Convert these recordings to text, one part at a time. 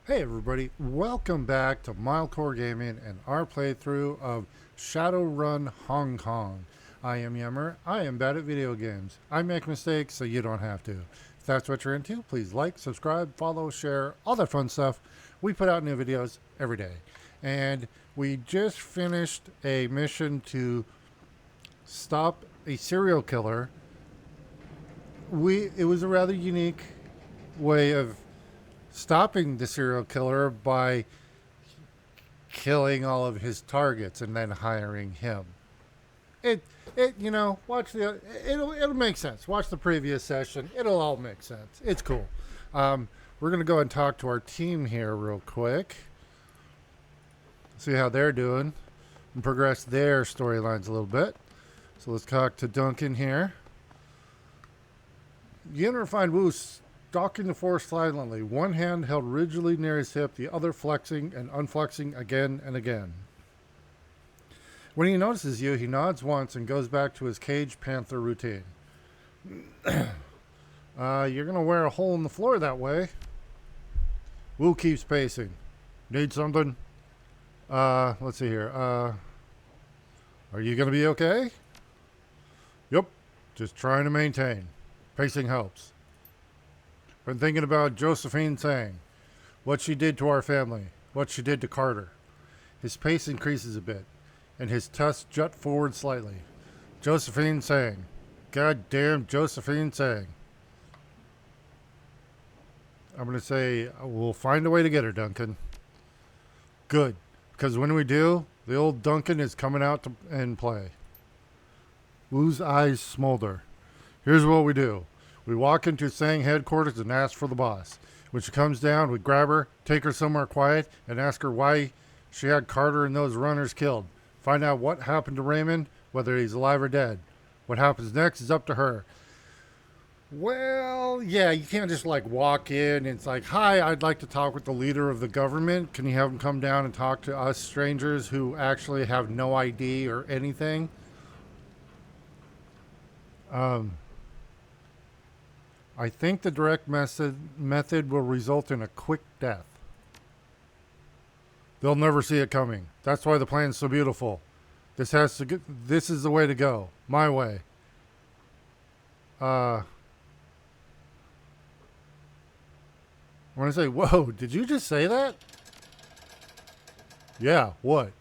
Hey everybody, welcome back to Milecore Gaming and our playthrough of Shadowrun Hong Kong. I am Yemmer, I am bad at video games. I make mistakes so you don't have to. If that's what you're into, please like, subscribe, follow, share, all that fun stuff. We put out new videos every day. And we just finished a mission to stop a serial killer. It was a rather unique way of stopping the serial killer by killing all of his targets and then hiring him. It watch it'll make sense. Watch the previous session. It'll all make sense. It's cool. We're gonna go and talk to our team here real quick. See how they're doing and progress their storylines a little bit. So let's talk to Duncan here. You enter find Wu stalking the forest silently, one hand held rigidly near his hip, the other flexing and unflexing again and again. When he notices you, he nods once and goes back to his caged panther routine. You're going to wear a hole in the floor that way. Wu keeps pacing. Need something? Let's see here. Are you going to be okay? Yep. Just trying to maintain. Pacing helps. Been thinking about Josephine saying what she did to our family, what she did to Carter. His pace increases a bit, and his tusks jut forward slightly. Josephine saying, God damn Josephine saying. I'm going to say, we'll find a way to get her, Duncan. Good, because when we do, the old Duncan is coming out and play. Wu's eyes smolder. Here's what we do. We walk into Sang headquarters and ask for the boss. When she comes down, we grab her, take her somewhere quiet, and ask her why she had Carter and those runners killed. Find out what happened to Raymond, whether he's alive or dead. What happens next is up to her. Well, yeah, you can't just walk in and it's like, hi, I'd like to talk with the leader of the government. Can you have him come down and talk to us strangers who actually have no ID or anything? I think the direct method will result in a quick death. They'll never see it coming. That's why the plan's so beautiful. This is the way to go. My way. I want to say, whoa, did you just say that? Yeah, what?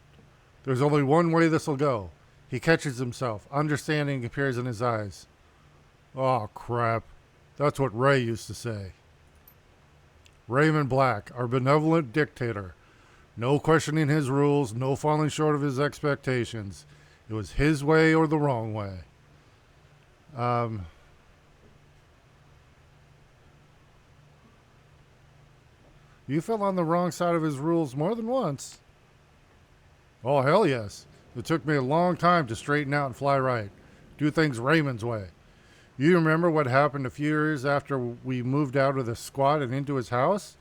There's only one way this will go. He catches himself. Understanding appears in his eyes. Oh, crap. That's what Ray used to say. Raymond Black, our benevolent dictator. No questioning his rules, no falling short of his expectations. It was his way or the wrong way. You fell on the wrong side of his rules more than once. Oh, hell yes. It took me a long time to straighten out and fly right. Do things Raymond's way. You remember what happened a few years after we moved out of the squad and into his house?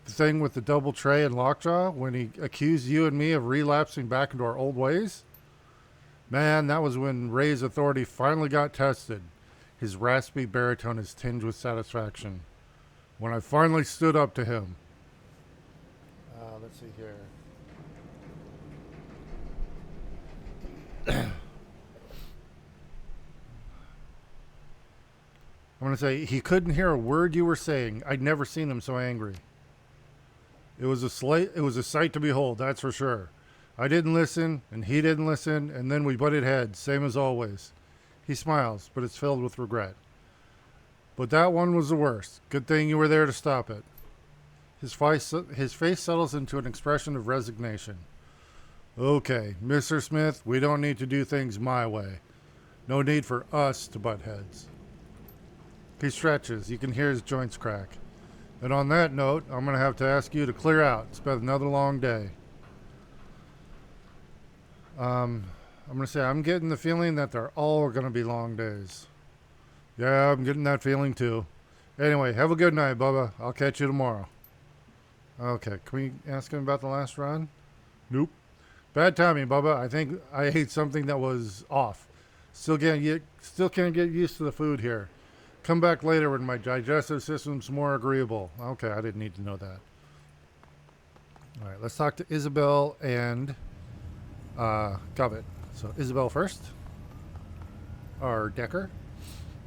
The thing with the double tray and lockjaw when he accused you and me of relapsing back into our old ways? Man, that was when Ray's authority finally got tested. His raspy baritone is tinged with satisfaction. When I finally stood up to him. Let's see here. I'm going to say, he couldn't hear a word you were saying. I'd never seen him so angry. It was a sight to behold, that's for sure. I didn't listen, and he didn't listen, and then we butted heads, same as always. He smiles, but it's filled with regret. But that one was the worst. Good thing you were there to stop it. His face settles into an expression of resignation. Okay, Mr. Smith, we don't need to do things my way. No need for us to butt heads. He stretches. You can hear his joints crack. And on that note, I'm going to have to ask you to clear out. It's been another long day. I'm going to say I'm getting the feeling that they're all going to be long days. Yeah, I'm getting that feeling too. Anyway, have a good night, Bubba. I'll catch you tomorrow. Okay, can we ask him about the last run? Nope. Bad timing, Bubba. I think I ate something that was off. Still can't get used to the food here. Come back later when my digestive system's more agreeable. Okay, I didn't need to know that. All right, let's talk to Isabel and Gobbet. So Isabel first, or Decker.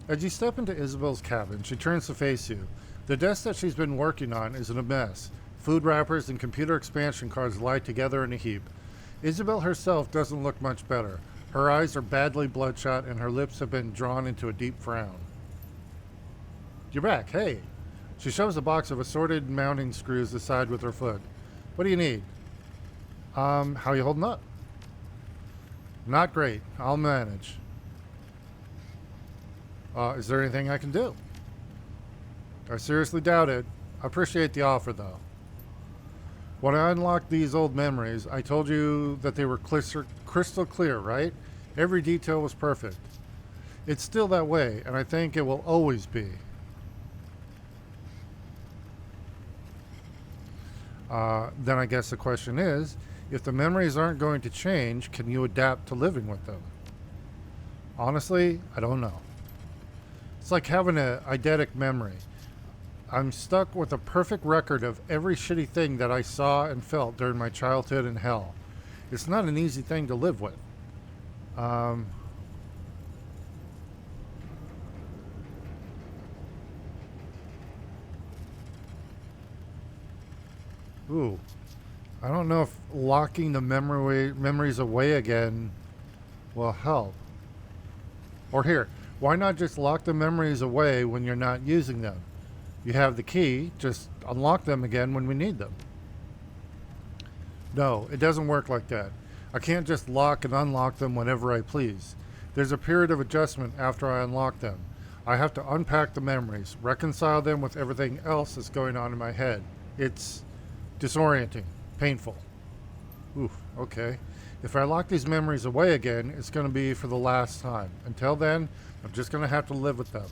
As you step into Isabel's cabin, she turns to face you. The desk that she's been working on is in a mess. Food wrappers and computer expansion cards lie together in a heap. Isabel herself doesn't look much better. Her eyes are badly bloodshot and her lips have been drawn into a deep frown. You're back, hey. She shoves a box of assorted mounting screws aside with her foot. What do you need? How you holding up? Not great. I'll manage. Is there anything I can do? I seriously doubt it. I appreciate the offer, though. When I unlocked these old memories, I told you that they were crystal clear, right? Every detail was perfect. It's still that way, and I think it will always be. Then I guess the question is, if the memories aren't going to change, can you adapt to living with them? Honestly, I don't know. It's like having an eidetic memory. I'm stuck with a perfect record of every shitty thing that I saw and felt during my childhood in hell. It's not an easy thing to live with. Ooh. I don't know if locking the memories away again will help. Or here, why not just lock the memories away when you're not using them? You have the key, just unlock them again when we need them. No, it doesn't work like that. I can't just lock and unlock them whenever I please. There's a period of adjustment after I unlock them. I have to unpack the memories, reconcile them with everything else that's going on in my head. It's disorienting, painful. Oof, okay. If I lock these memories away again, it's going to be for the last time. Until then, I'm just going to have to live with them.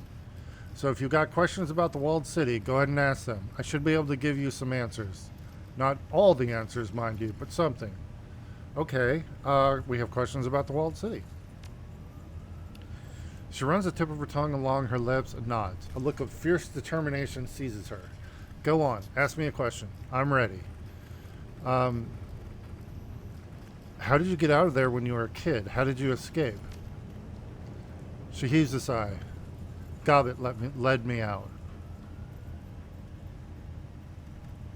So if you've got questions about the walled city, go ahead and ask them. I should be able to give you some answers. Not all the answers, mind you, but something. Okay, we have questions about the walled city. She runs the tip of her tongue along her lips and nods. A look of fierce determination seizes her. Go on, ask me a question. I'm ready. How did you get out of there when you were a kid? How did you escape? She heaves a sigh. Gobbet led me out.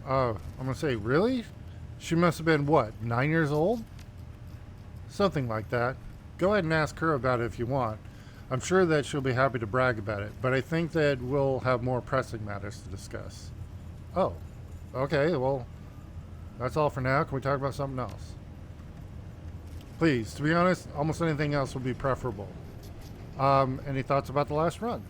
I'm going to say, really? She must have been, what, 9 years old? Something like that. Go ahead and ask her about it if you want. I'm sure that she'll be happy to brag about it, but I think that we'll have more pressing matters to discuss. Oh, okay, well, that's all for now. Can we talk about something else? Please, to be honest, almost anything else would be preferable. Any thoughts about the last run?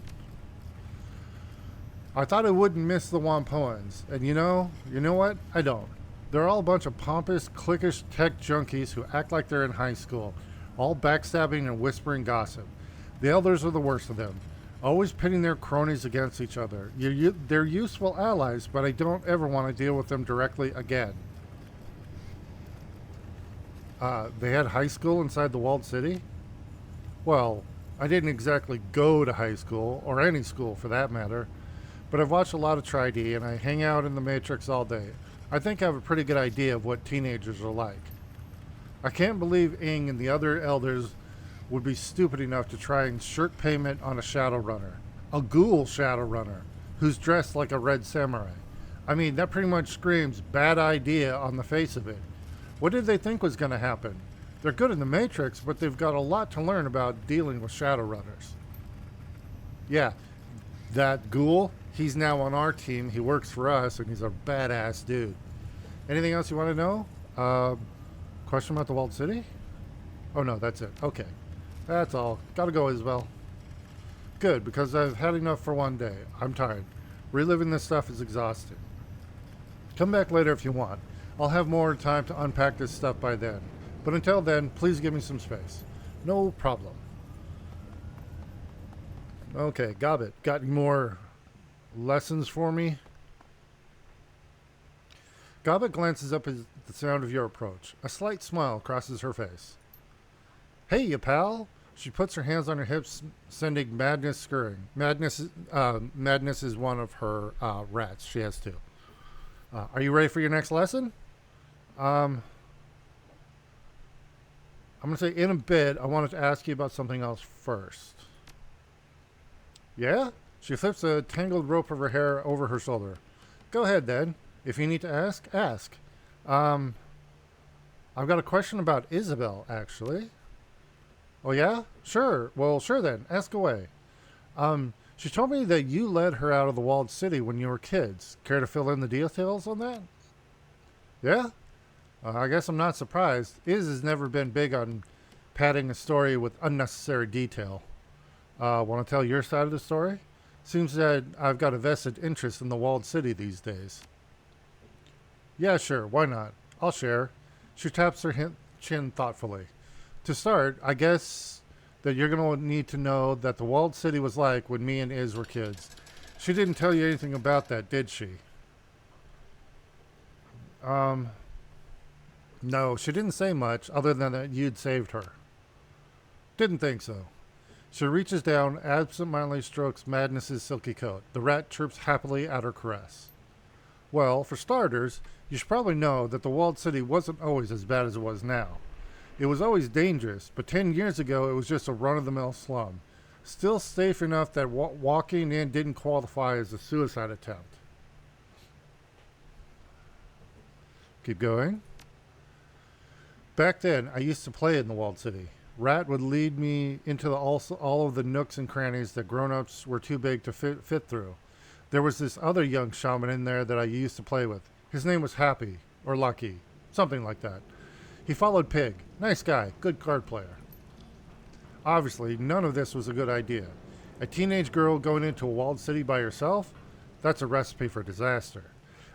I thought I wouldn't miss the Wampoans, and you know what? I don't. They're all a bunch of pompous, cliquish tech junkies who act like they're in high school, all backstabbing and whispering gossip. The elders are the worst of them, always pitting their cronies against each other. They're useful allies, but I don't ever want to deal with them directly again. They had high school inside the walled city? Well, I didn't exactly go to high school, or any school for that matter, but I've watched a lot of Tri-D and I hang out in the Matrix all day. I think I have a pretty good idea of what teenagers are like. I can't believe Ing and the other elders would be stupid enough to try and shirk payment on a Shadowrunner. A ghoul Shadowrunner, who's dressed like a red samurai. I mean, that pretty much screams bad idea on the face of it. What did they think was going to happen? They're good in the Matrix, but they've got a lot to learn about dealing with Shadowrunners. Yeah, that ghoul, he's now on our team. He works for us, and he's a badass dude. Anything else you want to know? Question about the walled city? Oh, no, that's it. Okay. That's all. Gotta go, Isabel. Good, because I've had enough for one day. I'm tired. Reliving this stuff is exhausting. Come back later if you want. I'll have more time to unpack this stuff by then. But until then, please give me some space. No problem. Okay, Gobbet, got any more lessons for me? Gobbet glances up at the sound of your approach. A slight smile crosses her face. Hey, you pal. She puts her hands on her hips, sending madness scurrying. Madness is one of her rats. She has two. Are you ready for your next lesson? Um, I'm going to say in a bit, I wanted to ask you about something else first. Yeah? She flips a tangled rope of her hair over her shoulder. Go ahead, then. If you need to ask, ask. Um, I've got a question about Isabel, actually. Oh, yeah? Sure. Well, sure then. Ask away. She told me that you led her out of the walled city when you were kids. Care to fill in the details on that? Yeah? I guess I'm not surprised. Iz has never been big on padding a story with unnecessary detail. Want to tell your side of the story? Seems that I've got a vested interest in the walled city these days. Yeah, sure. Why not? I'll share. She taps her chin thoughtfully. To start, I guess that you're going to need to know that the walled city was like when me and Iz were kids. She didn't tell you anything about that, did she? Um, no, she didn't say much other than that you'd saved her. Didn't think so. She reaches down, absentmindedly strokes Madness's silky coat. The rat chirps happily at her caress. Well, for starters, you should probably know that the walled city wasn't always as bad as it was now. It was always dangerous, but 10 years ago it was just a run-of-the-mill slum. Still safe enough that walking in didn't qualify as a suicide attempt. Keep going. Back then, I used to play in the walled city. Rat would lead me into all of the nooks and crannies that grown-ups were too big to fit through. There was this other young shaman in there that I used to play with. His name was Happy, or Lucky, something like that. He followed Pig. Nice guy, good card player. Obviously, none of this was a good idea. A teenage girl going into a walled city by herself? That's a recipe for disaster.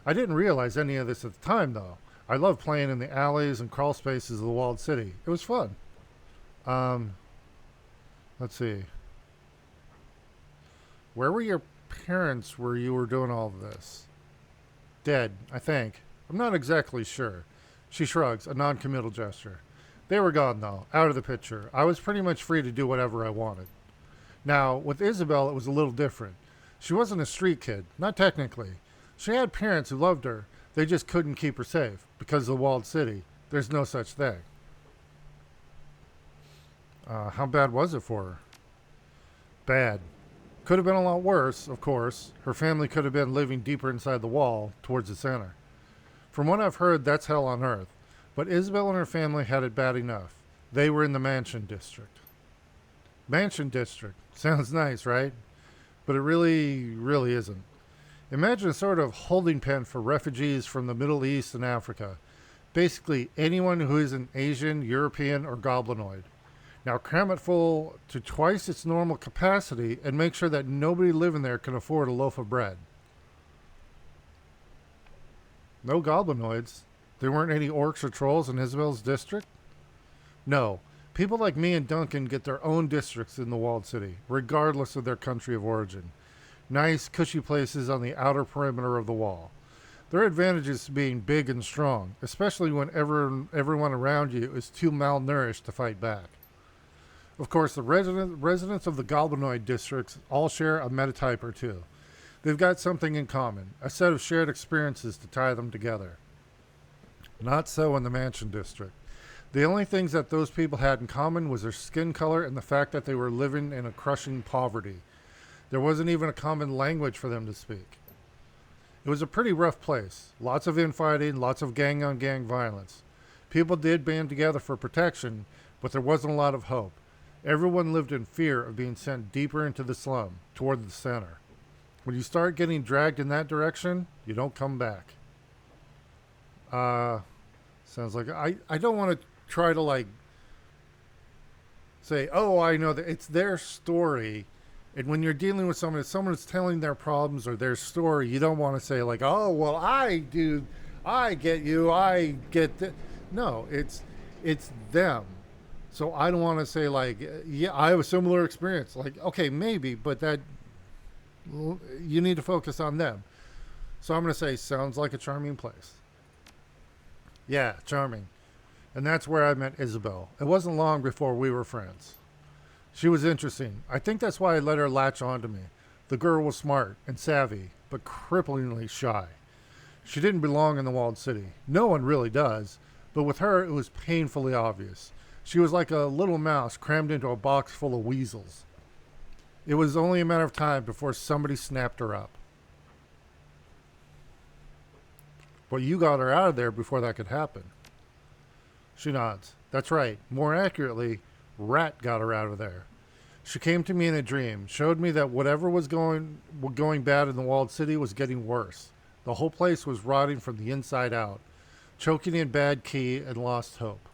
I didn't realize any of this at the time, though. I loved playing in the alleys and crawl spaces of the walled city. It was fun. Let's see. Where were your parents where you were doing all of this? Dead, I think. I'm not exactly sure. She shrugs, a non-committal gesture. They were gone, though, out of the picture. I was pretty much free to do whatever I wanted. Now, with Isabel, it was a little different. She wasn't a street kid, not technically. She had parents who loved her. They just couldn't keep her safe. Because of the walled city, there's no such thing. How bad was it for her? Bad. Could have been a lot worse, of course. Her family could have been living deeper inside the wall, towards the center. From what I've heard, that's hell on earth. But Isabel and her family had it bad enough. They were in the Mansion District. Mansion District. Sounds nice, right? But it really isn't. Imagine a sort of holding pen for refugees from the Middle East and Africa. Basically, anyone who isn't Asian, European, or goblinoid. Now cram it full to twice its normal capacity and make sure that nobody living there can afford a loaf of bread. No goblinoids. There weren't any orcs or trolls in Isabel's district? No. People like me and Duncan get their own districts in the walled city, regardless of their country of origin. Nice, cushy places on the outer perimeter of the wall. There are advantages to being big and strong, especially when everyone around you is too malnourished to fight back. Of course, the residents of the Goblinoid districts all share a metatype or two. They've got something in common, a set of shared experiences to tie them together. Not so in the Mansion district. The only things that those people had in common was their skin color and the fact that they were living in a crushing poverty. There wasn't even a common language for them to speak. It was a pretty rough place. Lots of infighting, lots of gang-on-gang violence. People did band together for protection, but there wasn't a lot of hope. Everyone lived in fear of being sent deeper into the slum, toward the center. When you start getting dragged in that direction, you don't come back. Sounds like I don't want to try to say, oh, I know that it's their story. And when you're dealing with someone, if someone is telling their problems or their story, you don't want to say oh, well, I get you, I get that. No, it's them. So I don't want to say yeah, I have a similar experience. Okay, maybe, but that you need to focus on them. So I'm going to say, sounds like a charming place. Yeah, charming. And that's where I met Isabel. It wasn't long before we were friends. She was interesting. I think that's why I let her latch on to me. The girl was smart and savvy, but cripplingly shy. She didn't belong in the walled city. No one really does, but with her it was painfully obvious. She was like a little mouse crammed into a box full of weasels. It was only a matter of time before somebody snapped her up. But you got her out of there before that could happen. She nods. That's right. More accurately, Rat got her out of there. She came to me in a dream, showed me that whatever was going bad in the walled city was getting worse. The whole place was rotting from the inside out, choking in bad key and lost hope.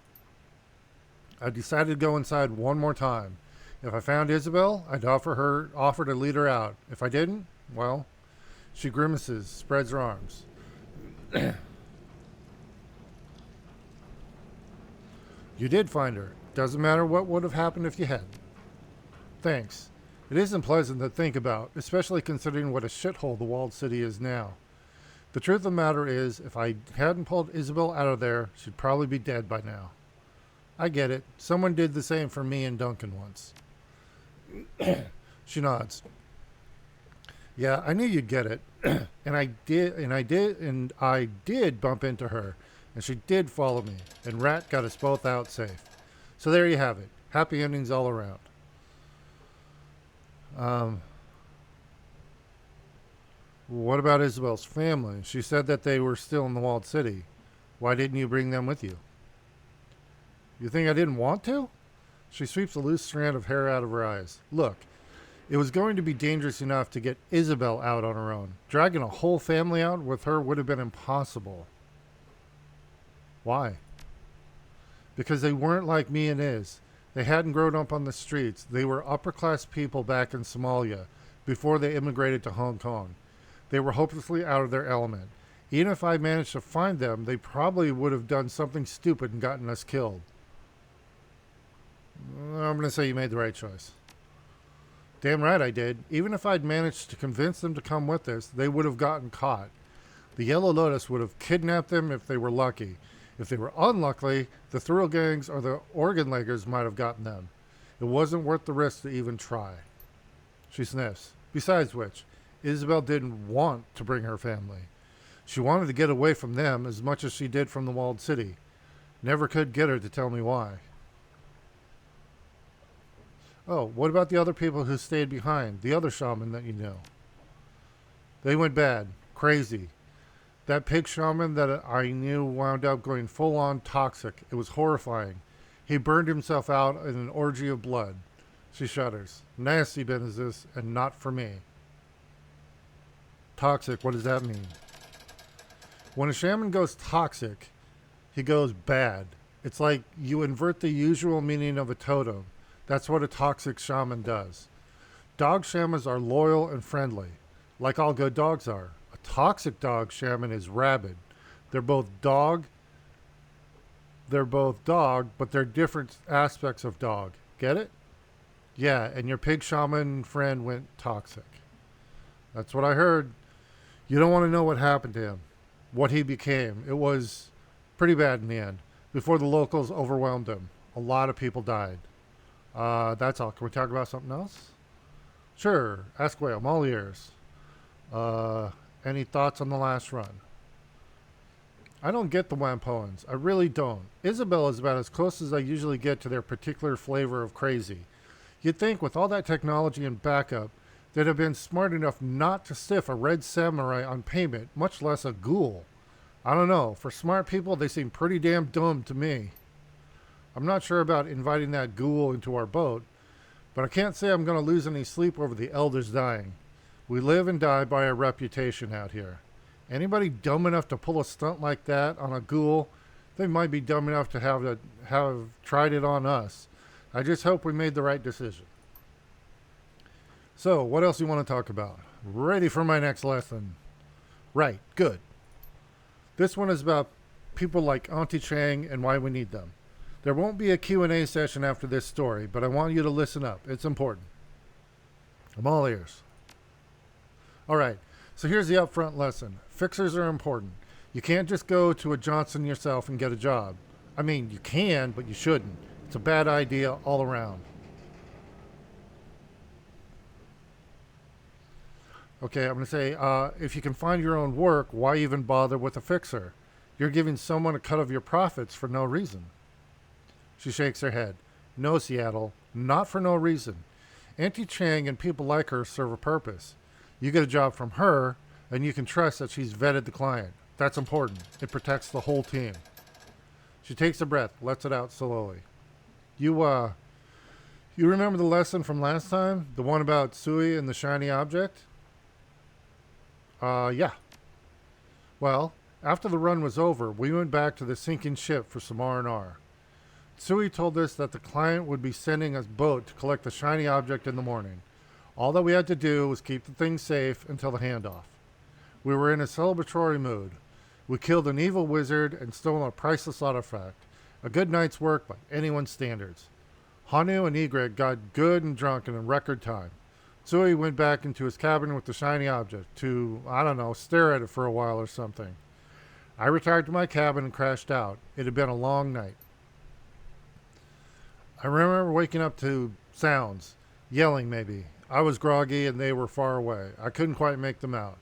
I decided to go inside one more time. If I found Isabel, I'd offer to lead her out. If I didn't, well, she grimaces, spreads her arms. You did find her. Doesn't matter what would have happened if you hadn't. Thanks. It isn't pleasant to think about, especially considering what a shithole the walled city is now. The truth of the matter is, if I hadn't pulled Isabel out of there, she'd probably be dead by now. I get it. Someone did the same for me and Duncan once. She nods. Yeah, I knew you'd get it. and I did bump into her, and she did follow me, and Rat got us both out safe. So there you have it. Happy endings all around. What about Isabel's family? She said that they were still in the walled city. Why didn't you bring them with you? You think I didn't want to? She sweeps a loose strand of hair out of her eyes. Look, it was going to be dangerous enough to get Isabel out on her own. Dragging a whole family out with her would have been impossible. Why? Because they weren't like me and Iz. They hadn't grown up on the streets. They were upper-class people back in Somalia before they immigrated to Hong Kong. They were hopelessly out of their element. Even if I managed to find them, they probably would have done something stupid and gotten us killed. I'm going to say you made the right choice. Damn right I did. Even if I'd managed to convince them to come with us, they would have gotten caught. The Yellow Lotus would have kidnapped them if they were lucky. If they were unlucky, the Thrill Gangs or the Organ Leggers might have gotten them. It wasn't worth the risk to even try. She sniffs. Besides which, Isabel didn't want to bring her family. She wanted to get away from them as much as she did from the walled city. Never could get her to tell me why. Oh, what about the other people who stayed behind? The other shaman that you know? They went bad. Crazy. That pig shaman that I knew wound up going full-on toxic. It was horrifying. He burned himself out in an orgy of blood. She shudders. Nasty business, and not for me. Toxic, what does that mean? When a shaman goes toxic, he goes bad. It's like you invert the usual meaning of a totem. That's what a toxic shaman does. Dog shamans are loyal and friendly, like all good dogs are. A toxic dog shaman is rabid. They're both dog, but they're different aspects of dog. Get it? Yeah, and your pig shaman friend went toxic. That's what I heard. You don't want to know what happened to him, what he became. It was pretty bad in the end, before the locals overwhelmed him. A lot of people died. That's all. Can we talk about something else? Sure. Ask away. I'm all ears. Any thoughts on the last run? I don't get the Wampoans. I really don't. Isabel is about as close as I usually get to their particular flavor of crazy. You'd think with all that technology and backup, they'd have been smart enough not to stiff a red samurai on payment, much less a ghoul. I don't know. For smart people, they seem pretty damn dumb to me. I'm not sure about inviting that ghoul into our boat, but I can't say I'm going to lose any sleep over the elders dying. We live and die by our reputation out here. Anybody dumb enough to pull a stunt like that on a ghoul, they might be dumb enough to have tried it on us. I just hope we made the right decision. So, what else do you want to talk about? Ready for my next lesson. Right, good. This one is about people like Auntie Chang and why we need them. There won't be a Q&A session after this story, but I want you to listen up. It's important. I'm all ears. All right, so here's the upfront lesson. Fixers are important. You can't just go to a Johnson yourself and get a job. I mean, you can, but you shouldn't. It's a bad idea all around. Okay, I'm going to say, if you can find your own work, why even bother with a fixer? You're giving someone a cut of your profits for no reason. She shakes her head. No, Seattle, not for no reason. Auntie Chang and people like her serve a purpose. You get a job from her, and you can trust that she's vetted the client. That's important. It protects the whole team. She takes a breath, lets it out slowly. You remember the lesson from last time? The one about Sui and the shiny object? Yeah. Well, after the run was over, we went back to the sinking ship for some R&R. Sui told us that the client would be sending a boat to collect the shiny object in the morning. All that we had to do was keep the thing safe until the handoff. We were in a celebratory mood. We killed an evil wizard and stole a priceless artifact. A good night's work by anyone's standards. Hanu and Egret got good and drunk in a record time. Sui went back into his cabin with the shiny object to, I don't know, stare at it for a while or something. I retired to my cabin and crashed out. It had been a long night. I remember waking up to sounds, yelling maybe. I was groggy and they were far away. I couldn't quite make them out.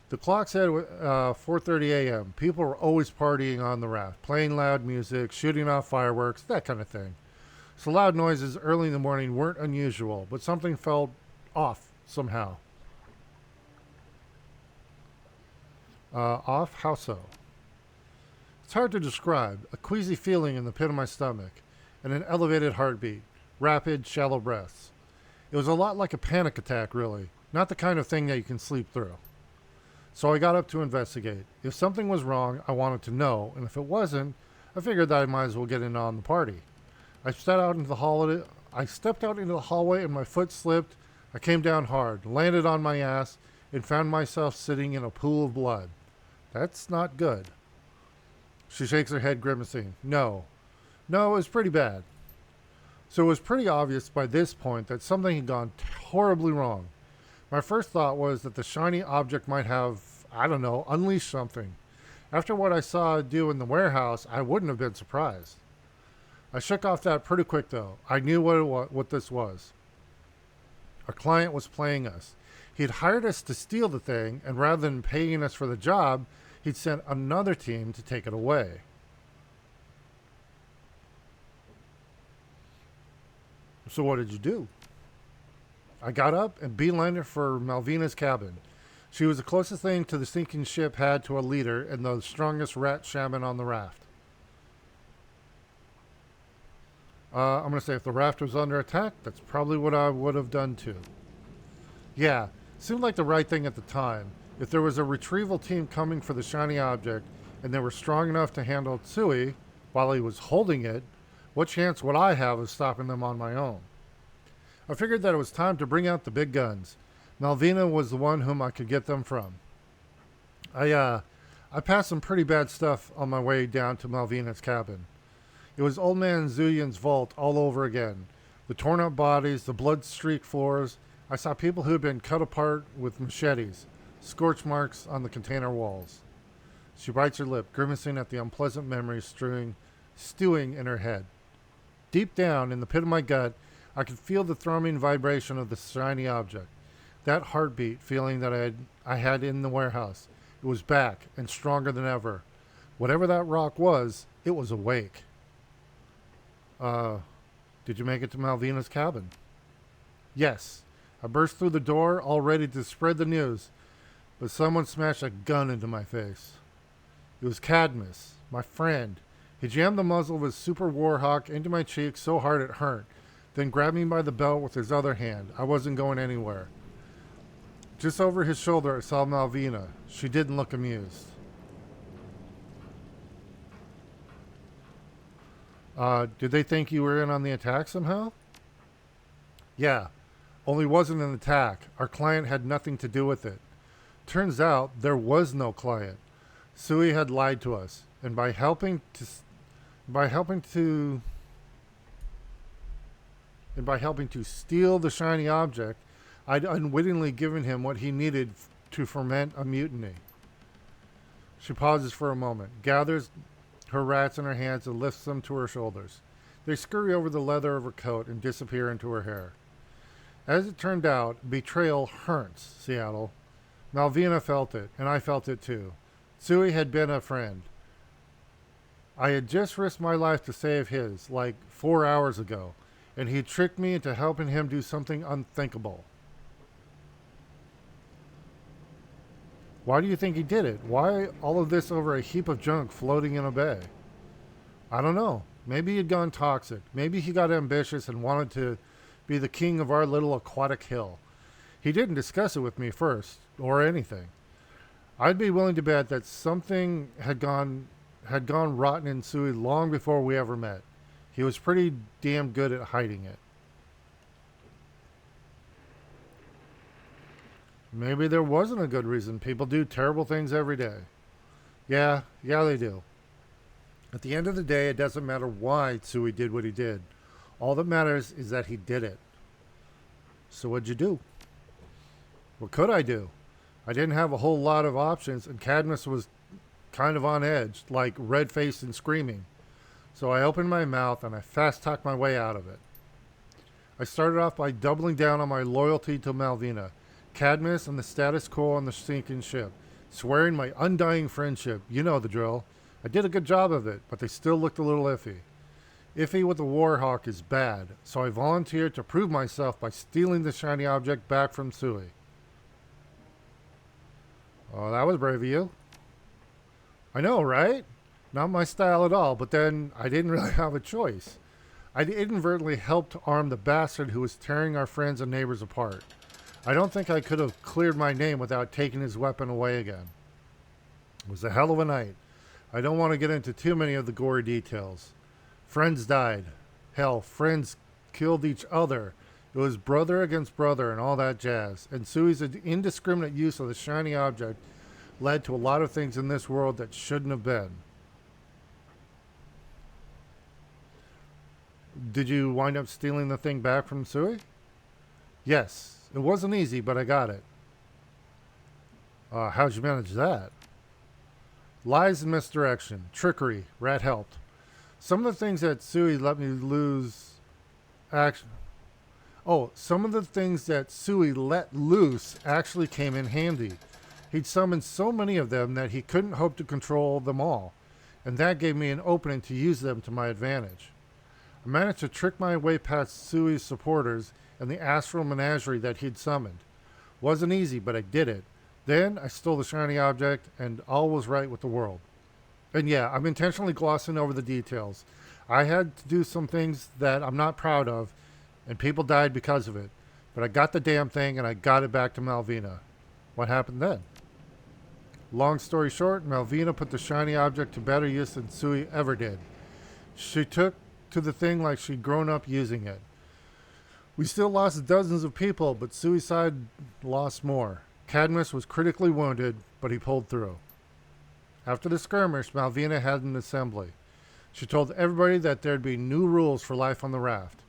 The clock said 4:30 a.m. People were always partying on the raft, playing loud music, shooting off fireworks, that kind of thing. So loud noises early in the morning weren't unusual, but something felt off somehow. Off? How so? It's hard to describe. A queasy feeling in the pit of my stomach, and an elevated heartbeat, rapid, shallow breaths. It was a lot like a panic attack, really, not the kind of thing that you can sleep through. So I got up to investigate. If something was wrong, I wanted to know, and if it wasn't, I figured that I might as well get in on the party. I stepped out into the hallway and my foot slipped. I came down hard, landed on my ass, and found myself sitting in a pool of blood. That's not good. She shakes her head, grimacing. No, it was pretty bad. So it was pretty obvious by this point that something had gone horribly wrong. My first thought was that the shiny object might have, I don't know, unleashed something. After what I saw it do in the warehouse, I wouldn't have been surprised. I shook off that pretty quick, though. I knew what this was. Our client was playing us. He'd hired us to steal the thing, and rather than paying us for the job, he'd sent another team to take it away. So what did you do? I got up and beelined her for Malvina's cabin. She was the closest thing to the sinking ship had to a leader and the strongest rat shaman on the raft. I'm going to say if the raft was under attack, that's probably what I would have done too. Yeah, seemed like the right thing at the time. If there was a retrieval team coming for the shiny object and they were strong enough to handle Tsui while he was holding it, what chance would I have of stopping them on my own? I figured that it was time to bring out the big guns. Malvina was the one whom I could get them from. I passed some pretty bad stuff on my way down to Malvina's cabin. It was old man Zuyan's vault all over again. The torn up bodies, the blood-streaked floors. I saw people who had been cut apart with machetes, scorch marks on the container walls. She bites her lip, grimacing at the unpleasant memories stewing in her head. Deep down, in the pit of my gut, I could feel the thrumming vibration of the shiny object. That heartbeat feeling that I had in the warehouse. It was back and stronger than ever. Whatever that rock was, it was awake. Did you make it to Malvina's cabin? Yes. I burst through the door, all ready to spread the news, but someone smashed a gun into my face. It was Cadmus, my friend. He jammed the muzzle of his super warhawk into my cheek so hard it hurt, then grabbed me by the belt with his other hand. I wasn't going anywhere. Just over his shoulder, I saw Malvina. She didn't look amused. Did they think you were in on the attack somehow? Yeah, only wasn't an attack. Our client had nothing to do with it. Turns out there was no client. Sui had lied to us, and by helping to steal the shiny object, I'd unwittingly given him what he needed to ferment a mutiny. She pauses for a moment, gathers her rats in her hands and lifts them to her shoulders. They scurry over the leather of her coat and disappear into her hair. As it turned out, betrayal hurts, Seattle. Malvina felt it, and I felt it too. Sui had been a friend. I had just risked my life to save his, like 4 hours ago, and he tricked me into helping him do something unthinkable. Why do you think he did it? Why all of this over a heap of junk floating in a bay? I don't know. Maybe he'd gone toxic. Maybe he got ambitious and wanted to be the king of our little aquatic hill. He didn't discuss it with me first, or anything. I'd be willing to bet that something had gone rotten in Sui long before we ever met. He was pretty damn good at hiding it. Maybe there wasn't a good reason. People do terrible things every day. Yeah, they do. At the end of the day, it doesn't matter why Sui did what he did. All that matters is that he did it. So what'd you do? What could I do? I didn't have a whole lot of options, and Cadmus was kind of on edge, like red-faced and screaming. So I opened my mouth and I fast-talked my way out of it. I started off by doubling down on my loyalty to Malvina, Cadmus, and the status quo on the sinking ship, swearing my undying friendship. You know the drill. I did a good job of it, but they still looked a little iffy. Iffy with the Warhawk is bad, so I volunteered to prove myself by stealing the shiny object back from Sui. Oh, that was brave of you. I know, right? Not my style at all, but then I didn't really have a choice. I inadvertently helped arm the bastard who was tearing our friends and neighbors apart. I don't think I could have cleared my name without taking his weapon away again. It was a hell of a night. I don't want to get into too many of the gory details. Friends died. Hell, friends killed each other. It was brother against brother and all that jazz. And Sui's indiscriminate use of the shiny object led to a lot of things in this world that shouldn't have been. Did you wind up stealing the thing back from Sui? Yes. It wasn't easy, but I got it. How'd you manage that? Lies and misdirection. Trickery. Rat helped. Some of the things that Sui let me lose... Some of the things that Sui let loose actually came in handy. He'd summoned so many of them that he couldn't hope to control them all, and that gave me an opening to use them to my advantage. I managed to trick my way past Sui's supporters and the astral menagerie that he'd summoned. Wasn't easy, but I did it. Then I stole the shiny object, and all was right with the world. And yeah, I'm intentionally glossing over the details. I had to do some things that I'm not proud of, and people died because of it. But I got the damn thing, and I got it back to Malvina. What happened then? Long story short, Malvina put the shiny object to better use than Sui ever did. She took to the thing like she'd grown up using it. We still lost dozens of people, but Suicide lost more. Cadmus was critically wounded, but he pulled through. After the skirmish, Malvina had an assembly. She told everybody that there'd be new rules for life on the raft.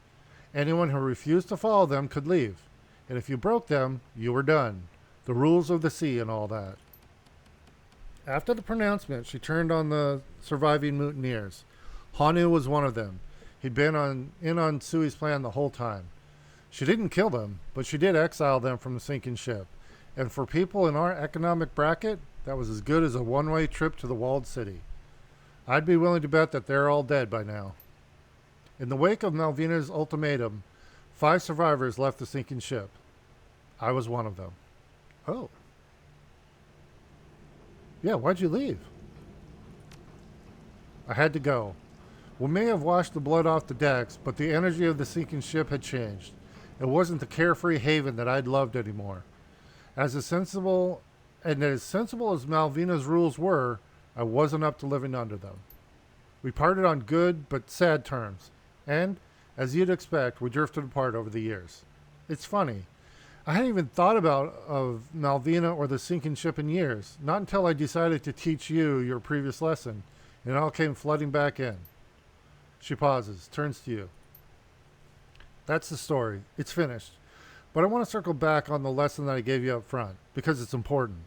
Anyone who refused to follow them could leave, and if you broke them, you were done. The rules of the sea and all that. After the pronouncement, she turned on the surviving mutineers. Hanu was one of them. He'd been in on Sui's plan the whole time. She didn't kill them, but she did exile them from the sinking ship. And for people in our economic bracket, that was as good as a one-way trip to the walled city. I'd be willing to bet that they're all dead by now. In the wake of Malvina's ultimatum, 5 survivors left the sinking ship. I was one of them. Oh. Yeah, why'd you leave? I had to go. We may have washed the blood off the decks, but the energy of the sinking ship had changed. It wasn't the carefree haven that I'd loved anymore. As sensible as Malvina's rules were, I wasn't up to living under them. We parted on good but sad terms, and, as you'd expect, we drifted apart over the years. It's funny. I hadn't even thought of Malvina or the sinking ship in years, not until I decided to teach you your previous lesson, and it all came flooding back in. She pauses, turns to you. That's the story. It's finished. But I want to circle back on the lesson that I gave you up front, because it's important.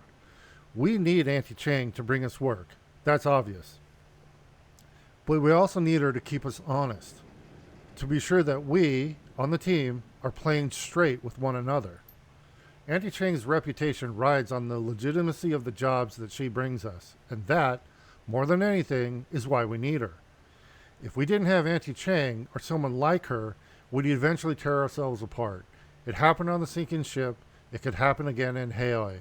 We need Auntie Chang to bring us work. That's obvious. But we also need her to keep us honest, to be sure that we, on the team, are playing straight with one another. Auntie Chang's reputation rides on the legitimacy of the jobs that she brings us, and that, more than anything, is why we need her. If we didn't have Auntie Chang or someone like her, we'd eventually tear ourselves apart. It happened on the sinking ship. It could happen again in Haoi.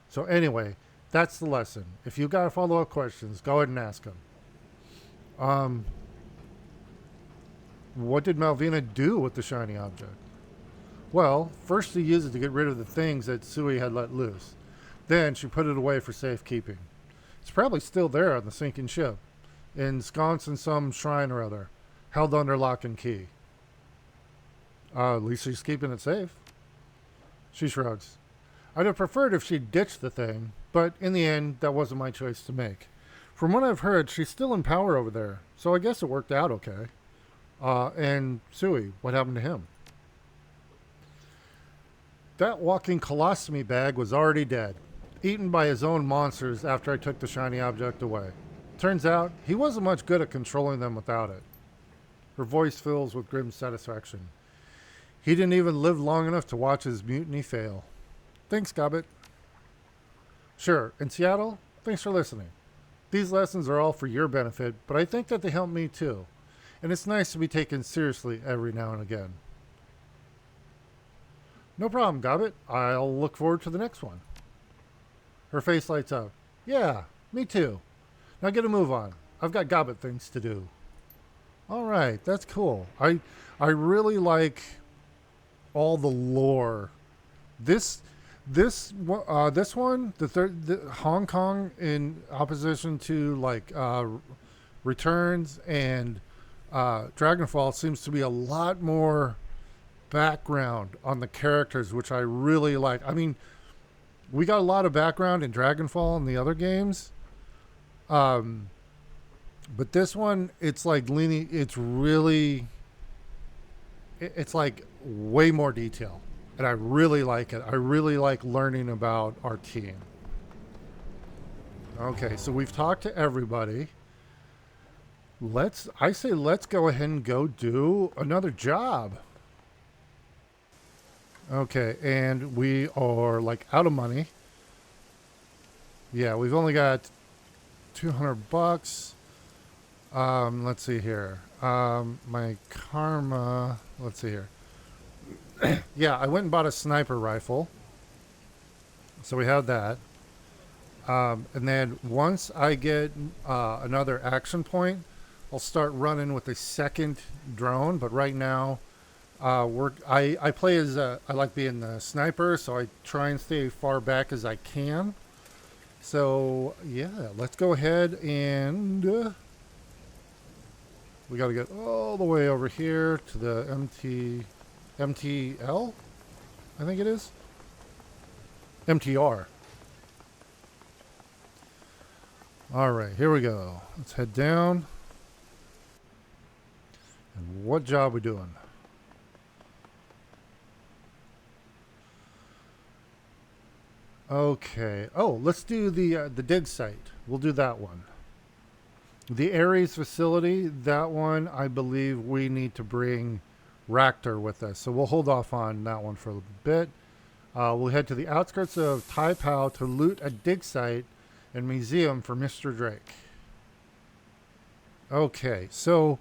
So anyway, that's the lesson. If you got follow-up questions, go ahead and ask them. What did Malvina do with the shiny object? Well, first she used it to get rid of the things that Sui had let loose. Then she put it away for safekeeping. It's probably still there on the sinking ship, ensconced in some shrine or other, held under lock and key. At least she's keeping it safe. She shrugs. I'd have preferred if she'd ditched the thing, but in the end, that wasn't my choice to make. From what I've heard, she's still in power over there, so I guess it worked out okay. And Sui, what happened to him? That walking colostomy bag was already dead, eaten by his own monsters after I took the shiny object away. Turns out, he wasn't much good at controlling them without it. Her voice fills with grim satisfaction. He didn't even live long enough to watch his mutiny fail. Thanks, Gobbit. Sure, in Seattle, thanks for listening. These lessons are all for your benefit, but I think that they help me too. And it's nice to be taken seriously every now and again. No problem, Gobbit. I'll look forward to the next one. Her face lights up. Yeah, me too. Now get a move on. I've got Gobbit things to do. All right, that's cool. I really like all the lore. This one, the Hong Kong, in opposition to like Returns and Dragonfall, seems to be a lot more background on the characters, which I really like. I mean, we got a lot of background in Dragonfall and the other games, but this one, it's like leaning. It's like way more detail, and I really like it. I really like learning about our team. Okay, so we've talked to everybody. Let's go ahead and go do another job. Okay, and we are like out of money. Yeah, we've only got $200. Let's see here. My karma. Let's see here. Yeah, I went and bought a sniper rifle. So we have that. And then once I get another action point, I'll start running with a second drone. But right now, I play as I like being the sniper, so I try and stay far back as I can. So yeah, let's go ahead and we got to get all the way over here to the MTL, I think it is. MTR. All right, here we go. Let's head down. And what job we doing? Okay. Oh, let's do the dig site. We'll do that one. The Ares facility, that one, I believe we need to bring Ractor with us. So we'll hold off on that one for a bit. We'll head to the outskirts of Tai Pao to loot a dig site and museum for Mr. Drake. Okay, so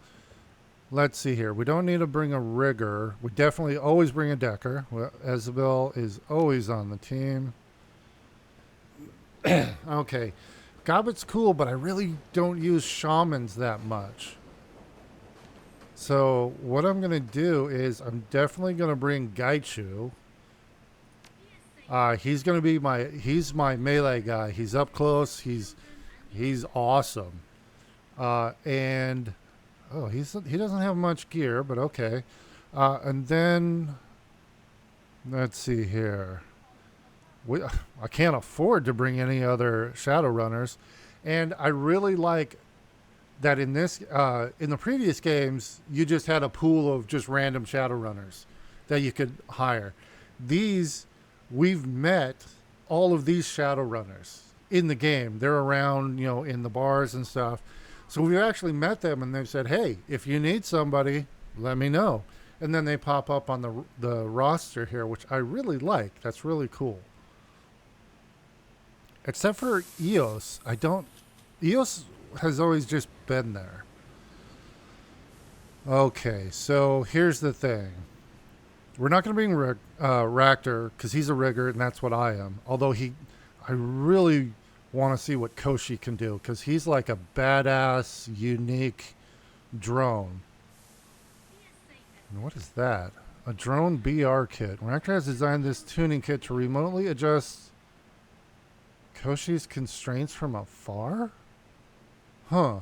let's see here. We don't need to bring a rigger. We definitely always bring a decker. Well, Isabel is always on the team. Okay. Gobbit's cool, but I really don't use shamans that much. So what I'm going to do is I'm definitely going to bring Gaichu. He's going to be he's my melee guy. He's up close. He's awesome. And he doesn't have much gear, but okay. And then let's see here. I can't afford to bring any other Shadowrunners, and I really like that in this in the previous games you just had a pool of just random Shadowrunners that you could hire. We've met all of these Shadowrunners in the game. They're around, in the bars and stuff. So we've actually met them, and they've said, "Hey, if you need somebody, let me know." and then they pop up on the roster here, which I really like. That's really cool. Except for EOS, I don't. EOS has always just been there. Okay, so here's the thing. We're not going to bring Ractor because he's a rigger, and that's what I am. Although I really want to see what Koshi can do because he's like a badass, unique drone. And what is that? A drone BR kit. Ractor has designed this tuning kit to remotely adjust Koshi's constraints from afar? Huh.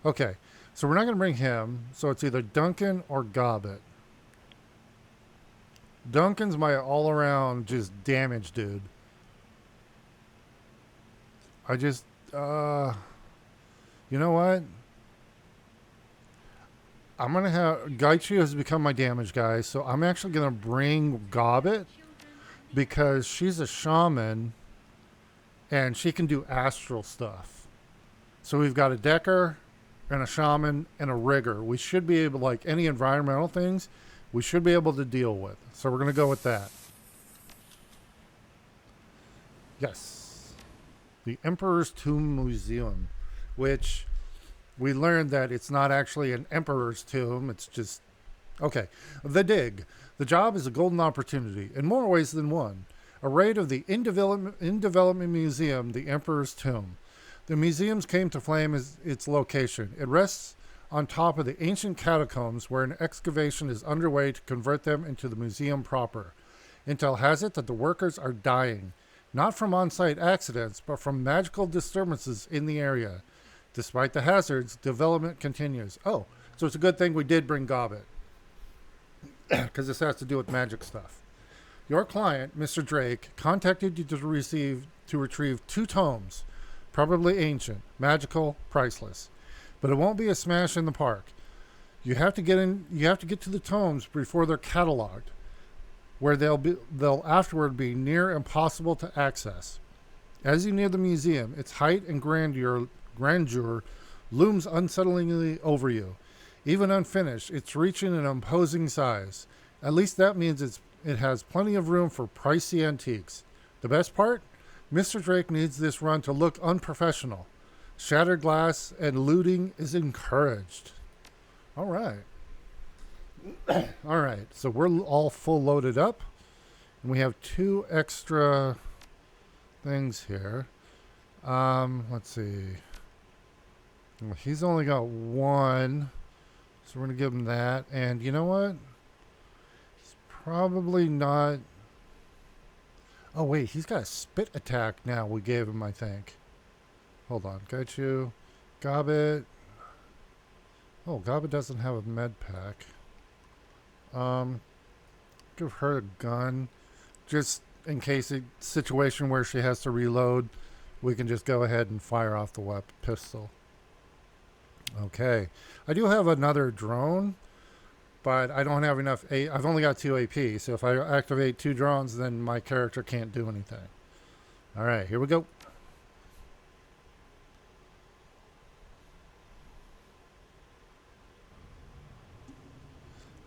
Okay, so we're not going to bring him, so it's either Duncan or Gobbet. Duncan's my all-around just damage dude. I just, you know what? I'm going to have, Gaichu has become my damage guy, so I'm actually going to bring Gobbet because she's a shaman and she can do astral stuff. So we've got a decker and a shaman and a rigger. We should be able, like any environmental things, we should be able to deal with. So we're going to go with that. Yes. The Emperor's Tomb Museum, which we learned that it's not actually an emperor's tomb. It's just, okay. The Dig. The job is a golden opportunity in more ways than one. A raid of the in development museum, the Emperor's Tomb. The museum's claim to fame is its location. It rests on top of the ancient catacombs where an excavation is underway to convert them into the museum proper. Intel has it that the workers are dying, not from on-site accidents, but from magical disturbances in the area. Despite the hazards, development continues. Oh, so it's a good thing we did bring Gobbet, because this has to do with magic stuff. Your client, Mr. Drake, contacted you to retrieve 2 tomes, probably ancient, magical, priceless. But it won't be a smash in the park. You have to get to the tomes before they're cataloged, where they'll afterward be near impossible to access. As you near the museum, its height and grandeur looms unsettlingly over you. Even unfinished, it's reaching an imposing size. At least that means it has plenty of room for pricey antiques. The best part? Mr. Drake needs this run to look unprofessional. Shattered glass and looting is encouraged. All right. All right. So we're all full loaded up. And we have 2 extra things here. Let's see. Well, he's only got 1. So we're going to give him that. And you know what? He's probably not. Oh, wait. He's got a spit attack now we gave him, I think. Hold on. Got you. Gobbet. Oh, Gobbet doesn't have a med pack. Give her a gun. Just in case a situation where she has to reload, we can just go ahead and fire off the pistol. Okay. I do have another drone, but I don't have enough. I've only got 2 AP, so if I activate 2 drones, then my character can't do anything. All right, here we go.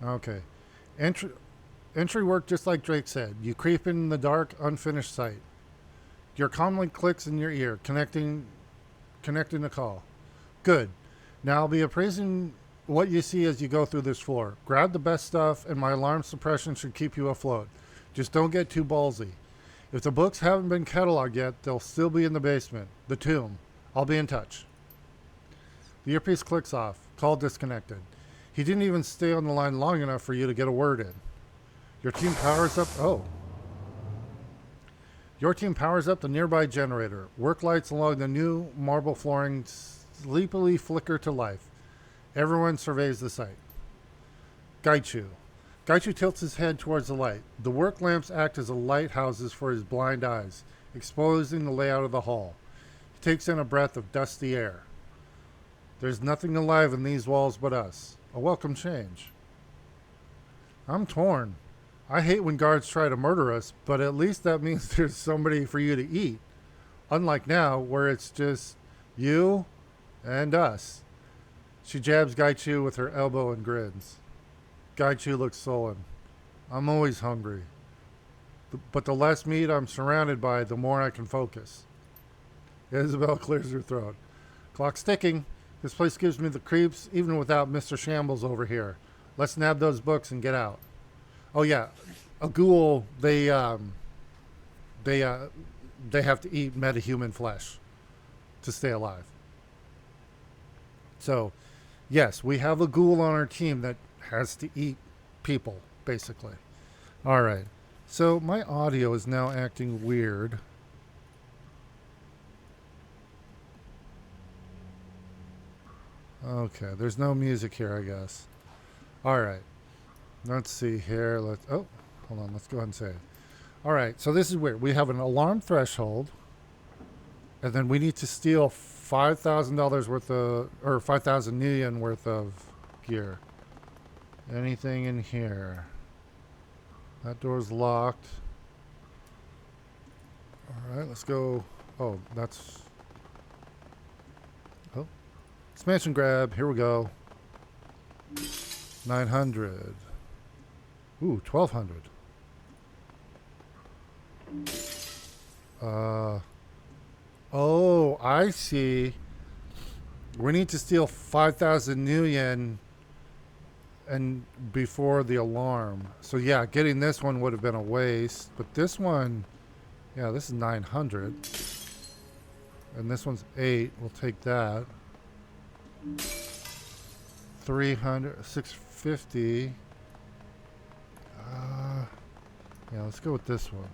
Okay. Entry work just like Drake said. You creep in the dark, unfinished site. Your comlink clicks in your ear, connecting the call. Good. Now I'll be appraising what you see as you go through this floor. Grab the best stuff, and my alarm suppression should keep you afloat. Just don't get too ballsy. If the books haven't been cataloged yet, they'll still be in the basement. The tomb. I'll be in touch. The earpiece clicks off. Call disconnected. He didn't even stay on the line long enough for you to get a word in. Your team powers up. Your team powers up the nearby generator. Work lights along the new marble flooring sleepily flicker to life. Everyone surveys the site. Gaichu. Gaichu tilts his head towards the light. The work lamps act as lighthouses for his blind eyes, exposing the layout of the hall. He takes in a breath of dusty air. There's nothing alive in these walls but us. A welcome change. I'm torn. I hate when guards try to murder us, but at least that means there's somebody for you to eat. Unlike now, where it's just you and us. She jabs Gaichu with her elbow and grins. Gaichu looks sullen. I'm always hungry. But the less meat I'm surrounded by, the more I can focus. Isabel clears her throat. Clock's ticking. This place gives me the creeps, even without Mr. Shambles over here. Let's nab those books and get out. Oh yeah, a ghoul. They have to eat metahuman flesh to stay alive. So, yes, we have a ghoul on our team that has to eat people, basically. All right. So my audio is now acting weird. Okay, there's no music here, I guess. All right. Let's see here. Hold on. Let's go ahead and say it. All right. So this is weird. We have an alarm threshold, and then we need to steal $5,000 worth of, or 5,000 yen worth of gear. Anything in here? That door's locked. All right. Let's go. Oh, that's. Oh, smash and grab. Here we go. 900. Ooh, 1,200. Oh, I see. We need to steal 5,000 new yen and before the alarm. So yeah, getting this one would have been a waste. But this one, yeah, this is 900. And this one's 8. We'll take that. 300, 650. Yeah, let's go with this one.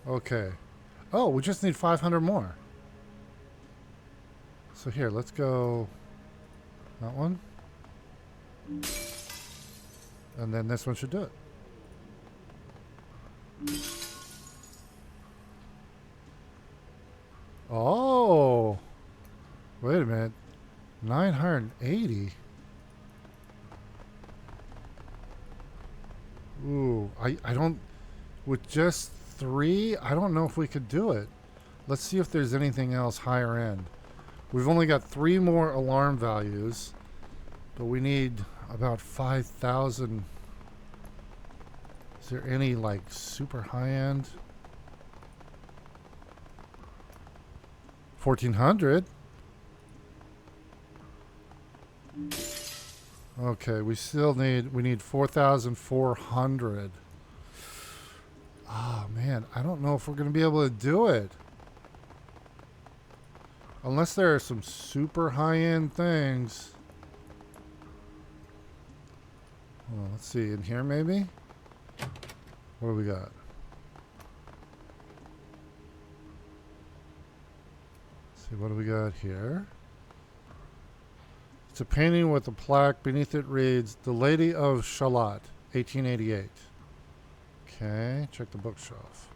Okay. Oh, we just need 500 more. So here, let's go that one. And then this one should do it. Oh. Wait a minute. 980. Ooh, I don't, with just 3, I don't know if we could do it. Let's see if there's anything else higher end. We've only got 3 more alarm values, but we need about 5,000. Is there any like super high end? 1,400. Okay, we need 4,400. Oh man, I don't know if we're going to be able to do it. Unless there are some super high-end things. Well, let's see, in here maybe? What do we got? Let's see, what do we got here? It's a painting with a plaque. Beneath it reads, The Lady of Shalott, 1888. Okay, check the bookshelf.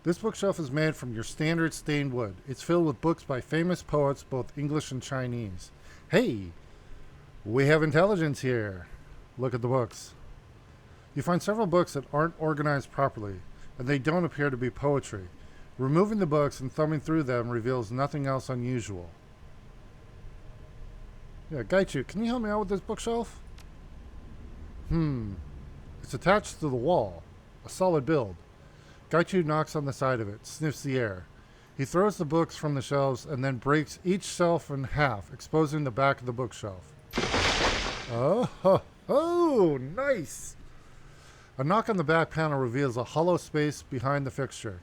This bookshelf is made from your standard stained wood. It's filled with books by famous poets, both English and Chinese. Hey, we have intelligence here. Look at the books. You find several books that aren't organized properly, and they don't appear to be poetry. Removing the books and thumbing through them reveals nothing else unusual. Yeah, Gaichu, can you help me out with this bookshelf? It's attached to the wall. A solid build. Gaichu knocks on the side of it, sniffs the air. He throws the books from the shelves and then breaks each shelf in half, exposing the back of the bookshelf. Oh, nice! A knock on the back panel reveals a hollow space behind the fixture.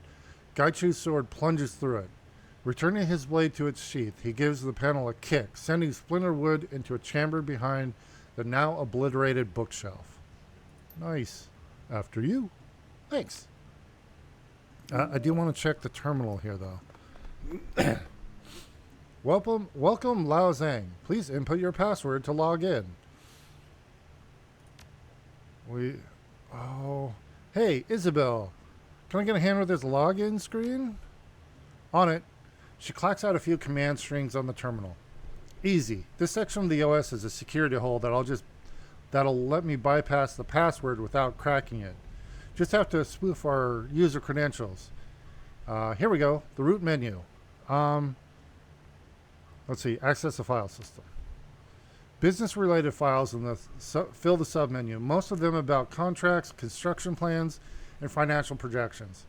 Gaichu's sword plunges through it. Returning his blade to its sheath, he gives the panel a kick, sending splintered wood into a chamber behind the now obliterated bookshelf. Nice. After you. Thanks. I do want to check the terminal here, though. Welcome, Lao Zhang. Please input your password to log in. Hey, Isabel. Can I get a hand with this login screen? On it, she clacks out a few command strings on the terminal. Easy. This section of the OS is a security hole that'll let me bypass the password without cracking it. Just have to spoof our user credentials. Here we go. The root menu. Let's see. Access the file system. Business-related files in the fill the submenu, most of them about contracts, construction plans, and financial projections.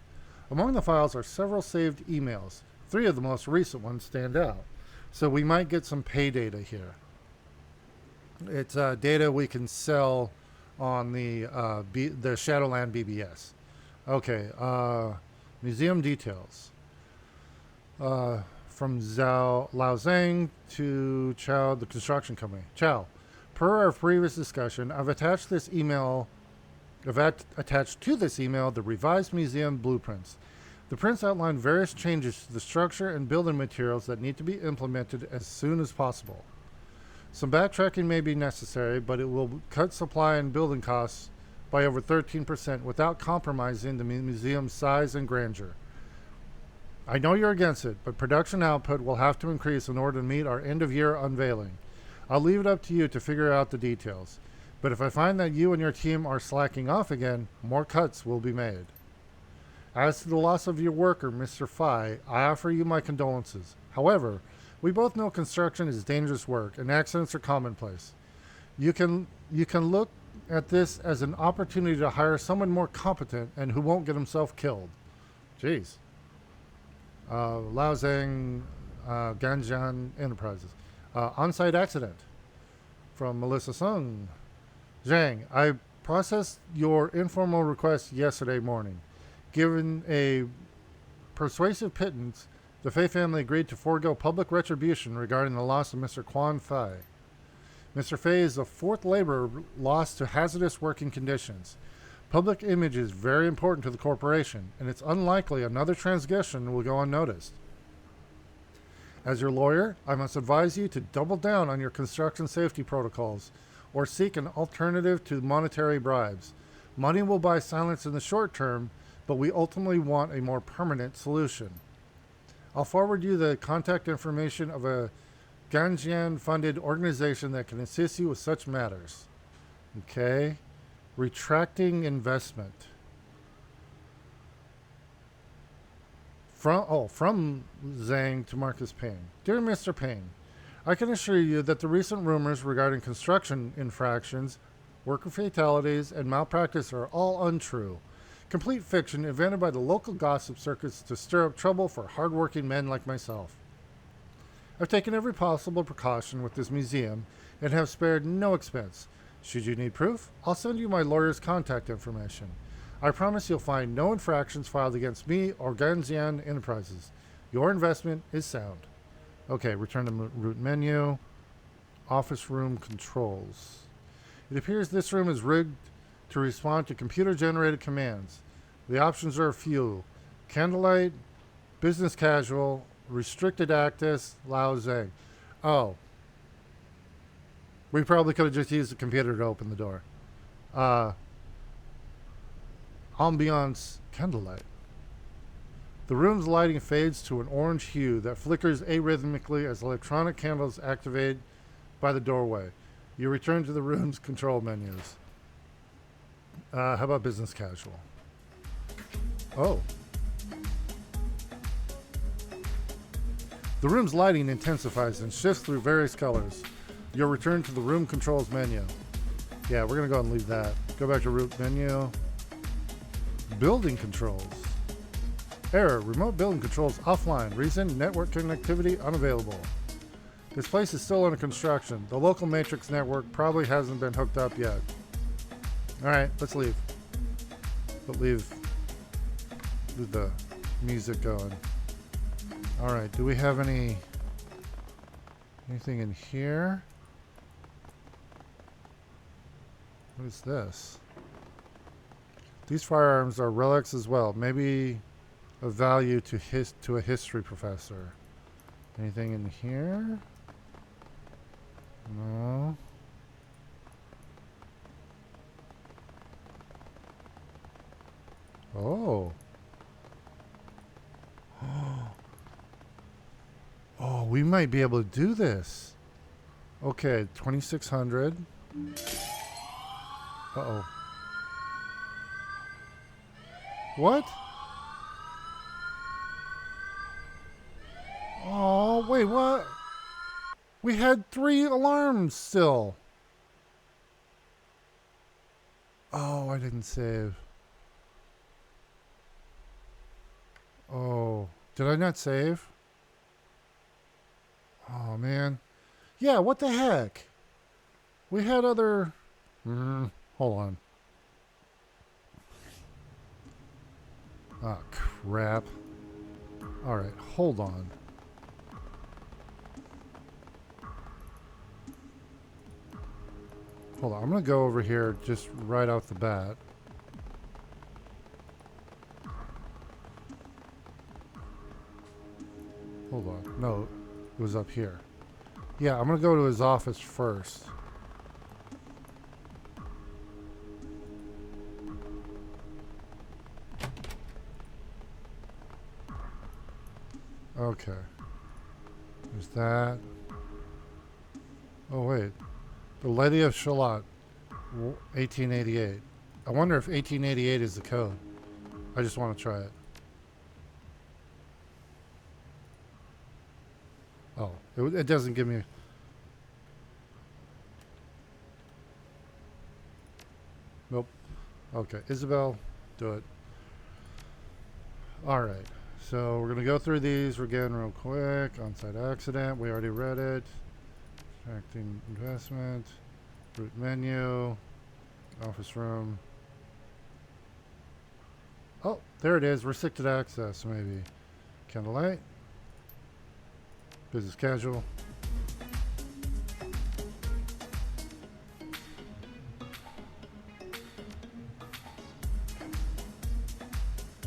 Among the files are several saved emails. 3 of the most recent ones stand out. So we might get some pay data here. It's data we can sell on the Shadowland BBS. Okay, museum details. From Lao Zhang to Chow, the construction company. Chow, per our previous discussion, I've attached to this email the revised museum blueprints. The prints outline various changes to the structure and building materials that need to be implemented as soon as possible. Some backtracking may be necessary, but it will cut supply and building costs by over 13% without compromising the museum's size and grandeur. I know you're against it, but production output will have to increase in order to meet our end-of-year unveiling. I'll leave it up to you to figure out the details. But if I find that you and your team are slacking off again, more cuts will be made. As to the loss of your worker, Mr. Fai, I offer you my condolences. However, we both know construction is dangerous work and accidents are commonplace. You can look at this as an opportunity to hire someone more competent and who won't get himself killed. Jeez. Lao Zhang, Ganjian Enterprises. On-site accident from Melissa Sung. Zhang, I processed your informal request yesterday morning. Given a persuasive pittance, the Fei family agreed to forego public retribution regarding the loss of Mr. Quan Fei. Mr. Fei is the 4th laborer lost to hazardous working conditions. Public image is very important to the corporation, and it's unlikely another transgression will go unnoticed. As your lawyer, I must advise you to double down on your construction safety protocols or seek an alternative to monetary bribes. Money will buy silence in the short term, but we ultimately want a more permanent solution. I'll forward you the contact information of a Ganjian-funded organization that can assist you with such matters. Okay. Retracting investment. From Zhang to Marcus Payne. Dear Mr. Payne, I can assure you that the recent rumors regarding construction infractions, worker fatalities, and malpractice are all untrue. Complete fiction invented by the local gossip circuits to stir up trouble for hardworking men like myself. I've taken every possible precaution with this museum and have spared no expense. Should you need proof, I'll send you my lawyer's contact information. I promise you'll find no infractions filed against me or Ganjian Enterprises. Your investment is sound. Okay, return to root menu. Office room controls. It appears this room is rigged to respond to computer-generated commands. The options are a few. Candlelight, business casual, restricted access, Lao Zhang. Oh. We probably could have just used the computer to open the door. Ambiance candlelight. The room's lighting fades to an orange hue that flickers arrhythmically as electronic candles activate by the doorway. You return to the room's control menus. How about business casual? Oh. The room's lighting intensifies and shifts through various colors. You'll return to the room controls menu. Yeah, we're going to go ahead and leave that. Go back to root menu. Building controls. Error. Remote building controls offline. Reason. Network connectivity unavailable. This place is still under construction. The local matrix network probably hasn't been hooked up yet. Alright, let's leave. But leave the music going. Alright, do we have anything in here? What is this? These firearms are relics as well. Maybe of value to a history professor. Anything in here? No. Oh. Oh, we might be able to do this. Okay, 2600. Uh-oh. What? Oh, wait, what? We had 3 alarms still. Oh, I didn't save. Oh, did I not save? Oh, man. Yeah, what the heck? We had other... hold on. Ah, crap. Alright, hold on. Hold on, I'm going to go over here just right off the bat. Hold on. No, it was up here. Yeah, I'm going to go to his office first. Okay. There's that. Oh, wait. The Lady of Shalott, 1888. I wonder if 1888 is the code. I just want to try it. Oh, it doesn't give me... Nope. Okay, Isabel, do it. All right. So we're going to go through these again real quick. On-site accident. We already read it. Acting investment. Root menu. Office room. Oh, there it is. Restricted access, maybe. Candlelight. Business casual.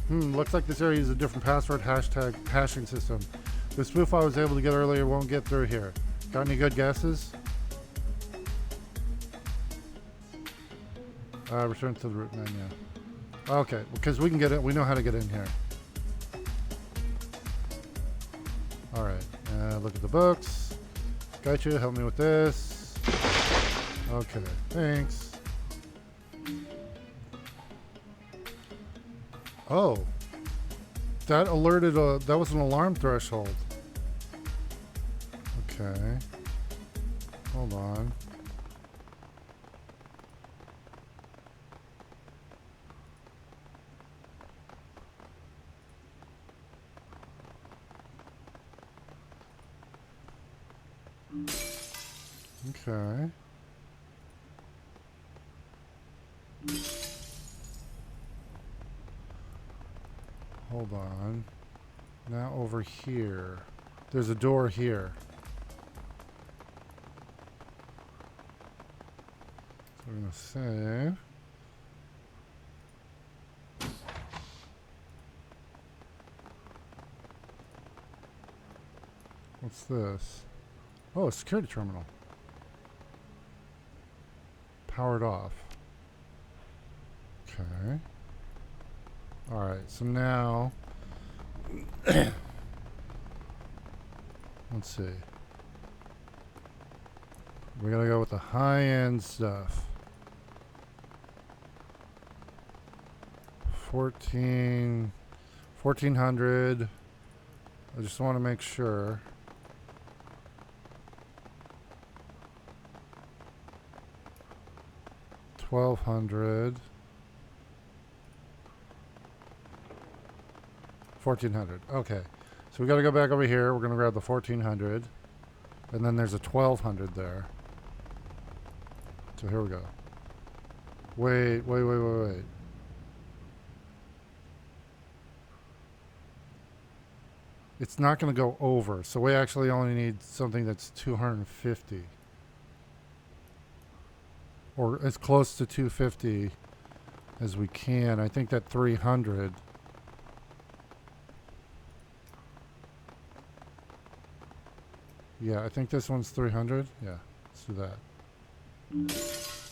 Looks like this area uses a different password hashtag hashing system. The spoof I was able to get earlier won't get through here. Got any good guesses? Return to the root menu. Okay, because we can get it. We know how to get in here. All right. Look at the books. Got you. Help me with this. Okay. Thanks. Oh. That alerted that was an alarm threshold. Okay. Hold on. Okay. Hold on. Now over here. There's a door here. So we're going to save. What's this? Oh, a security terminal. Powered off. Okay. Alright, so now... let's see. We gotta go with the high-end stuff. 1400. I just want to make sure. $1,200. 1400. Okay. So we got to go back over here. We're going to grab the 1400. And then there's a 1200 there. So here we go. Wait. It's not going to go over. So we actually only need something that's 250. Or as close to 250 as we can. I think that 300. Yeah, I think this one's 300. Yeah, let's do that.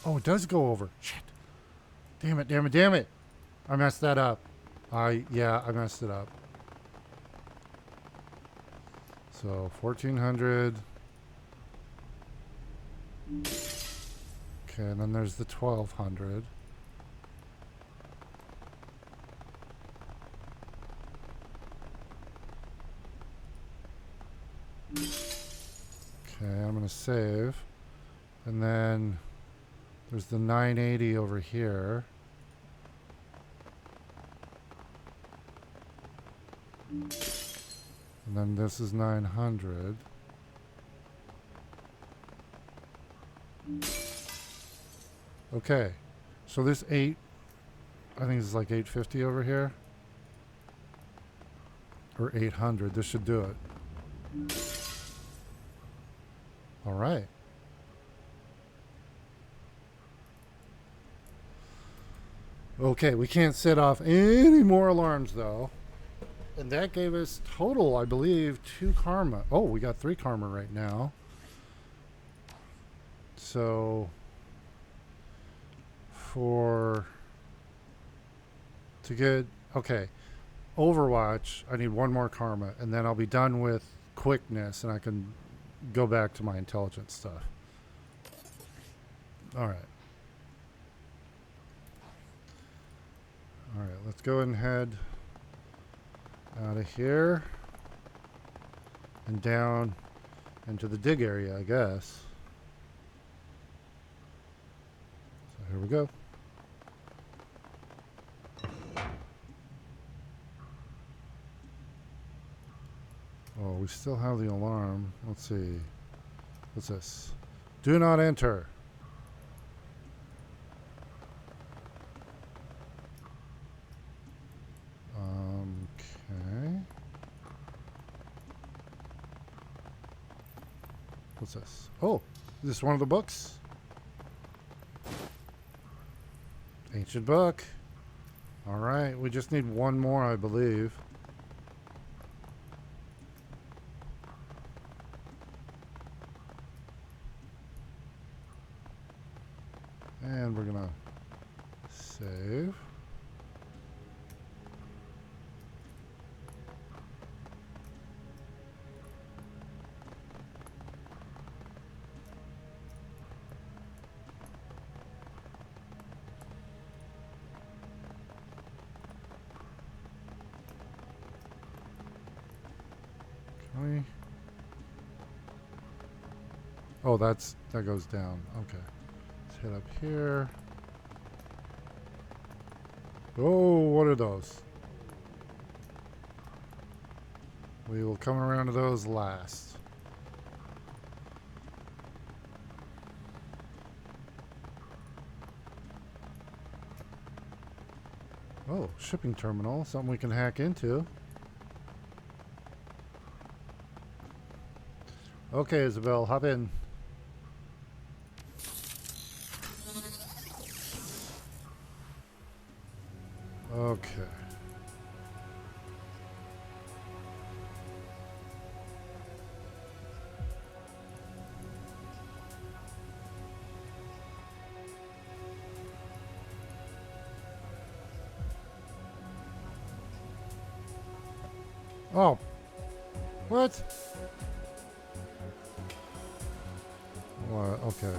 Oh, it does go over. Shit. Damn it. I messed that up. I messed it up. So, 1400. Okay, and then there's the 1200. Okay, I'm going to save. And then there's the 980 over here. And then this is 900. Okay. So this 8, I think it's like 850 over here. Or 800. This should do it. All right. Okay, we can't set off any more alarms though. And that gave us total, I believe, 2 karma. Oh, we got 3 karma right now. So to get, okay, Overwatch, I need 1 more karma, and then I'll be done with quickness, and I can go back to my intelligence stuff. All right. All right, let's go and head out of here and down into the dig area, I guess. So here we go. Oh, we still have the alarm. Let's see. What's this? Do not enter. Okay. What's this? Oh, is this one of the books? Ancient book. All right, we just need 1 more, I believe. And we're gonna save. Oh, that goes down. Okay. Let's head up here. Oh, what are those? We will come around to those last. Oh, shipping terminal. Something we can hack into. Okay, Isabel, hop in. Okay. Oh. What? What? Okay.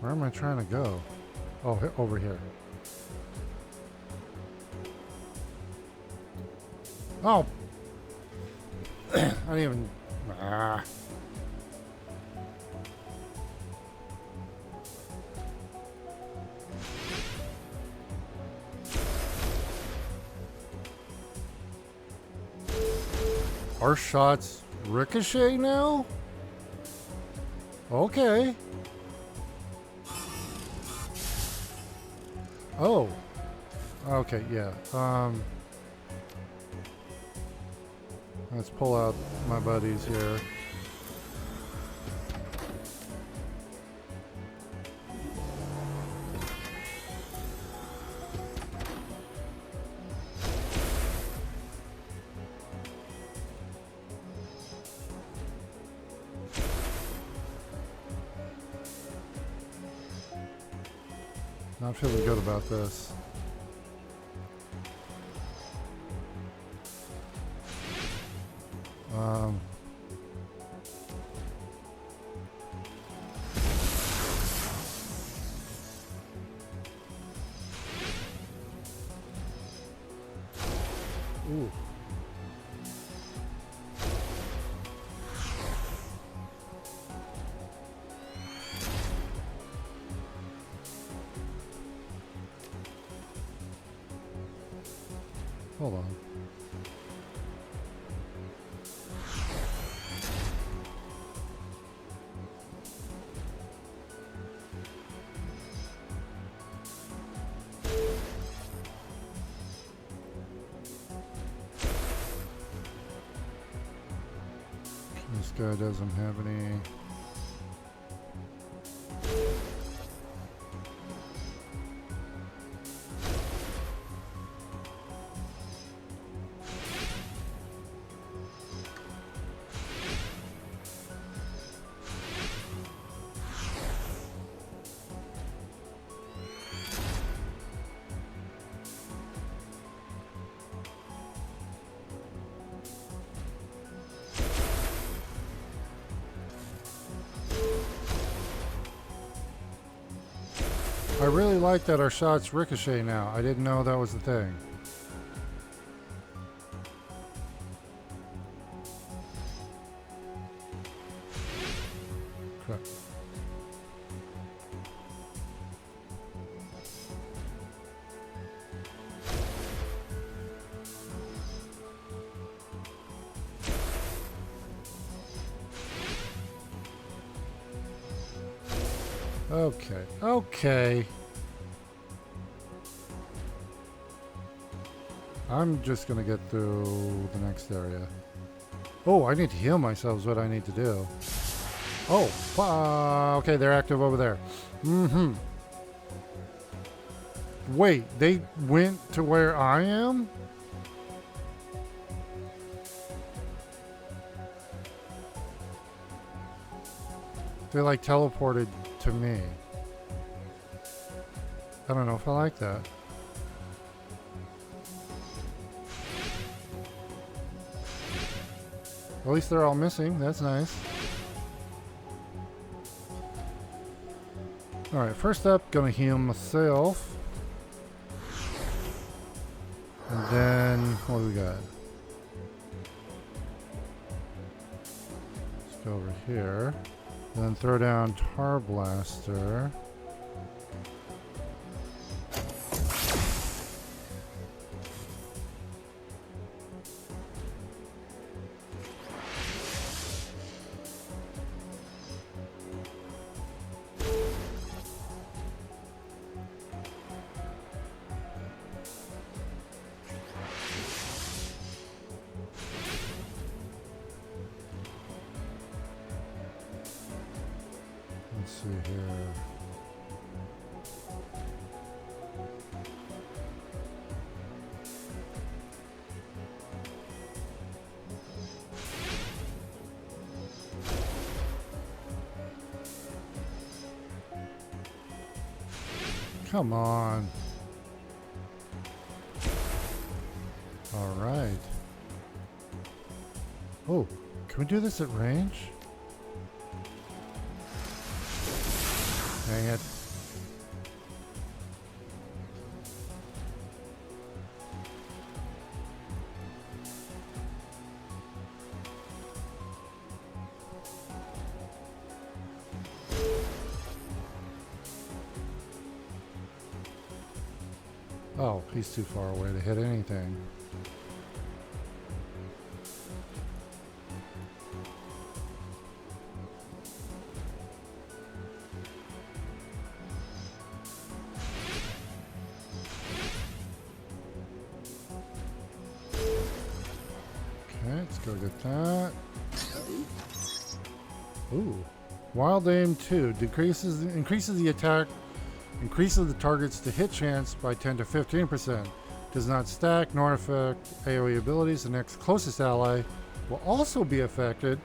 Where am I trying to go? Oh, over here. Oh! I didn't even... Ah. Our shots ricochet now? Okay. Oh. Okay, yeah. Let's pull out my buddies here. Not feeling good about this. Ooh. Hold on. This guy doesn't have any. I really like that our shots ricochet now. I didn't know that was the thing. Crap. Okay, okay. I'm just gonna get through the next area. Oh, I need to heal myself is what I need to do. Oh, okay, they're active over there. Mm-hmm. Wait, they went to where I am? They like teleported to me. I don't know if I like that. At least they're all missing. That's nice. Alright, first up, gonna heal myself. And then, what do we got? Let's go over here. And then throw down Tar Blaster. Let's see here. Come on. All right. Oh, can we do this at range? Dang it. Oh, he's too far away to hit anything. Okay, let's go get that. Ooh. Wild Aim 2 increases the attack, increases the target's to hit chance by 10 to 15%. Does not stack nor affect AoE abilities. The next closest ally will also be affected.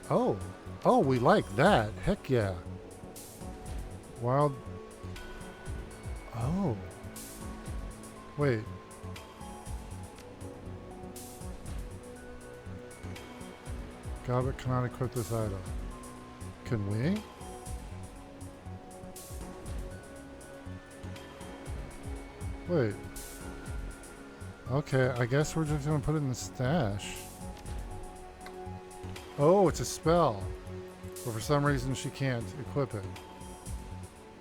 Oh, we like that. Heck yeah. Wild. Oh. Wait. Goblet cannot equip this item. Can we? Wait. Okay, I guess we're just gonna put it in the stash. Oh, it's a spell. But for some reason she can't equip it.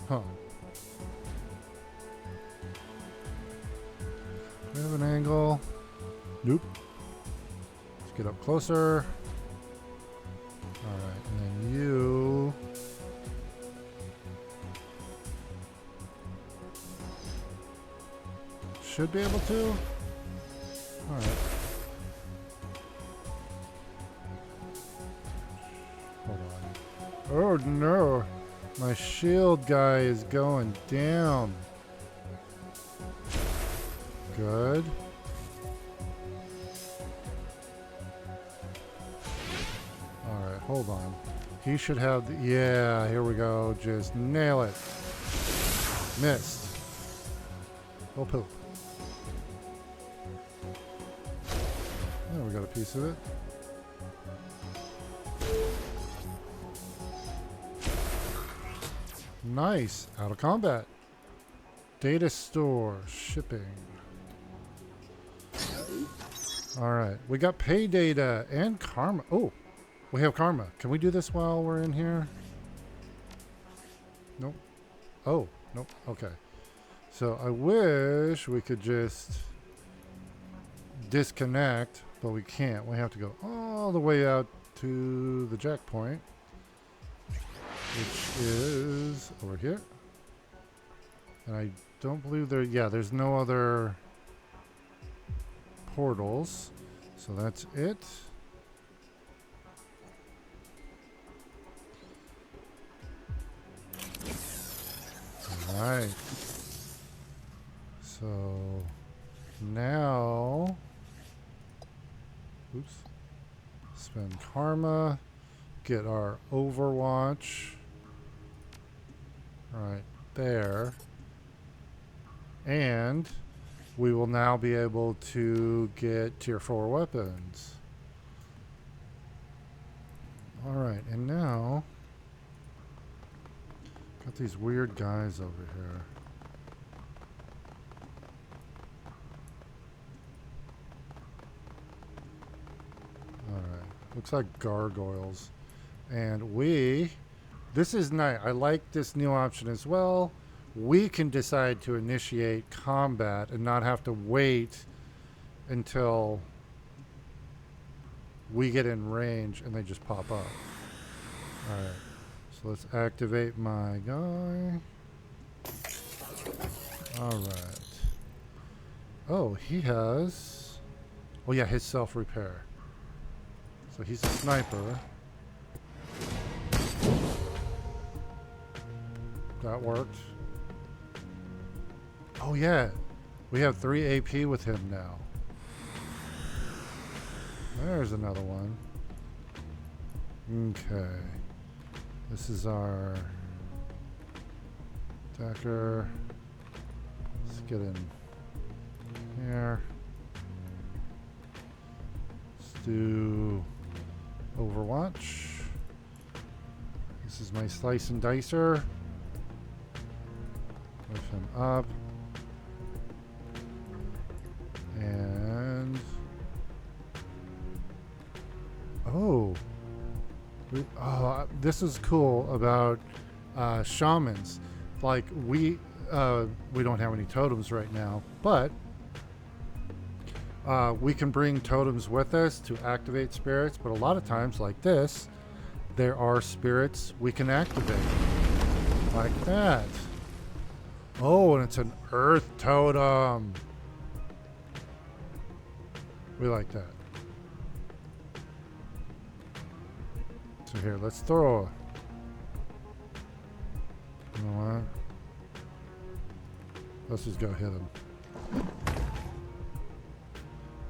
Huh. Do we have an angle? Nope. Let's get up closer. Alright, and then you... should be able to. Alright. Hold on. Oh no! My shield guy is going down. Good. Alright, hold on. He should have the... yeah, here we go. Just nail it. Missed. Oh, poop. Oh, we got a piece of it. Nice. Out of combat. Data store. Shipping. Alright. We got pay data and karma. Oh, we have karma. Can we do this while we're in here? Nope. Oh, nope. Okay. So I wish we could just disconnect, but we can't. We have to go all the way out to the jack point, which is over here. And I don't believe there... yeah, there's no other portals. So that's it. Alright. So now... oops. Spend karma. Get our Overwatch. Right there. And we will now be able to get tier 4 weapons. Alright, and now got these weird guys over here. Alright, looks like gargoyles. And this is nice. I like this new option as well. We can decide to initiate combat and not have to wait until we get in range and they just pop up. Alright, so let's activate my guy. Alright. Oh, he has... oh yeah, his self-repair. So he's a sniper. That worked. Oh yeah, we have 3 AP with him now. There's another one. Okay. This is our attacker. Let's get in here. Let's do Overwatch. This is my slice and dicer. Lift him up. And oh, this is cool about shamans. Like we don't have any totems right now, but we can bring totems with us to activate spirits. But a lot of times, like this, there are spirits we can activate, like that. Oh, and it's an earth totem. We like that. So here, let's throw. You know what? Let's just go hit him.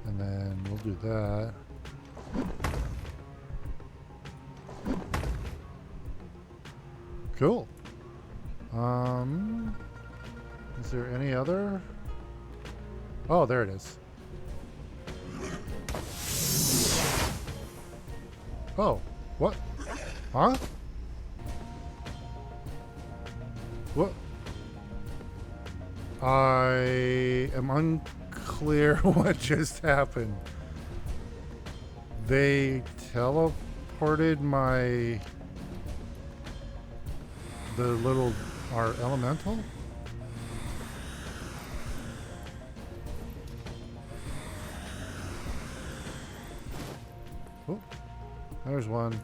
And then we'll do that. Cool. Is there any other? Oh, there it is. Oh, what? Huh? What? I am clear what just happened. They teleported our elemental? Oh, there's one.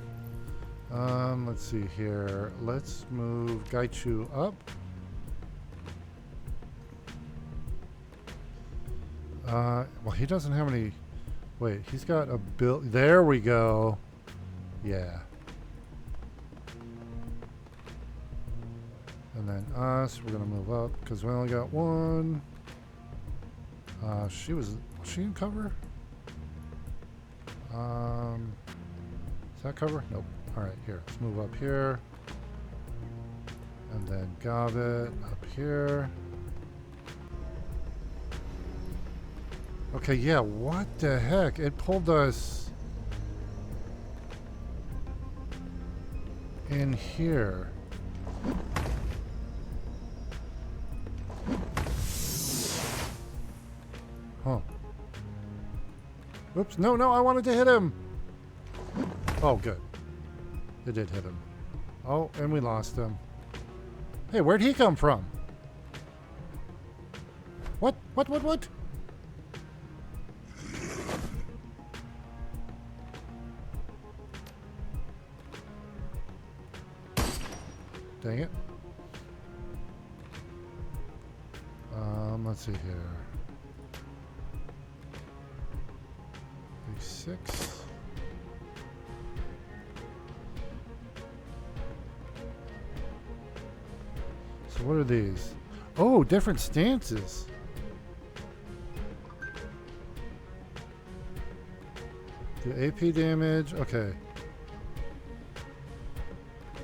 Let's see here. Let's move Gaichu up. Well, he doesn't have any. Wait, he's got a build. There we go. Yeah. And then us, we're gonna move up because we only got one. Was she in cover? Is that cover? Nope. All right, here. Let's move up here. And then Goblet up here. Okay, yeah, what the heck? It pulled us in here. Huh. Oops, no, I wanted to hit him. Oh, good. It did hit him. Oh, and we lost him. Hey, where'd he come from? What? Dang it. Let's see here. B6. So what are these? Oh, different stances. Do AP damage. Okay.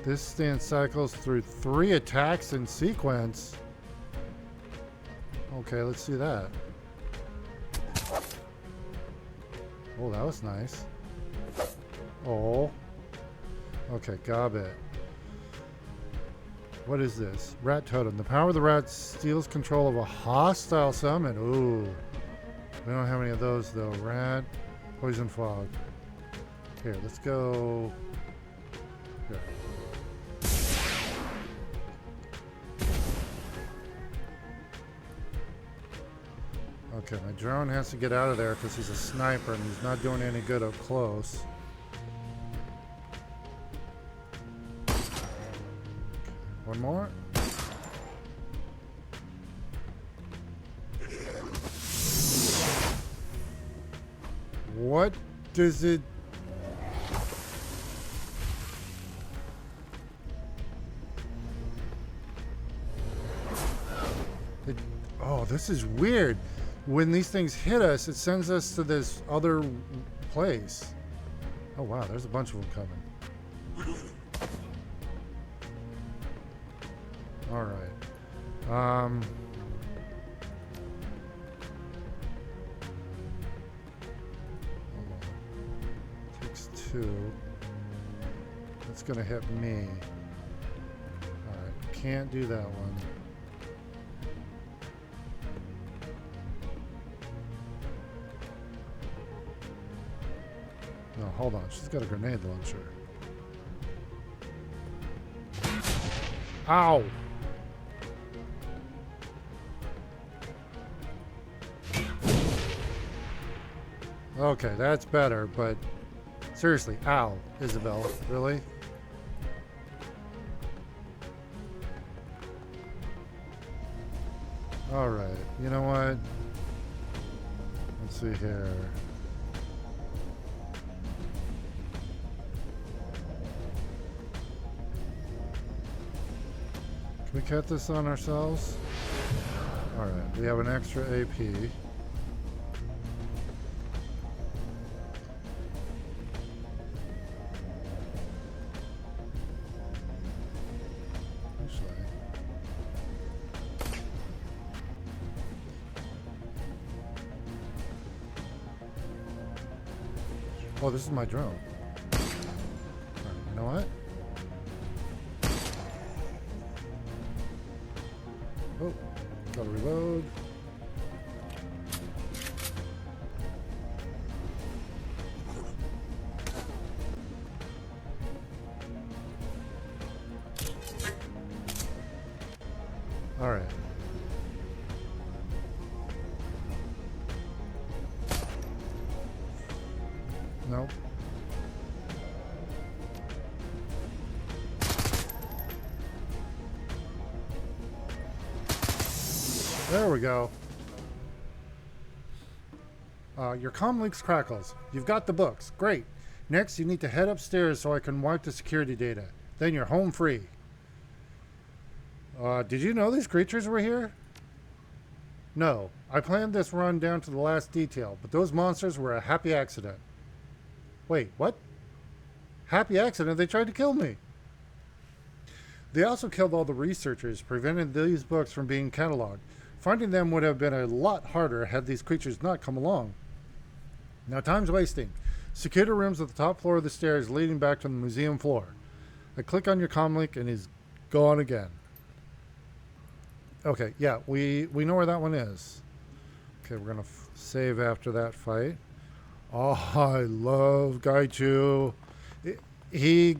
This stance cycles through 3 attacks in sequence. Okay, let's see that. Oh, that was nice. Oh. Okay, Gobbet. What is this? Rat Totem. The power of the rat steals control of a hostile summon. Ooh. We don't have any of those though. Rat. Poison Fog. Here, let's go. Here. Okay, my drone has to get out of there because he's a sniper and he's not doing any good up close. One more. What does it... Oh, this is weird. When these things hit us, it sends us to this other place. Oh wow, there's a bunch of them coming. All right. Takes 2. That's gonna hit me. All right, can't do that one. No, hold on. She's got a grenade launcher. Ow! Okay, that's better, but seriously, ow, Isabel, really? Alright, you know what? Let's see here. Can we cut this on ourselves? Alright, we have an extra AP. Oh, this is my drone. Right, you know what? Oh, gotta reload. There we go. Your comm links crackles. You've got the books. Great. Next, you need to head upstairs so I can wipe the security data. Then you're home free. Did you know these creatures were here? No. I planned this run down to the last detail, but those monsters were a happy accident. Wait, what? Happy accident? They tried to kill me. They also killed all the researchers, preventing these books from being cataloged. Finding them would have been a lot harder had these creatures not come along. Now time's wasting. Secure the rooms at the top floor of the stairs leading back to the museum floor. I click on your comm link and he's gone again. Okay, yeah, we know where that one is. Okay, we're going to save after that fight. Oh, I love Gaichu. He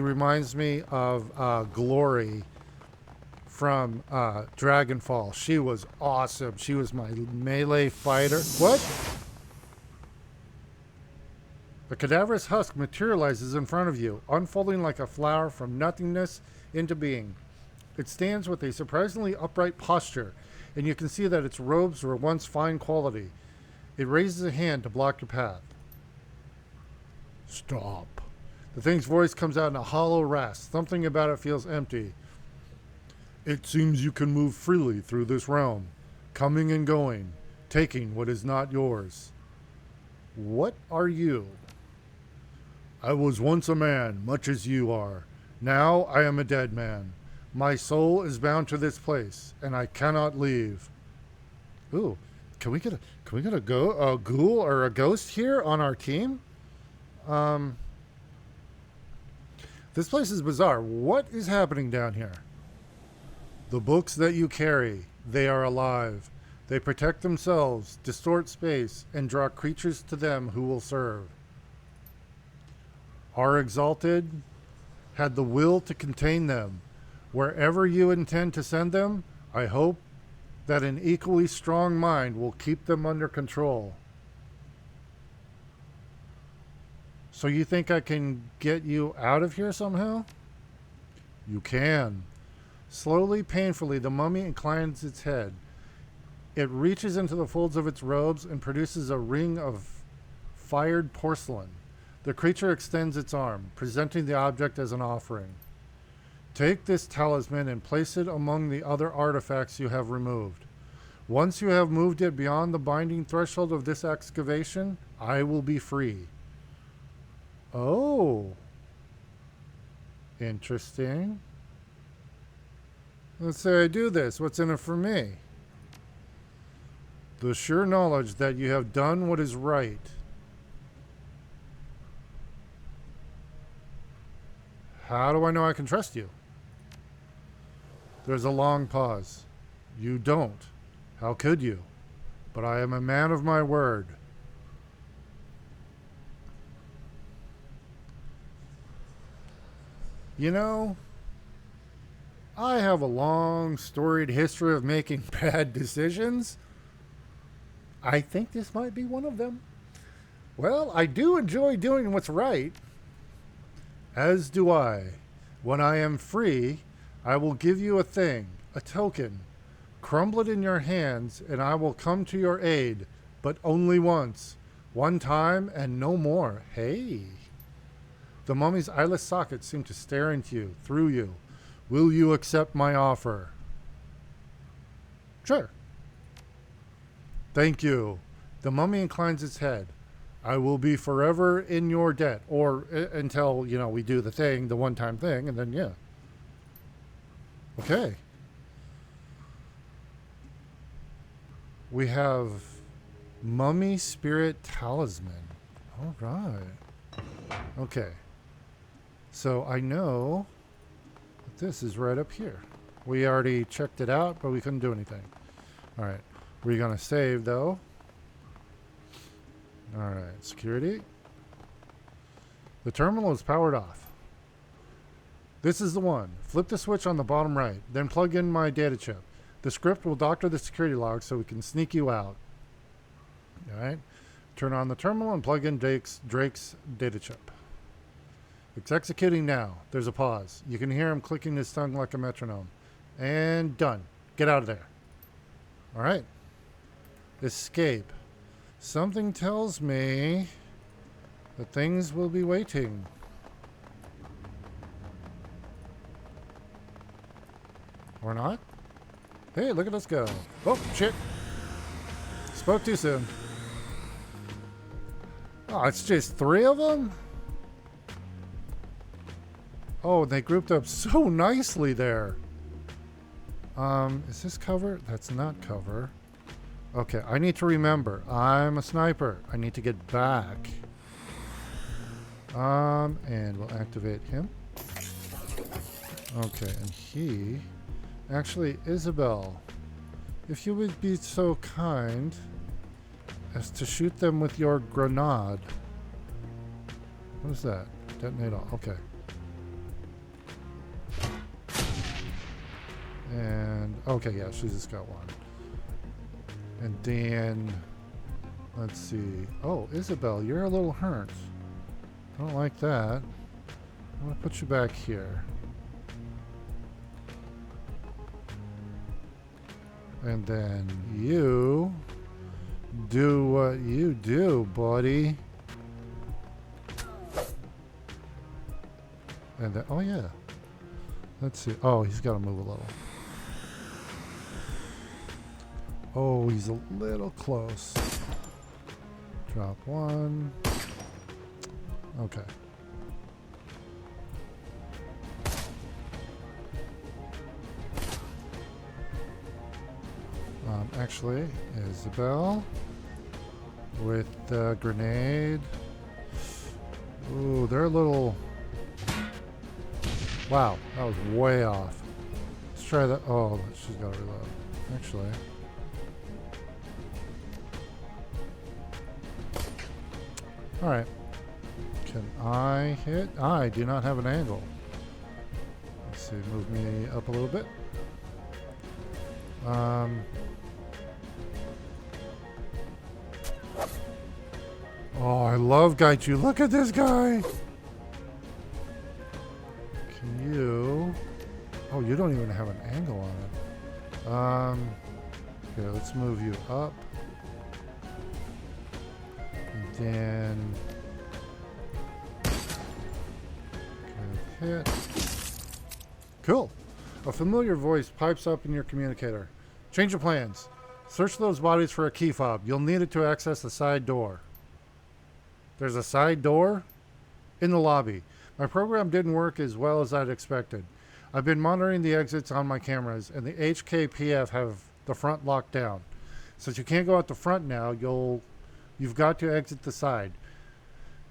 reminds me of Glory from Dragonfall. She was awesome. She was my melee fighter. What? A cadaverous husk materializes in front of you, unfolding like a flower from nothingness into being. It stands with a surprisingly upright posture, and you can see that its robes were once fine quality. It raises a hand to block your path. Stop. The thing's voice comes out in a hollow rasp. Something about it feels empty. It seems you can move freely through this realm, coming and going, taking what is not yours. What are you? I was once a man, much as you are. Now I am a dead man. My soul is bound to this place, and I cannot leave. Ooh, can we get a ghoul or a ghost here on our team? This place is bizarre. What is happening down here? The books that you carry, they are alive. They protect themselves, distort space, and draw creatures to them who will serve. Are exalted, had the will to contain them. Wherever you intend to send them, I hope that an equally strong mind will keep them under control. So you think I can get you out of here somehow? You can. Slowly, painfully, the mummy inclines its head. It reaches into the folds of its robes and produces a ring of fired porcelain. The creature extends its arm, presenting the object as an offering. Take this talisman and place it among the other artifacts you have removed. Once you have moved it beyond the binding threshold of this excavation, I will be free. Oh. Interesting. Let's say I do this. What's in it for me? The sure knowledge that you have done what is right. How do I know I can trust you? There's a long pause. You don't. How could you? But I am a man of my word. You know, I have a long, storied history of making bad decisions. I think this might be one of them. Well, I do enjoy doing what's right. As do I. When I am free, I will give you a thing, a token. Crumble it in your hands, and I will come to your aid, but only once. One time and no more. Hey. The mummy's eyeless sockets seem to stare into you, through you. Will you accept my offer? Sure. Thank you. The mummy inclines its head. I will be forever in your debt, or until, we do the thing, the one-time thing, and then, yeah. Okay. We have Mummy Spirit Talisman. All right. Okay. So I know that this is right up here. We already checked it out, but we couldn't do anything. All right. We're going to save, though. All right. Security. The terminal is powered off. This is the one. Flip the switch on the bottom right, then plug in my data chip. The script will doctor the security log so we can sneak you out. All right. Turn on the terminal and plug in Drake's data chip. It's executing now. There's a pause. You can hear him clicking his tongue like a metronome. And done. Get out of there. All right. Escape. Something tells me that things will be waiting. Or not? Hey, look at us go. Oh, shit. Spoke too soon. Oh, it's just 3 of them? Oh, they grouped up so nicely there. Is this cover? That's not cover. Okay, I need to remember. I'm a sniper. I need to get back. And we'll activate him. Okay, and he... Actually, Isabel, if you would be so kind as to shoot them with your grenade. What is that? Detonate all. Okay. And, okay, yeah, she's just got one. And then, let's see. Oh, Isabel, you're a little hurt. I don't like that. I'm going to put you back here. And then you do what you do, buddy. And then, oh yeah. Let's see. Oh, he's got to move a little. Oh, he's a little close. Drop one. Okay. Actually, Isabel with the grenade. Ooh, they're a little... Wow, that was way off. Let's try that. Oh, she's got to reload. Actually. Alright. Can I hit? I do not have an angle. Let's see, move me up a little bit. Oh, I love Gaichu. Look at this guy. Can you... Oh, you don't even have an angle on it. Okay, let's move you up. And then... Good hit. Cool. A familiar voice pipes up in your communicator. Change of plans. Search those bodies for a key fob. You'll need it to access the side door. There's a side door in the lobby. My program didn't work as well as I'd expected. I've been monitoring the exits on my cameras, and the HKPF have the front locked down. Since you can't go out the front now, you've got to exit the side.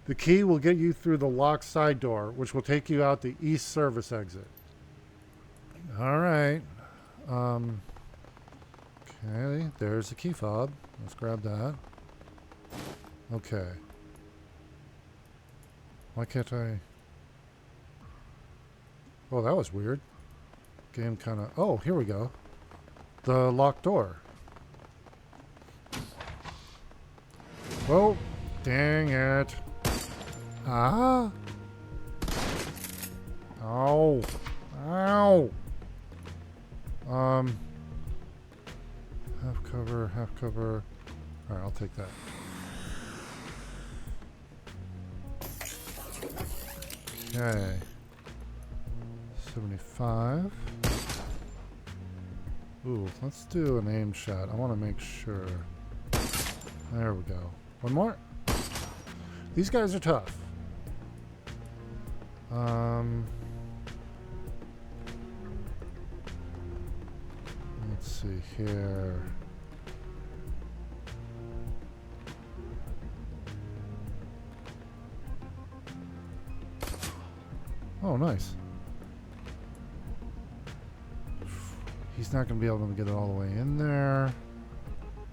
The key will get you through the locked side door, which will take you out the east service exit. All right. Okay, there's the key fob. Let's grab that. Okay. Why can't I... Oh, that was weird. Game kind of... Oh, here we go. The locked door. Oh, dang it. Ah. Oh. Ow. Half cover, half cover. Alright, I'll take that. Okay. 75. Ooh, let's do an aim shot. I want to make sure. There we go. One more. These guys are tough. Let's see here. Oh, nice. He's not going to be able to get it all the way in there.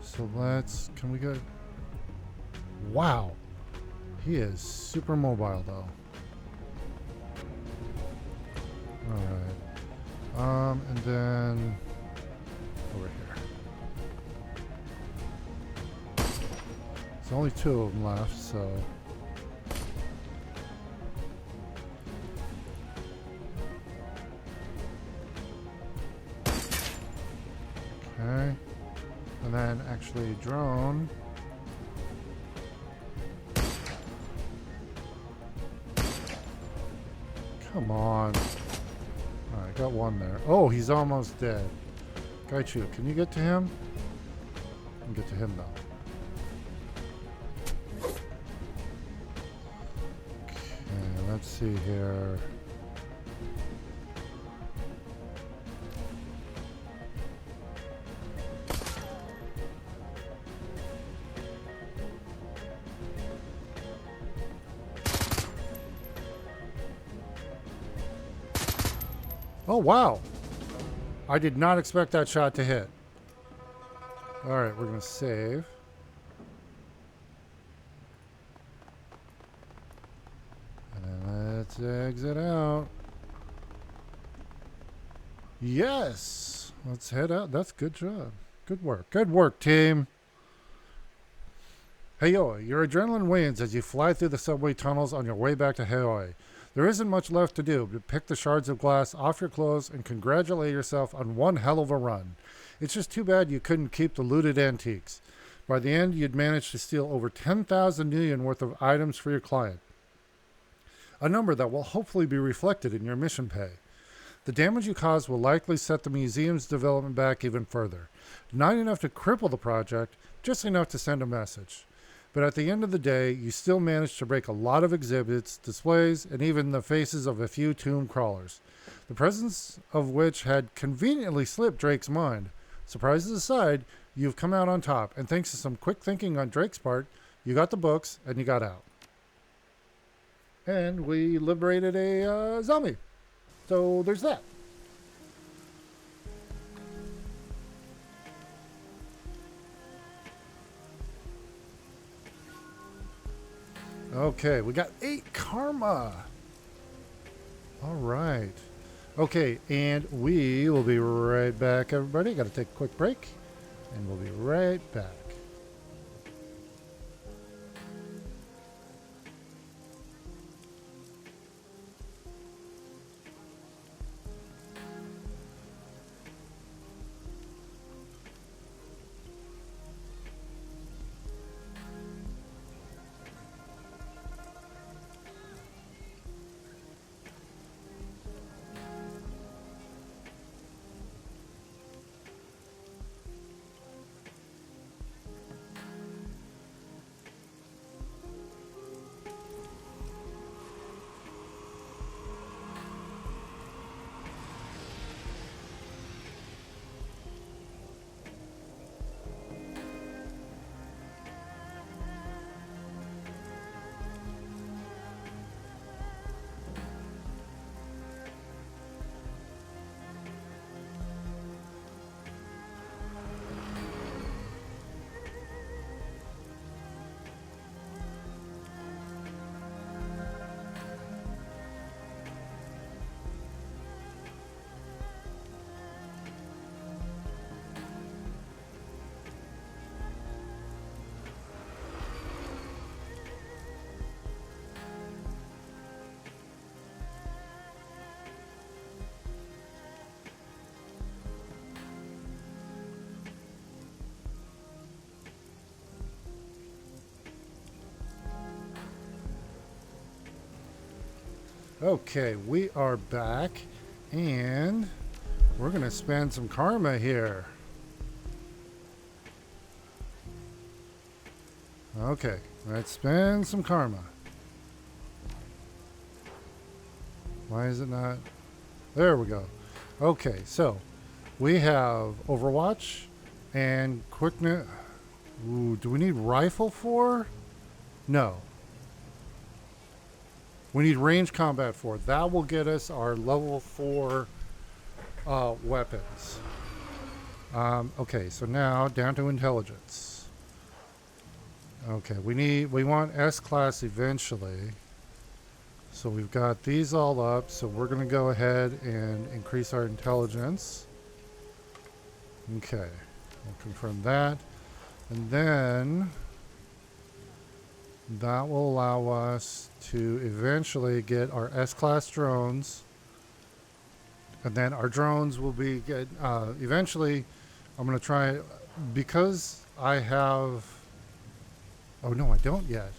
So let's... Can we go... Wow. He is super mobile, though. Alright. And then... Over here. There's only 2 of them left, so... Okay. And then actually drone. Come on. Alright, got one there. Oh, he's almost dead. Gaichu, can you get to him? I can get to him though. Okay, let's see here. Oh, wow. I did not expect that shot to hit. Alright, we're going to save. And then let's exit out. Yes! Let's head out. That's good job. Good work. Good work, team. Heoi, your adrenaline wanes as you fly through the subway tunnels on your way back to Heoi. There isn't much left to do but pick the shards of glass off your clothes and congratulate yourself on one hell of a run. It's just too bad you couldn't keep the looted antiques. By the end, you'd managed to steal over 10,000 million worth of items for your client. A number that will hopefully be reflected in your mission pay. The damage you caused will likely set the museum's development back even further. Not enough to cripple the project, just enough to send a message. But at the end of the day, you still managed to break a lot of exhibits, displays, and even the faces of a few tomb crawlers, the presence of which had conveniently slipped Drake's mind. Surprises aside, you've come out on top, and thanks to some quick thinking on Drake's part, you got the books and you got out. And we liberated a zombie. So there's that. Okay, we got 8 karma. All right. Okay, and we will be right back, everybody. Got to take a quick break, and we'll be right back. Okay, we are back, and we're going to spend some karma here. Okay, let's spend some karma. Why is it not? There we go. Okay, so we have Overwatch and quickness. Ooh, do we need rifle for? No. We need range combat for. That will get us our level 4 weapons. Okay, so now down to intelligence. Okay, we want S class eventually. So we've got these all up, so we're going to go ahead and increase our intelligence. Okay, we'll confirm that. And then that will allow us to eventually get our S-class drones. And then our drones will be eventually, I'm going to try because I have... Oh, no, I don't yet.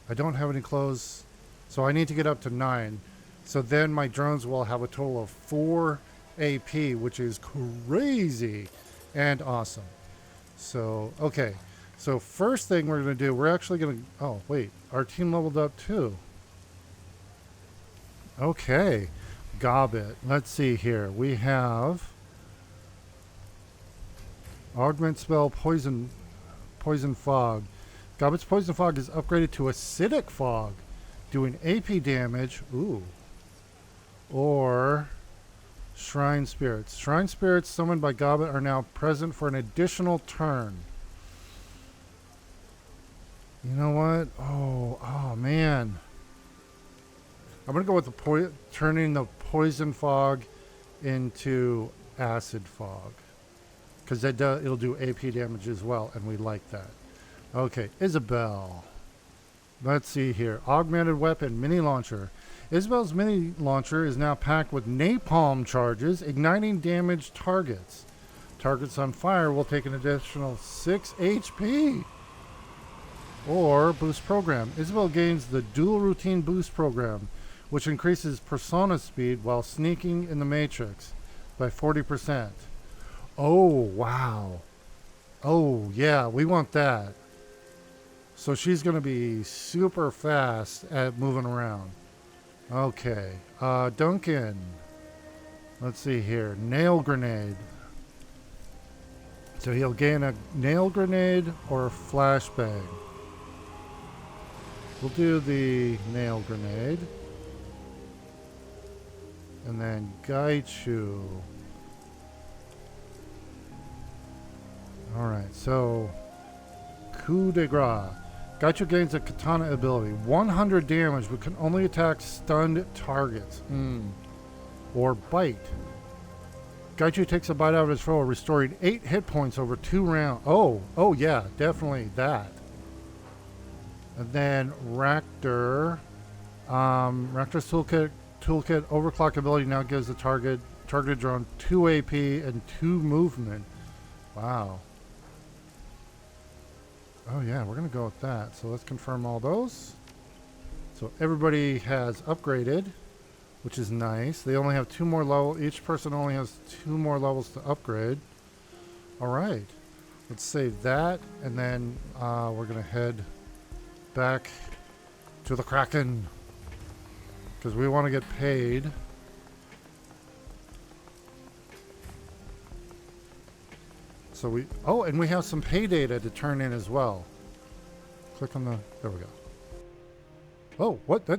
I don't have any clothes, so I need to get up to 9. So then my drones will have a total of 4 AP, which is crazy and awesome. So, okay. So first thing we're going to do, we're actually going to... Oh, wait. Our team leveled up too. Okay. Gobbit. Let's see here. We have... Augment spell Poison Fog. Gobbit's Poison Fog is upgraded to Acidic Fog, doing AP damage. Ooh. Or Shrine Spirits. Shrine Spirits summoned by Gobbit are now present for an additional turn. You know what? Oh man. I'm going to go with the turning the Poison Fog into Acid Fog. Because it'll do AP damage as well, and we like that. Okay, Isabel. Let's see here. Augmented Weapon, Mini Launcher. Isabel's Mini Launcher is now packed with napalm charges, igniting damaged targets. Targets on fire will take an additional 6 HP. Or Boost Program. Isabel gains the Dual Routine Boost Program, which increases persona speed while sneaking in the Matrix by 40%. Oh, wow. Oh, yeah, we want that. So she's going to be super fast at moving around. Okay. Duncan. Let's see here. Nail Grenade. So he'll gain a Nail Grenade or a Flashbang. We'll do the Nail Grenade. And then Gaichu. Alright, so Coup de Grace. Gaichu gains a katana ability. 100 damage, but can only attack stunned targets. Or Bite. Gaichu takes a bite out of his foe, restoring 8 hit points over 2 rounds. Oh yeah, definitely that. And then Raptor. Raptor's toolkit overclock ability now gives the targeted drone 2 AP and 2 movement. Wow. Oh yeah, we're going to go with that. So let's confirm all those. So everybody has upgraded, which is nice. They only have 2 more levels. Each person only has 2 more levels to upgrade. All right. Let's save that. And then we're going to head back to the Kraken, because we want to get paid. So and we have some pay data to turn in as well. Click on there we go. Oh, what?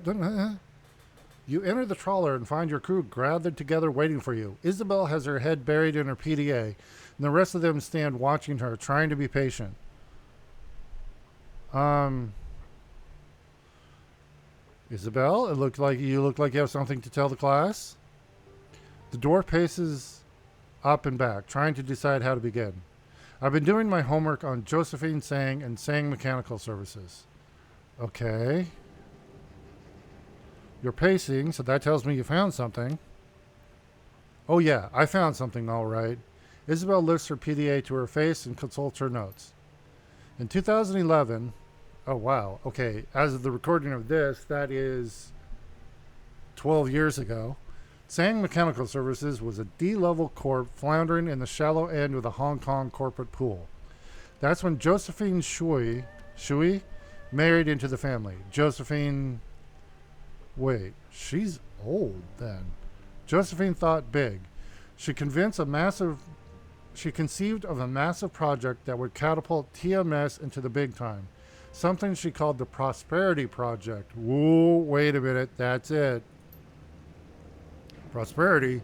You enter the trawler and find your crew gathered together waiting for you. Isabel has her head buried in her PDA, and the rest of them stand watching her, trying to be patient. Isabel, you look like you have something to tell the class. The dwarf paces up and back, trying to decide how to begin. I've been doing my homework on Josephine Sang and Sang Mechanical Services. Okay. You're pacing, so that tells me you found something. Oh yeah, I found something all right. Isabel lifts her PDA to her face and consults her notes. In 2011, oh wow, okay, as of the recording of this, that is 12 years ago, Sang Mechanical Services was a D-level corp floundering in the shallow end of the Hong Kong corporate pool. That's when Josephine Shui married into the family. Josephine... Wait, she's old then. Josephine thought big. She conceived of a massive project that would catapult TMS into the big time. Something she called the Prosperity Project. Whoa, wait a minute, that's it. Prosperity?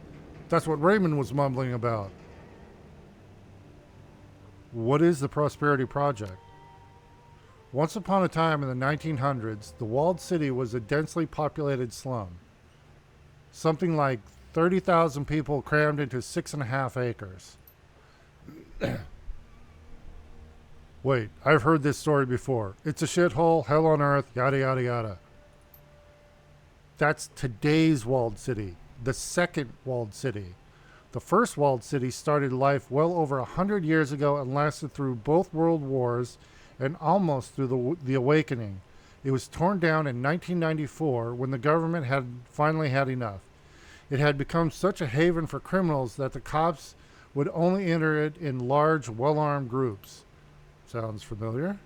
That's what Raymond was mumbling about. What is the Prosperity Project? Once upon a time in the 1900s, the walled city was a densely populated slum. Something like 30,000 people crammed into 6.5 acres. Wait, I've heard this story before. It's a shithole, hell on earth, yada yada yada. That's today's walled city. The second walled city. The first walled city started life well over 100 years ago and lasted through both world wars and almost through the Awakening. It was torn down in 1994 when the government had finally had enough. It had become such a haven for criminals that the cops would only enter it in large, well-armed groups. Sounds familiar?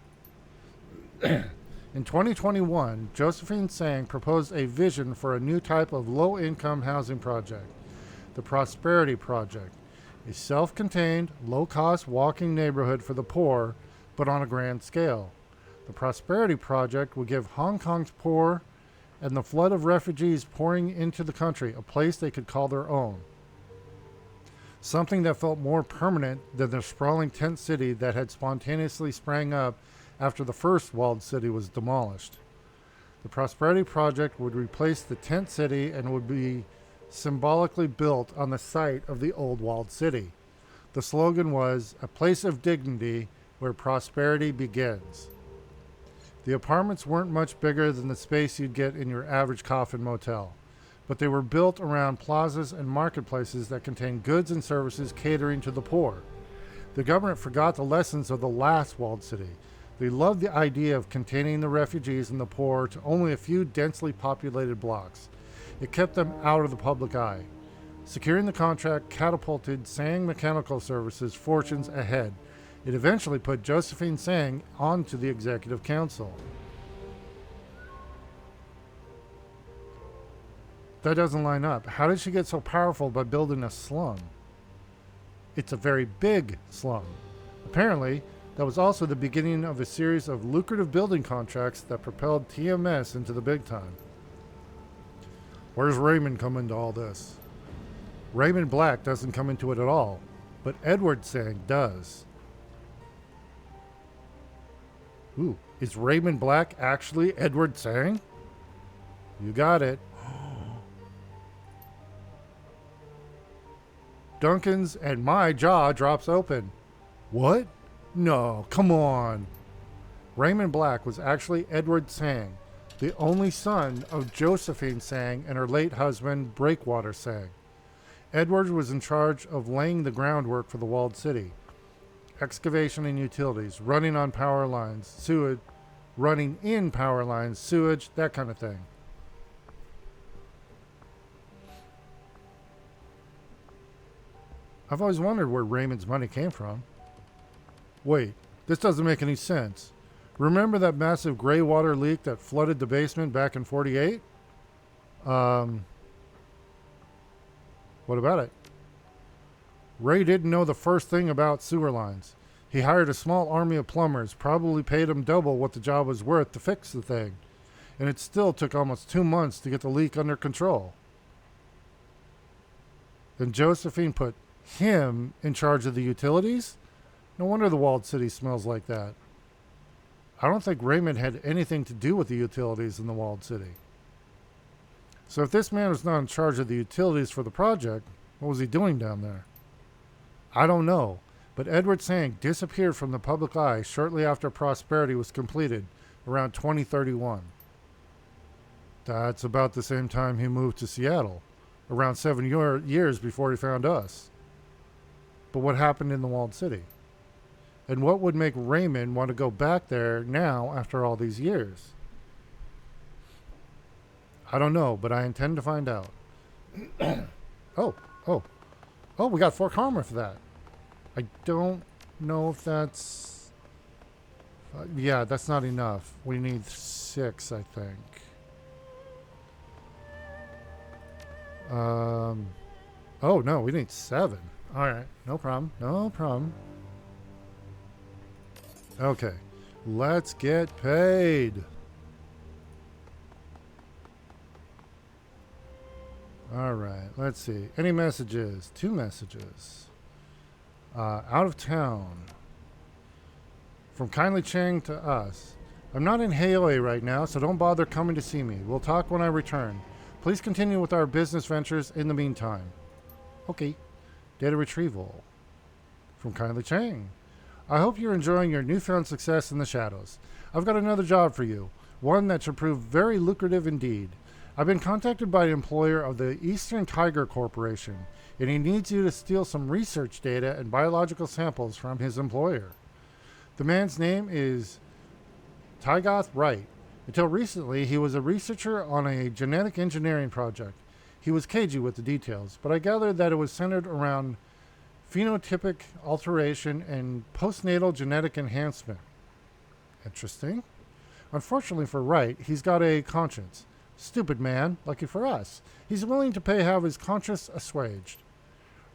In 2021, Josephine Sang proposed a vision for a new type of low-income housing project, the Prosperity Project, a self-contained, low-cost walking neighborhood for the poor, but on a grand scale. The Prosperity Project would give Hong Kong's poor and the flood of refugees pouring into the country a place they could call their own. Something that felt more permanent than the sprawling tent city that had spontaneously sprang up after the first walled city was demolished. The Prosperity Project would replace the tent city and would be symbolically built on the site of the old walled city. The slogan was, "A place of dignity where prosperity begins." The apartments weren't much bigger than the space you'd get in your average coffin motel, but they were built around plazas and marketplaces that contained goods and services catering to the poor. The government forgot the lessons of the last walled city. They loved the idea of containing the refugees and the poor to only a few densely populated blocks. It kept them out of the public eye. Securing the contract catapulted Sang Mechanical Services' fortunes ahead. It eventually put Josephine Sang onto the executive council. That doesn't line up. How did she get so powerful by building a slum? It's a very big slum. Apparently, that was also the beginning of a series of lucrative building contracts that propelled TMS into the big time. Where's Raymond come into all this? Raymond Black doesn't come into it at all, but Edward Sang does. Ooh, is Raymond Black actually Edward Sang? You got it. Duncan's and my jaw drops open. What? No, come on. Raymond Black was actually Edward Sang, the only son of Josephine Sang and her late husband, Breakwater Sang. Edward was in charge of laying the groundwork for the walled city. Excavation and utilities, running in power lines, sewage, that kind of thing. I've always wondered where Raymond's money came from. Wait, this doesn't make any sense. Remember that massive gray water leak that flooded the basement back in 48? What about it? Ray didn't know the first thing about sewer lines. He hired a small army of plumbers, probably paid them double what the job was worth to fix the thing. And it still took almost 2 months to get the leak under control. Then Josephine put him in charge of the utilities? No wonder the walled city smells like that. I don't think Raymond had anything to do with the utilities in the walled city. So if this man was not in charge of the utilities for the project, what was he doing down there? I don't know, but Edward Sang disappeared from the public eye shortly after Prosperity was completed, around 2031. That's about the same time he moved to Seattle, around 7 years before he found us. But what happened in the walled city? And what would make Raymond want to go back there now after all these years? I don't know, but I intend to find out. Oh, we got 4 karma for that. I don't know if that's... yeah, that's not enough. We need 6, I think. Oh, no, we need 7. All right, no problem. Okay, let's get paid. All right, let's see. Any messages? 2 messages. Out of town. From Kindly Chang to us. I'm not in Haoi right now, so don't bother coming to see me. We'll talk when I return. Please continue with our business ventures in the meantime. Okay. Data retrieval. From Kindly Chang. I hope you're enjoying your newfound success in the shadows. I've got another job for you. One that should prove very lucrative indeed. I've been contacted by the employer of the Eastern Tiger Corporation, and he needs you to steal some research data and biological samples from his employer. The man's name is Tygoth Wright. Until recently, he was a researcher on a genetic engineering project. He was cagey with the details, but I gathered that it was centered around phenotypic alteration and postnatal genetic enhancement. Interesting. Unfortunately for Wright, he's got a conscience. Stupid man, lucky for us. He's willing to pay have his conscience assuaged.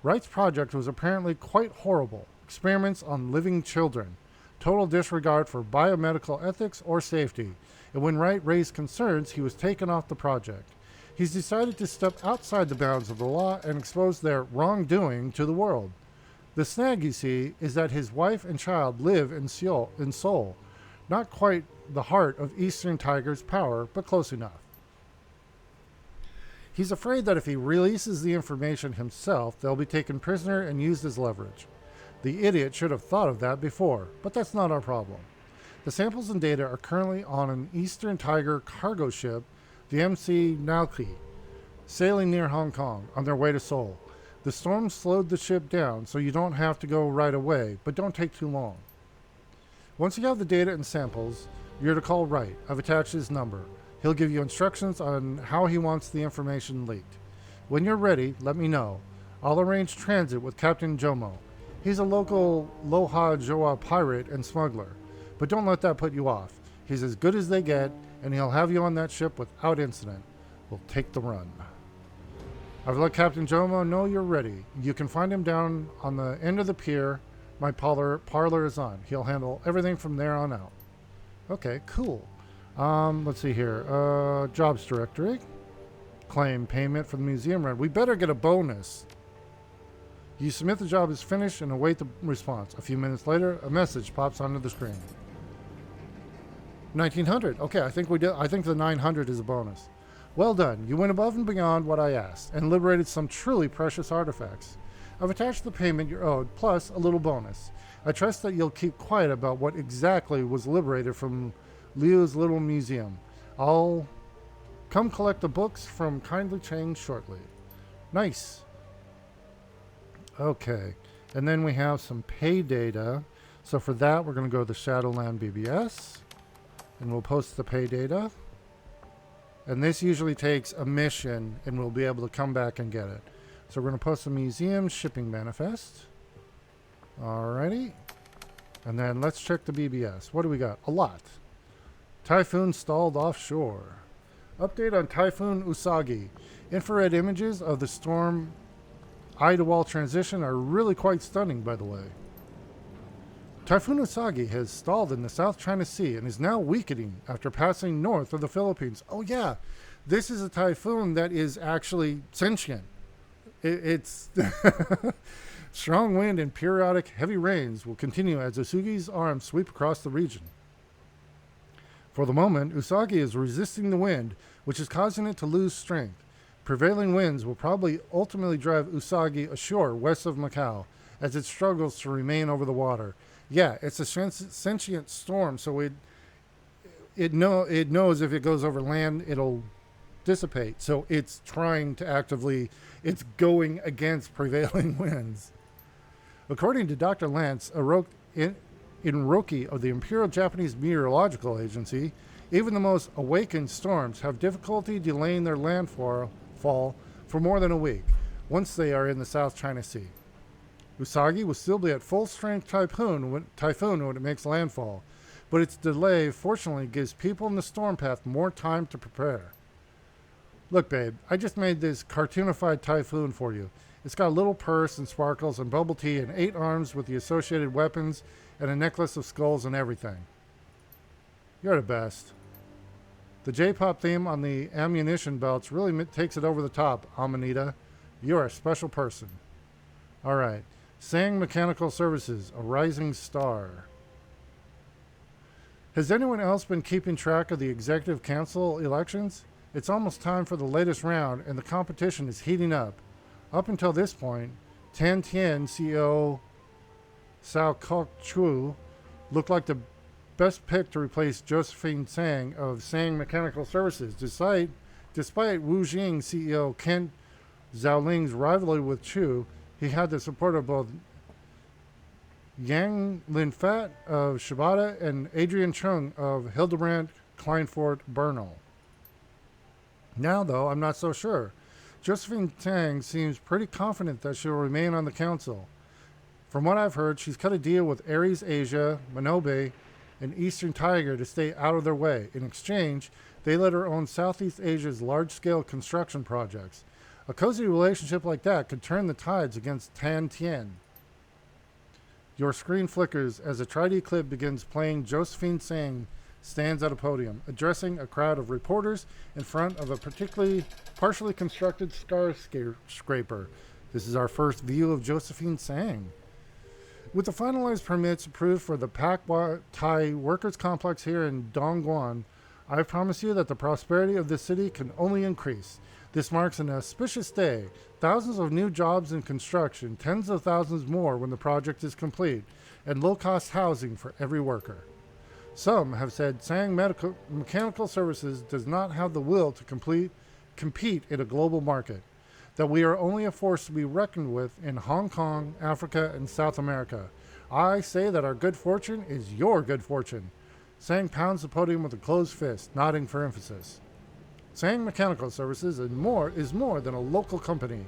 Wright's project was apparently quite horrible. Experiments on living children. Total disregard for biomedical ethics or safety. And when Wright raised concerns, he was taken off the project. He's decided to step outside the bounds of the law and expose their wrongdoing to the world. The snag, you see, is that his wife and child live in Seoul. Not quite the heart of Eastern Tiger's power, but close enough. He's afraid that if he releases the information himself, they'll be taken prisoner and used as leverage. The idiot should have thought of that before, but that's not our problem. The samples and data are currently on an Eastern Tiger cargo ship, the MC Naoki, sailing near Hong Kong on their way to Seoul. The storm slowed the ship down, so you don't have to go right away, but don't take too long. Once you have the data and samples, you're to call Wright. I've attached his number. He'll give you instructions on how he wants the information leaked. When you're ready, let me know. I'll arrange transit with Captain Jomo. He's a local Loha Joa pirate and smuggler, but don't let that put you off. He's as good as they get, and he'll have you on that ship without incident. We'll take the run. I've let Captain Jomo know you're ready. You can find him down on the end of the pier. My parlor is on. He'll handle everything from there on out. Okay, cool. Let's see here. Jobs directory. Claim payment for the museum rent. We better get a bonus. You submit the job as finished and await the response. A few minutes later, a message pops onto the screen. 1900. Okay, I think we did. I think the 900 is a bonus. Well done. You went above and beyond what I asked and liberated some truly precious artifacts. I've attached the payment you're owed, plus a little bonus. I trust that you'll keep quiet about what exactly was liberated from Liu's little museum. I'll come collect the books from Kindly Chang shortly. Nice. Okay. And then we have some pay data. So for that, we're going to go to the Shadowland BBS. And we'll post the pay data. And this usually takes a mission, and we'll be able to come back and get it. So we're going to post the museum shipping manifest. Alrighty. And then let's check the BBS. What do we got? A lot. Typhoon stalled offshore. Update on Typhoon Usagi. Infrared images of the storm eye-to-wall transition are really quite stunning, by the way. Typhoon Usagi has stalled in the South China Sea and is now weakening after passing north of the Philippines. Oh yeah, this is a typhoon that is actually sentient. It's strong wind and periodic heavy rains will continue as Usagi's arms sweep across the region. For the moment, Usagi is resisting the wind, which is causing it to lose strength. Prevailing winds will probably ultimately drive Usagi ashore west of Macau as it struggles to remain over the water. Yeah, it's a sentient storm, so it knows if it goes over land, it'll dissipate. So it's trying to it's going against prevailing winds. According to Dr. Lance Inroki of the Imperial Japanese Meteorological Agency, even the most awakened storms have difficulty delaying their landfall for more than a week once they are in the South China Sea. Usagi will still be at full-strength typhoon when it makes landfall, but its delay fortunately gives people in the storm path more time to prepare. Look, babe, I just made this cartoonified typhoon for you. It's got a little purse and sparkles and bubble tea and 8 arms with the associated weapons and a necklace of skulls and everything. You're the best. The J-pop theme on the ammunition belts really takes it over the top, Amanita. You're a special person. All right. Sang Mechanical Services, a rising star. Has anyone else been keeping track of the Executive Council elections? It's almost time for the latest round, and the competition is heating up. Up until this point, Tan Tien CEO Sao Kok Chu looked like the best pick to replace Josephine Sang of Sang Mechanical Services, Despite Wu Jing CEO Kent Xiaoling's rivalry with Chu, he had the support of both Yang Linfat of Shibata and Adrian Chung of Hildebrandt Kleinfort Bernal. Now, though, I'm not so sure. Josephine Tang seems pretty confident that she'll remain on the council. From what I've heard, she's cut a deal with Ares Asia, Manobe, and Eastern Tiger to stay out of their way. In exchange, they let her own Southeast Asia's large-scale construction projects. A cozy relationship like that could turn the tides against Tan Tien. Your screen flickers as a 3D clip begins playing. Josephine Tsang stands at a podium, addressing a crowd of reporters in front of a partially constructed skyscraper. This is our first view of Josephine Tsang. With the finalized permits approved for the Pak Thai Workers Complex here in Dongguan, I promise you that the prosperity of this city can only increase. This marks an auspicious day. Thousands of new jobs in construction, tens of thousands more when the project is complete, and low-cost housing for every worker. Some have said Tsang Mechanical Services does not have the will to compete in a global market, that we are only a force to be reckoned with in Hong Kong, Africa, and South America. I say that our good fortune is your good fortune. Tsang pounds the podium with a closed fist, nodding for emphasis. Tsang Mechanical Services is more than a local company.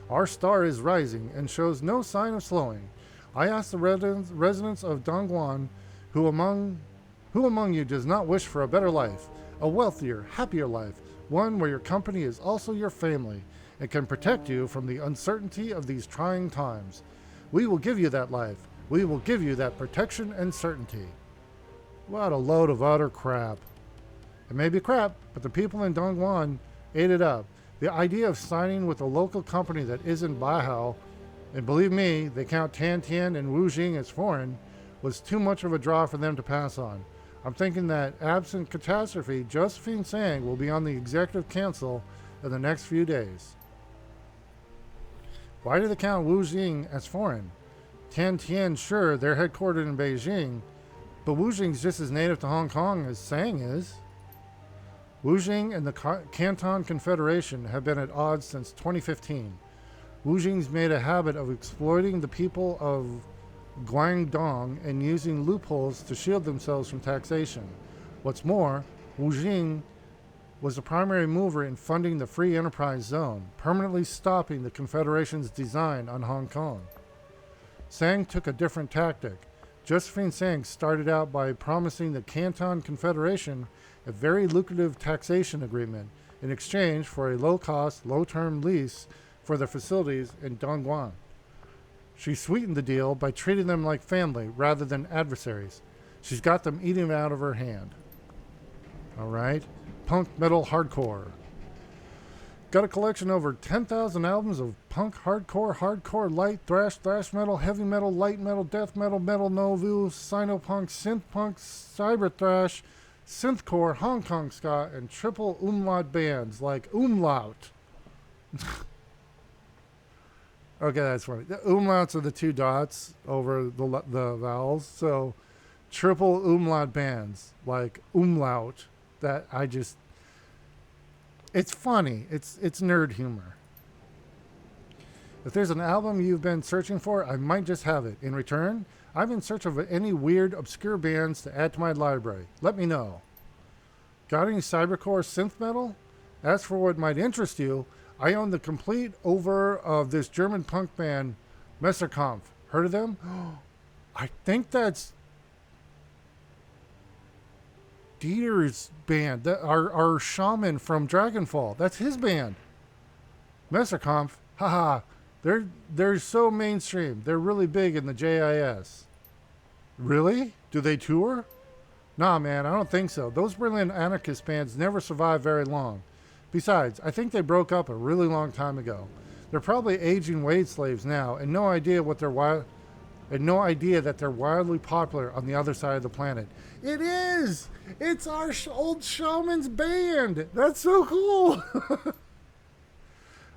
Our star is rising and shows no sign of slowing. I ask the residents of Dongguan, who among you does not wish for a better life, a wealthier, happier life, one where your company is also your family and can protect you from the uncertainty of these trying times. We will give you that life. We will give you that protection and certainty. What a load of utter crap. It may be crap, but the people in Dongguan ate it up. The idea of signing with a local company that isn't Baihao, and believe me, they count Tan Tien and Wu Jing as foreign, was too much of a draw for them to pass on. I'm thinking that, absent catastrophe, Josephine Tsang will be on the executive council in the next few days. Why do they count Wu Jing as foreign? Tan Tien, sure, they're headquartered in Beijing, but Wu Jing's just as native to Hong Kong as Tsang is. Wu Jing and the Canton Confederation have been at odds since 2015. Wu Jing's made a habit of exploiting the people of Guangdong and using loopholes to shield themselves from taxation. What's more, Wu Jing was the primary mover in funding the Free Enterprise Zone, permanently stopping the Confederation's design on Hong Kong. Tsang took a different tactic. Josephine Tsang started out by promising the Canton Confederation a very lucrative taxation agreement in exchange for a low-cost, low-term lease for the facilities in Dongguan. She sweetened the deal by treating them like family rather than adversaries. She's got them eating out of her hand. All right. Punk metal hardcore. Got a collection of over 10,000 albums of punk, hardcore, light, thrash metal, heavy metal, light metal, death metal, metal novu, sinopunk, synth punk, cyber thrash, synthcore, Hong Kong ska, and triple umlaut bands like Umlaut. Okay, that's funny. The umlauts are the two dots over the vowels. So triple umlaut bands like Umlaut. That I just... It's funny. It's nerd humor. If there's an album you've been searching for, I might just have it. In return, I'm in search of any weird, obscure bands to add to my library. Let me know. Got any cybercore synth metal? As for what might interest you, I own the complete over of this German punk band, Messerkampf. Heard of them? I think that's Dieter's band. Our shaman from Dragonfall. That's his band. Messerkampf. Haha. They're so mainstream. They're really big in the JIS. Really? Do they tour? Nah, man, I don't think so. Those Berlin anarchist bands never survive very long. Besides, I think they broke up a really long time ago. They're probably aging wage slaves now, and no idea that they're wildly popular on the other side of the planet. It is! It's our old shaman's band! That's so cool!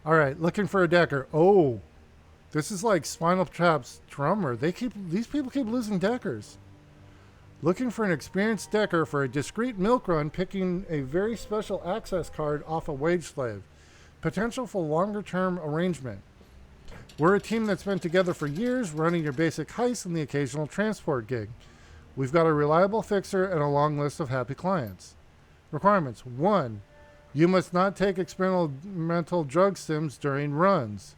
All right, looking for a decker. Oh, this is like Spinal Tap's drummer. These people keep losing deckers. Looking for an experienced decker for a discreet milk run, picking a very special access card off a wage slave. Potential for longer term arrangement. We're a team that's been together for years, running your basic heist and the occasional transport gig. We've got a reliable fixer and a long list of happy clients. Requirements. 1. You must not take experimental drug stims during runs.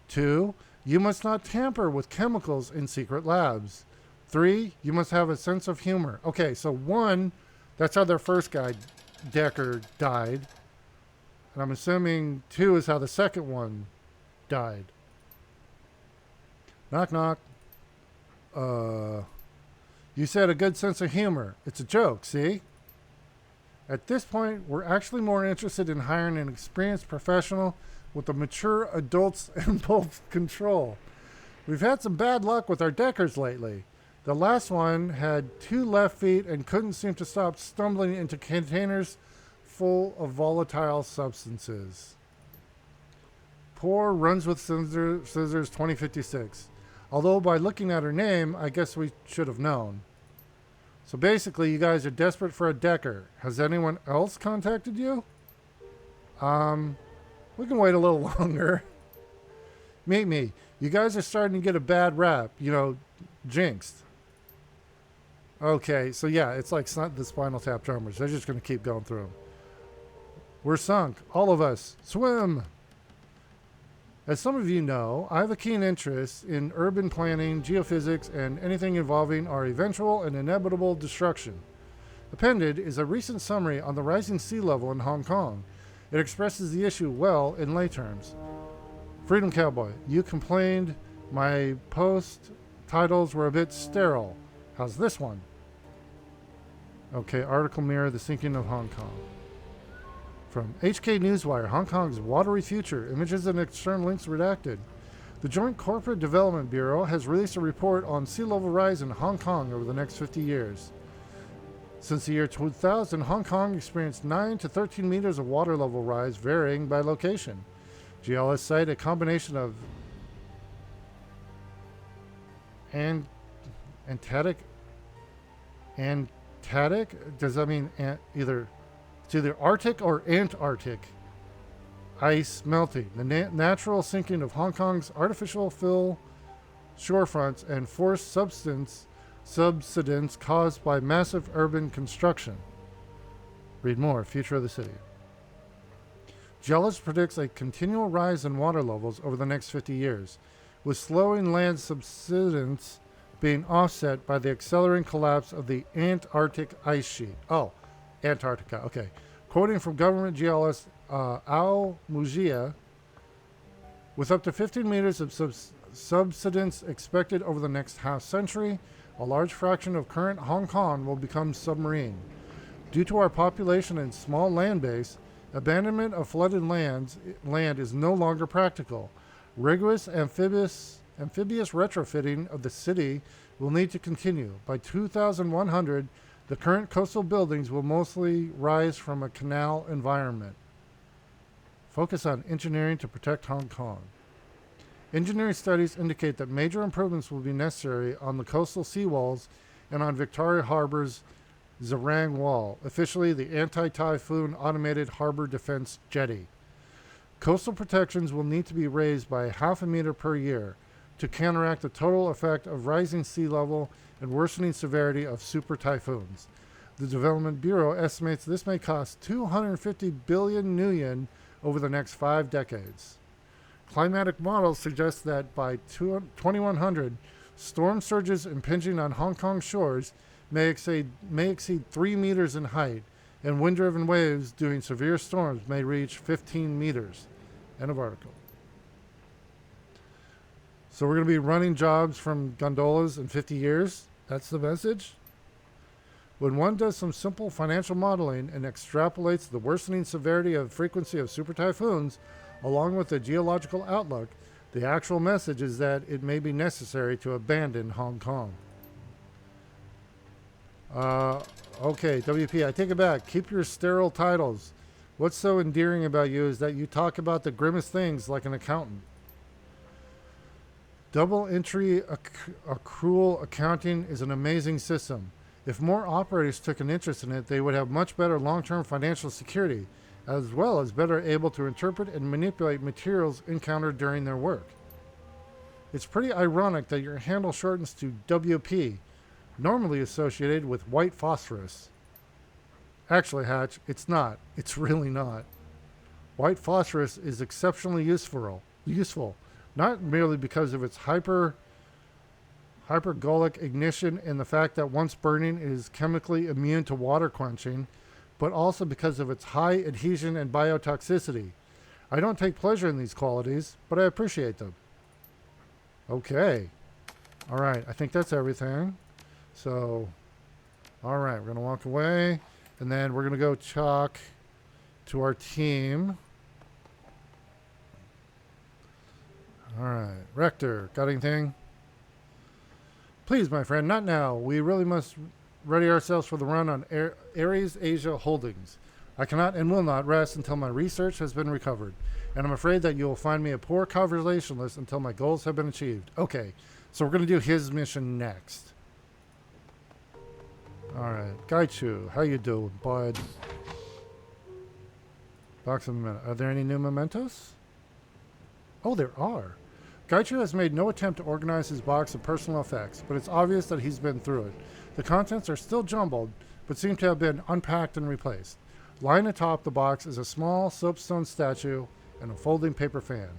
2. You must not tamper with chemicals in secret labs. 3. You must have a sense of humor. Okay, so 1, that's how their first guy, Decker, died. And I'm assuming 2 is how the second one died. Knock, knock. You said a good sense of humor. It's a joke, see? At this point, we're actually more interested in hiring an experienced professional with a mature adult's impulse control. We've had some bad luck with our deckers lately. The last one had 2 left feet and couldn't seem to stop stumbling into containers full of volatile substances. Poor runs with scissors 2056. Although by looking at her name, I guess we should have known. So basically, you guys are desperate for a decker. Has anyone else contacted you? We can wait a little longer. Meet me. You guys are starting to get a bad rap. You know, jinxed. Okay, so yeah, it's like the Spinal Tap drummers. They're just going to keep going through them. We're sunk. All of us. Swim! As some of you know, I have a keen interest in urban planning, geophysics, and anything involving our eventual and inevitable destruction. Appended is a recent summary on the rising sea level in Hong Kong. It expresses the issue well in lay terms. Freedom Cowboy, you complained my post titles were a bit sterile. How's this one? Okay, article mirror, the sinking of Hong Kong. From HK Newswire, Hong Kong's watery future, images and external links redacted. The Joint Corporate Development Bureau has released a report on sea level rise in Hong Kong over the next 50 years. Since the year 2000, Hong Kong experienced 9 to 13 meters of water level rise, varying by location. Geologists cite a combination of Antarctic? Does that mean it's either Arctic or Antarctic ice melting, the natural sinking of Hong Kong's artificial fill shorefronts, and forced subsidence caused by massive urban construction. Read more, Future of the City. Geologists predicts a continual rise in water levels over the next 50 years, with slowing land subsidence being offset by the accelerating collapse of the Antarctic ice sheet. Oh, Antarctica, okay. Quoting from government geologist Al Mujia, with up to 15 meters of subsidence expected over the next half century, a large fraction of current Hong Kong will become submarine. Due to our population and small land base, abandonment of flooded land is no longer practical. Rigorous amphibious retrofitting of the city will need to continue. By 2100, the current coastal buildings will mostly rise from a canal environment. Focus on engineering to protect Hong Kong. Engineering studies indicate that major improvements will be necessary on the coastal seawalls and on Victoria Harbor's Zerang Wall, officially the Anti-Typhoon Automated Harbor Defense Jetty. Coastal protections will need to be raised by 0.5 meter per year to counteract the total effect of rising sea level and worsening severity of super typhoons. The Development Bureau estimates this may cost 250 billion yuan over the next 5 decades. Climatic models suggest that by 2100, storm surges impinging on Hong Kong shores may exceed 3 meters in height, and wind-driven waves during severe storms may reach 15 meters. End of article. So we're going to be running jobs from gondolas in 50 years. That's the message. When one does some simple financial modeling and extrapolates the worsening severity of frequency of super typhoons, along with the geological outlook, the actual message is that it may be necessary to abandon Hong Kong. Okay, WP, I take it back. Keep your sterile titles. What's so endearing about you is that you talk about the grimmest things like an accountant. Double entry accrual accounting is an amazing system. If more operators took an interest in it, they would have much better long-term financial security, as well as better able to interpret and manipulate materials encountered during their work. It's pretty ironic that your handle shortens to WP, normally associated with white phosphorus. Actually, Hatch, it's not. It's really not. White phosphorus is exceptionally useful, not merely because of its hypergolic ignition and the fact that once burning it is chemically immune to water quenching, but also because of its high adhesion and biotoxicity. I don't take pleasure in these qualities, but I appreciate them. Okay. All right, I think that's everything. So, all right, we're going to walk away, and then we're going to go talk to our team. All right, Rector, got anything? Please, my friend, not now. We really must ready ourselves for the run on Ares Asia Holdings. I cannot and will not rest until my research has been recovered, and I'm afraid that you will find me a poor conversationalist until my goals have been achieved. Okay, so we're going to do his mission next. All right, Gaichu, how you doing, bud? Box of mementos. Are there any new mementos? Oh, there are. Gaichu has made no attempt to organize his box of personal effects, but it's obvious that he's been through it. The contents are still jumbled, but seem to have been unpacked and replaced. Lying atop the box is a small soapstone statue and a folding paper fan.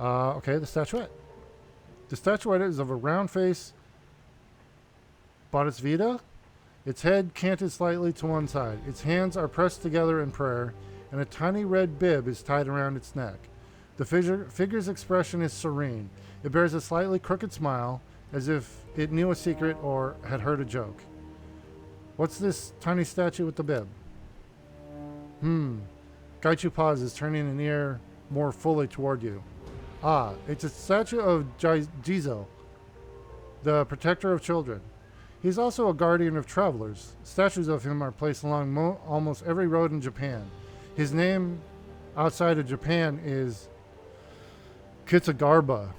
Okay, the statuette. The statuette is of a round face Bodhisattva. Its head canted slightly to one side. Its hands are pressed together in prayer, and a tiny red bib is tied around its neck. The figure's expression is serene. It bears a slightly crooked smile, as if it knew a secret or had heard a joke. What's this tiny statue with the bib? Gaichu pauses, turning an ear more fully toward you. Ah, it's a statue of Jizo, the protector of children. He's also a guardian of travelers. Statues of him are placed along almost every road in Japan. His name outside of Japan is Kitsugarba.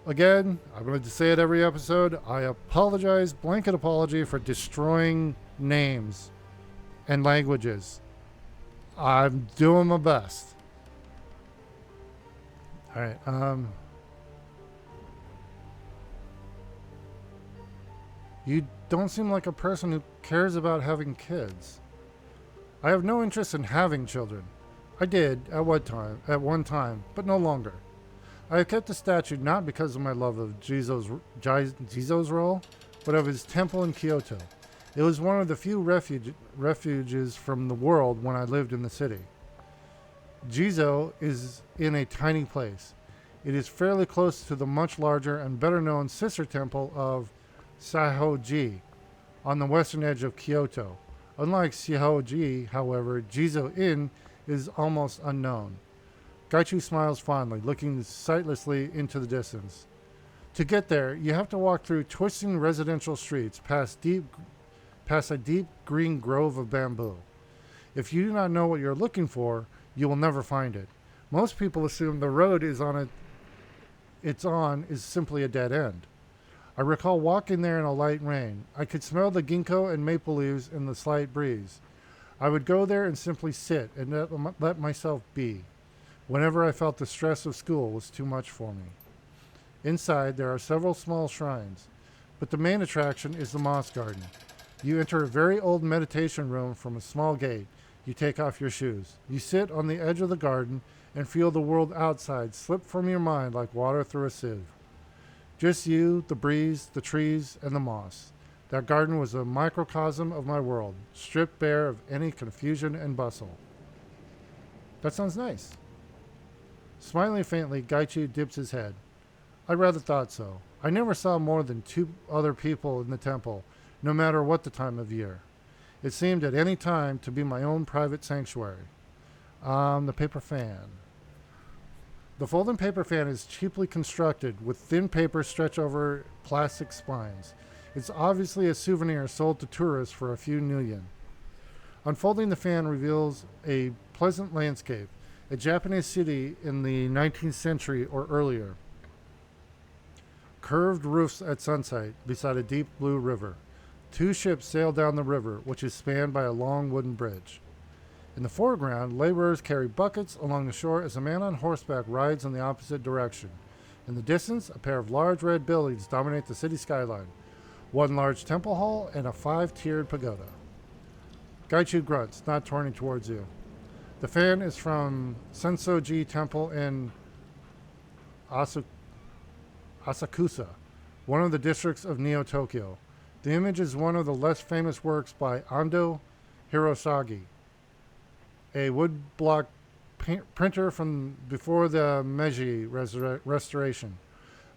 Again, I'm going to say it every episode. I apologize, blanket apology for destroying names and languages. I'm doing my best. All right. You don't seem like a person who cares about having kids. I have no interest in having children. I did at one time, but no longer. I have kept the statue not because of my love of Jizo's role, but of his temple in Kyoto. It was one of the few refuges from the world when I lived in the city. Jizo is in a tiny place. It is fairly close to the much larger and better known sister temple of Saihoji on the western edge of Kyoto. Unlike Saihoji, however, Jizo-in is almost unknown. Gaichu smiles fondly, looking sightlessly into the distance. To get there, you have to walk through twisting residential streets past a deep green grove of bamboo. If you do not know what you're looking for, you will never find it. Most people assume the road is simply a dead end. I recall walking there in a light rain. I could smell the ginkgo and maple leaves in the slight breeze. I would go there and simply sit and let myself be, whenever I felt the stress of school was too much for me. Inside, there are several small shrines, but the main attraction is the moss garden. You enter a very old meditation room from a small gate. You take off your shoes. You sit on the edge of the garden and feel the world outside slip from your mind like water through a sieve. Just you, the breeze, the trees, and the moss. That garden was a microcosm of my world, stripped bare of any confusion and bustle. That sounds nice. Smiling faintly, Gaichu dips his head. I rather thought so. I never saw more than 2 other people in the temple, no matter what the time of year. It seemed at any time to be my own private sanctuary. The paper fan. The folding paper fan is cheaply constructed with thin paper stretched over plastic spines. It's obviously a souvenir sold to tourists for a few nuyen. Unfolding the fan reveals a pleasant landscape, a Japanese city in the 19th century or earlier. Curved roofs at sunset beside a deep blue river. Two ships sail down the river, which is spanned by a long wooden bridge. In the foreground, laborers carry buckets along the shore as a man on horseback rides in the opposite direction. In the distance, a pair of large red buildings dominate the city skyline. One large temple hall and a 5-tiered pagoda. Gaichu grunts, not turning towards you. The fan is from Sensoji Temple in Asakusa, one of the districts of Neo-Tokyo. The image is one of the less famous works by Ando Hirosagi, a woodblock printer from before the Meiji restoration.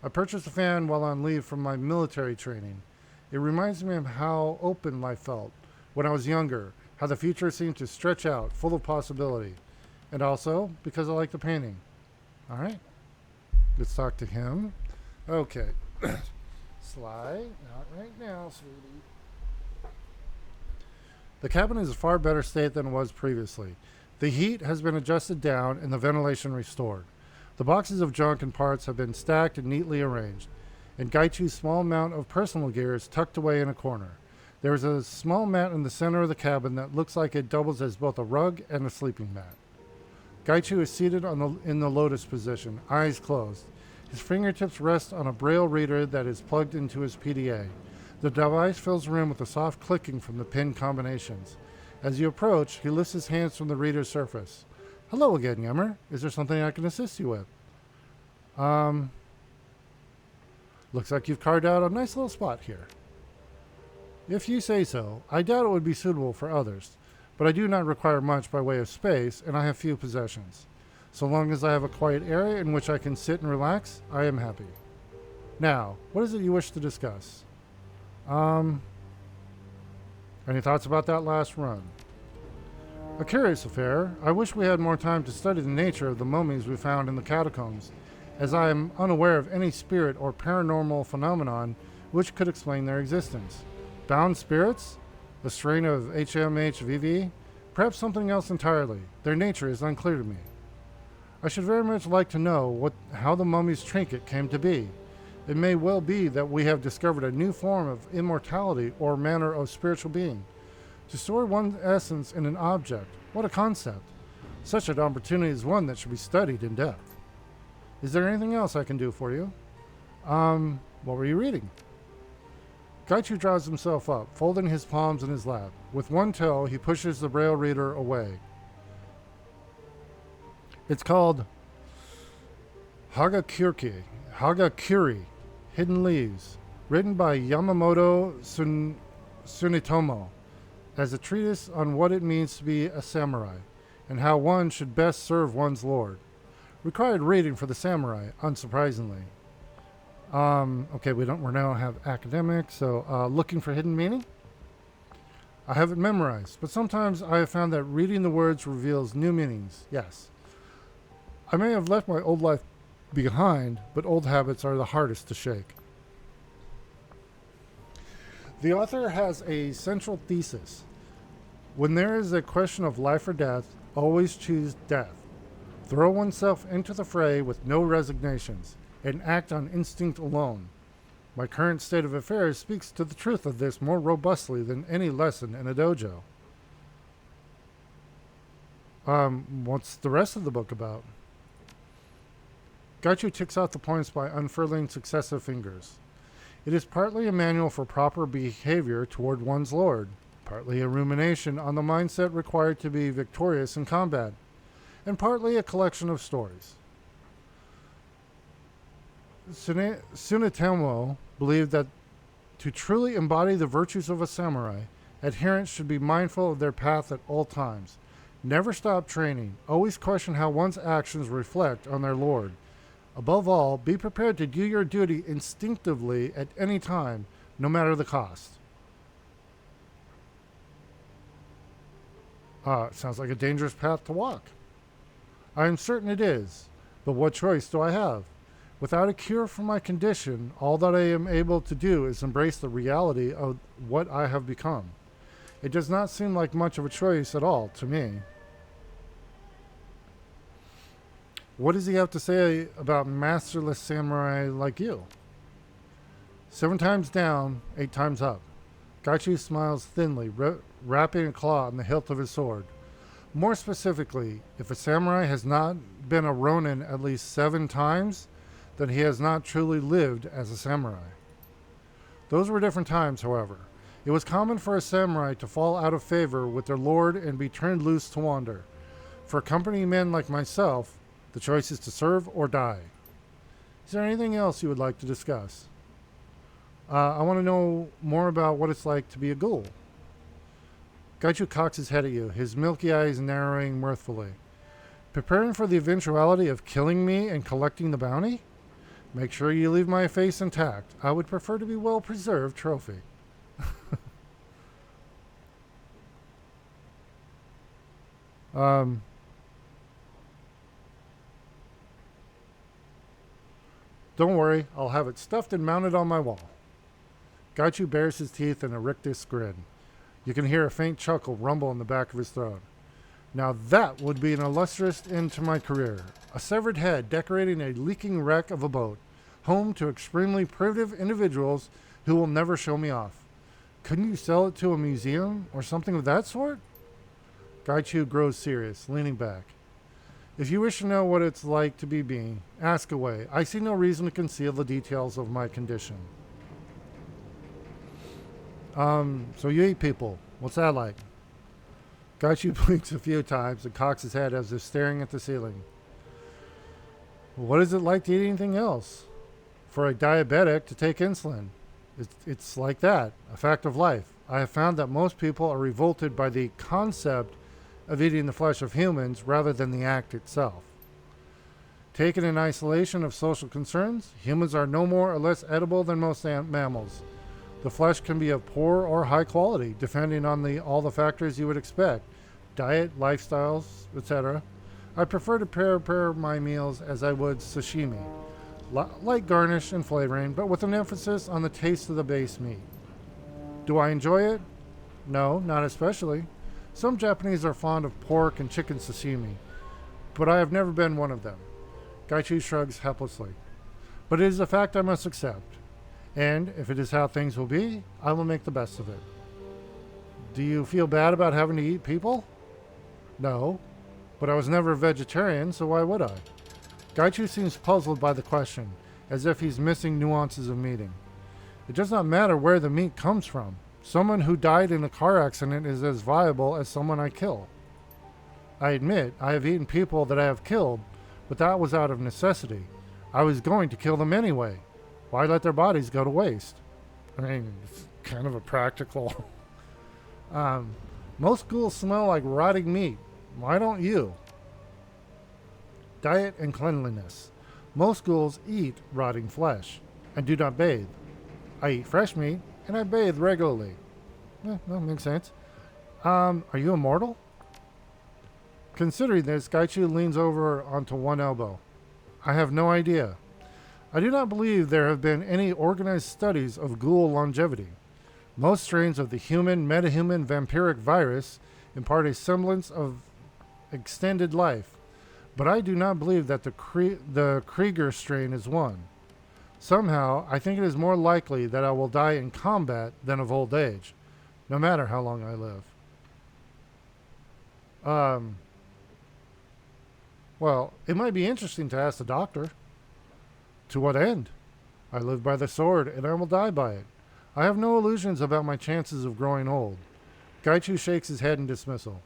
I purchased the fan while on leave from my military training. It reminds me of how open life felt when I was younger, how the future seemed to stretch out, full of possibility. And also because I like the painting. All right, let's talk to him. Okay. Sly, not right now, sweetie. The cabin is in a far better state than it was previously. The heat has been adjusted down and the ventilation restored. The boxes of junk and parts have been stacked and neatly arranged, and Gaichu's small amount of personal gear is tucked away in a corner. There is a small mat in the center of the cabin that looks like it doubles as both a rug and a sleeping mat. Gaichu is seated in the lotus position, eyes closed. His fingertips rest on a braille reader that is plugged into his PDA. The device fills the room with a soft clicking from the pin combinations. As you approach, he lifts his hands from the reader's surface. Hello again, Yummer. Is there something I can assist you with? Looks like you've carved out a nice little spot here. If you say so. I doubt it would be suitable for others, but I do not require much by way of space, and I have few possessions. So long as I have a quiet area in which I can sit and relax, I am happy. Now, what is it you wish to discuss? Any thoughts about that last run? A curious affair. I wish we had more time to study the nature of the mummies we found in the catacombs, as I am unaware of any spirit or paranormal phenomenon which could explain their existence. Bound spirits? A strain of HMHVV? Perhaps something else entirely. Their nature is unclear to me. I should very much like to know how the mummy's trinket came to be. It may well be that we have discovered a new form of immortality or manner of spiritual being. To store one's essence in an object, what a concept. Such an opportunity is one that should be studied in depth. Is there anything else I can do for you? What were you reading? Gaichu draws himself up, folding his palms in his lap. With one toe, he pushes the braille reader away. It's called Hagakuri, Hidden Leaves, written by Yamamoto Tsunetomo, as a treatise on what it means to be a samurai, and how one should best serve one's lord. Required reading for the samurai, unsurprisingly. Okay, we now have academic, so looking for hidden meaning? I have it memorized, but sometimes I have found that reading the words reveals new meanings, yes. I may have left my old life behind, but old habits are the hardest to shake. The author has a central thesis. When there is a question of life or death, always choose death. Throw oneself into the fray with no resignations, and act on instinct alone. My current state of affairs speaks to the truth of this more robustly than any lesson in a dojo. What's the rest of the book about? Gaichu ticks out the points by unfurling successive fingers. It is partly a manual for proper behavior toward one's lord, partly a rumination on the mindset required to be victorious in combat, and partly a collection of stories. Tsunetomo believed that to truly embody the virtues of a samurai, adherents should be mindful of their path at all times. Never stop training. Always question how one's actions reflect on their lord. Above all, be prepared to do your duty instinctively at any time, no matter the cost. Sounds like a dangerous path to walk. I am certain it is, but what choice do I have? Without a cure for my condition, all that I am able to do is embrace the reality of what I have become. It does not seem like much of a choice at all to me. What does he have to say about masterless samurai like you? 7 times down, 8 times up. Gaichu smiles thinly, wrapping a claw on the hilt of his sword. More specifically, if a samurai has not been a ronin at least 7 times, then he has not truly lived as a samurai. Those were different times, however. It was common for a samurai to fall out of favor with their lord and be turned loose to wander. For company men like myself, the choice is to serve or die. Is there anything else you would like to discuss? I want to know more about what it's like to be a ghoul. Gaichu cocks his head at you, his milky eyes narrowing mirthfully. Preparing for the eventuality of killing me and collecting the bounty? Make sure you leave my face intact. I would prefer to be well-preserved trophy. Don't worry, I'll have it stuffed and mounted on my wall. Gaichu bares his teeth in a rictus grin. You can hear a faint chuckle rumble in the back of his throat. Now that would be an illustrious end to my career. A severed head decorating a leaking wreck of a boat, home to extremely primitive individuals who will never show me off. Couldn't you sell it to a museum or something of that sort? Gaichu grows serious, leaning back. If you wish to know what it's like to be me, ask away. I see no reason to conceal the details of my condition. So you eat people. What's that like? Gaichu blinks a few times and cocks his head as if staring at the ceiling. What is it like to eat anything else? For a diabetic to take insulin. It's like that, a fact of life. I have found that most people are revolted by the concept of eating the flesh of humans rather than the act itself. Taken in isolation of social concerns, humans are no more or less edible than most mammals. The flesh can be of poor or high quality, depending on all the factors you would expect, diet, lifestyles, etc. I prefer to prepare my meals as I would sashimi, light garnish and flavoring, but with an emphasis on the taste of the base meat. Do I enjoy it? No, not especially. Some Japanese are fond of pork and chicken sashimi, but I have never been one of them. Gaichu shrugs helplessly. But it is a fact I must accept. And if it is how things will be, I will make the best of it. Do you feel bad about having to eat people? No, but I was never a vegetarian, so why would I? Gaichu seems puzzled by the question, as if he's missing nuances of meaning. It does not matter where the meat comes from. Someone who died in a car accident is as viable as someone I kill. I admit, I have eaten people that I have killed, but that was out of necessity. I was going to kill them anyway. Why let their bodies go to waste? I mean, it's kind of a practical... Most ghouls smell like rotting meat. Why don't you? Diet and cleanliness. Most ghouls eat rotting flesh and do not bathe. I eat fresh meat and I bathe regularly. That makes sense. Are you immortal? Considering this, Gaichu leans over onto one elbow. I have no idea. I do not believe there have been any organized studies of ghoul longevity. Most strains of the human, metahuman, vampiric virus impart a semblance of extended life, but I do not believe that the Krieger strain is one. Somehow, I think it is more likely that I will die in combat than of old age, no matter how long I live. Well, it might be interesting to ask the doctor. To what end? I live by the sword, and I will die by it. I have no illusions about my chances of growing old. Gaichu shakes his head in dismissal.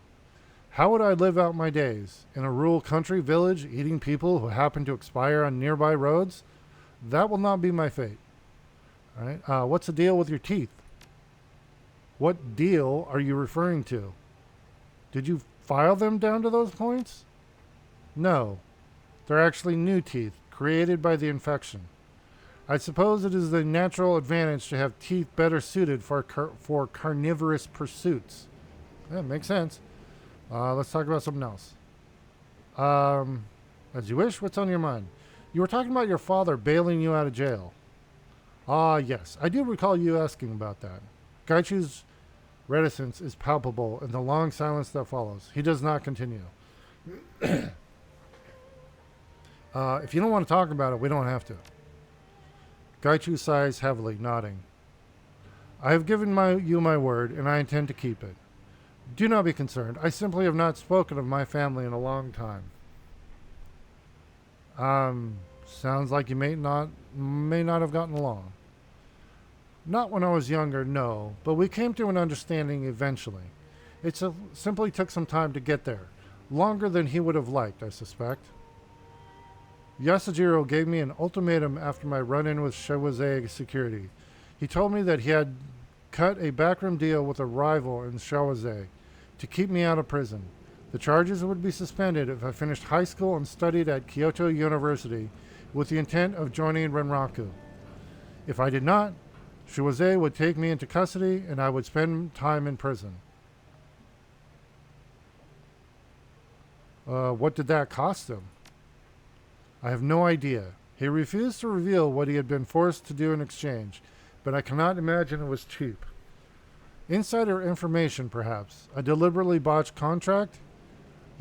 How would I live out my days? In a rural country village, eating people who happen to expire on nearby roads? That will not be my fate. All right. What's the deal with your teeth? What deal are you referring to? Did you file them down to those points? No. They're actually new teeth, created by the infection. I suppose it is the natural advantage to have teeth better suited for carnivorous pursuits. Yeah, makes sense. Let's talk about something else. As you wish, what's on your mind? You were talking about your father bailing you out of jail. Ah, yes. I do recall you asking about that. Gaichu's reticence is palpable in the long silence that follows. He does not continue. If you don't want to talk about it, we don't have to. Gaichu sighs heavily, nodding. I have given you my word, and I intend to keep it. Do not be concerned. I simply have not spoken of my family in a long time. Sounds like you may not have gotten along. Not when I was younger, no, but we came to an understanding eventually. Simply took some time to get there. Longer than he would have liked, I suspect. Yasujiro gave me an ultimatum after my run-in with Shawazay security. He told me that he had cut a backroom deal with a rival in Shawazay to keep me out of prison. The charges would be suspended if I finished high school and studied at Kyoto University with the intent of joining Renraku. If I did not, Shawazay would take me into custody and I would spend time in prison. What did that cost him? I have no idea. He refused to reveal what he had been forced to do in exchange, but I cannot imagine it was cheap. Insider information, perhaps. A deliberately botched contract?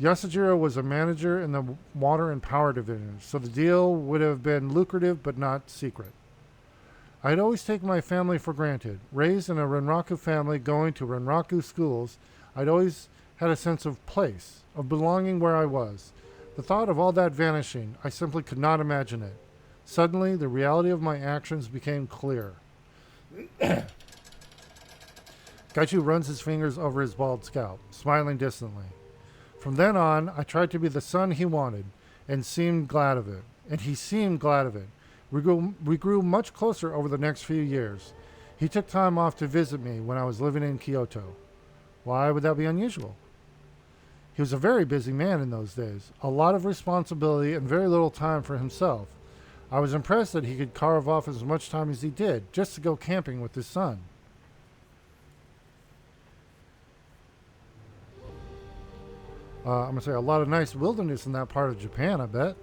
Yasujiro was a manager in the water and power division, so the deal would have been lucrative but not secret. I had always taken my family for granted. Raised in a Renraku family going to Renraku schools, I'd always had a sense of place, of belonging where I was. The thought of all that vanishing, I simply could not imagine it. Suddenly, the reality of my actions became clear. Gaichu runs his fingers over his bald scalp, smiling distantly. From then on, I tried to be the son he wanted, and seemed glad of it. And he seemed glad of it. We grew much closer over the next few years. He took time off to visit me when I was living in Kyoto. Why would that be unusual? He was a very busy man in those days, a lot of responsibility and very little time for himself. I was impressed that he could carve off as much time as he did just to go camping with his son. I'm going to say a lot of nice wilderness in that part of Japan, I bet.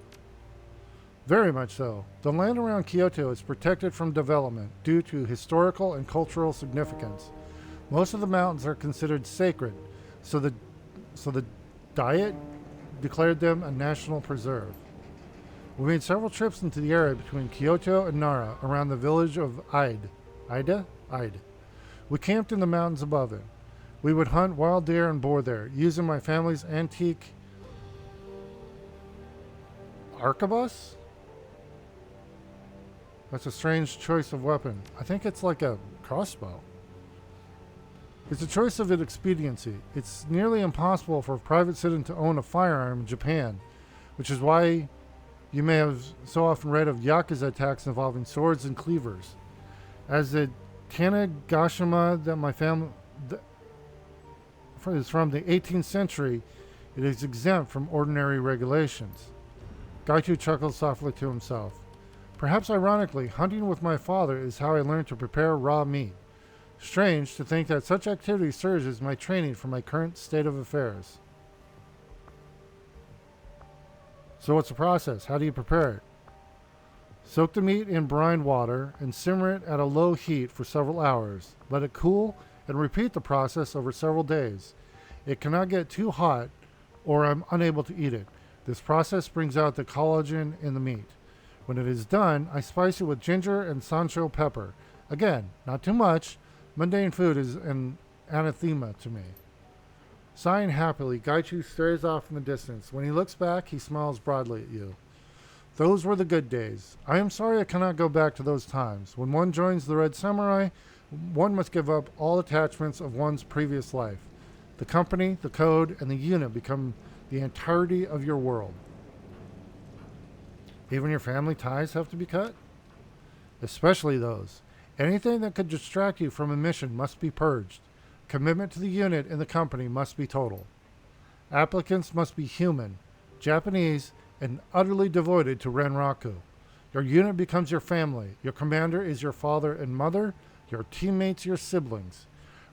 Very much so. The land around Kyoto is protected from development due to historical and cultural significance. Most of the mountains are considered sacred, so the Diet declared them a national preserve. We made several trips into the area between Kyoto and Nara around the village of Ide. Ide. We camped in the mountains above it. We would hunt wild deer and boar there, using my family's antique arquebus? That's a strange choice of weapon. I think it's like a crossbow. It's a choice of expediency. It's nearly impossible for a private citizen to own a firearm in Japan, which is why you may have so often read of Yakuza attacks involving swords and cleavers. As the Tanegashima that my family is from the 18th century, it is exempt from ordinary regulations. Gaichu chuckled softly to himself. Perhaps ironically, hunting with my father is how I learned to prepare raw meat. Strange to think that such activity serves as my training for my current state of affairs. So what's the process? How do you prepare it? Soak the meat in brine water and simmer it at a low heat for several hours. Let it cool and repeat the process over several days. It cannot get too hot or I'm unable to eat it. This process brings out the collagen in the meat. When it is done, I spice it with ginger and sansho pepper. Again, not too much. Mundane food is an anathema to me. Sighing happily, Gaichu stares off in the distance. When he looks back, he smiles broadly at you. Those were the good days. I am sorry I cannot go back to those times. When one joins the Red Samurai, one must give up all attachments of one's previous life. The company, the code, and the unit become the entirety of your world. Even your family ties have to be cut? Especially those. Anything that could distract you from a mission must be purged. Commitment to the unit and the company must be total. Applicants must be human, Japanese, and utterly devoted to Renraku. Your unit becomes your family. Your commander is your father and mother, your teammates your siblings.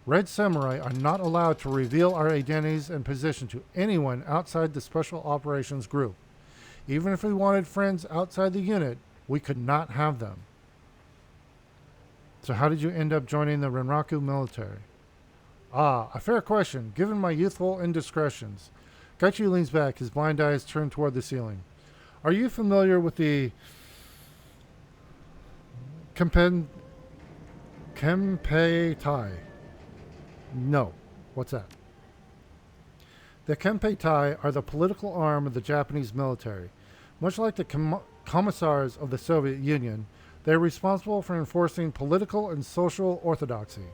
Red Samurai are not allowed to reveal our identities and position to anyone outside the Special Operations Group. Even if we wanted friends outside the unit, we could not have them. So how did you end up joining the Renraku military? Ah, a fair question, given my youthful indiscretions. Gaichu leans back, his blind eyes turned toward the ceiling. Are you familiar with the Kempei Tai. No. What's that? The Kempei Tai are the political arm of the Japanese military. Much like the commissars of the Soviet Union, they are responsible for enforcing political and social orthodoxy.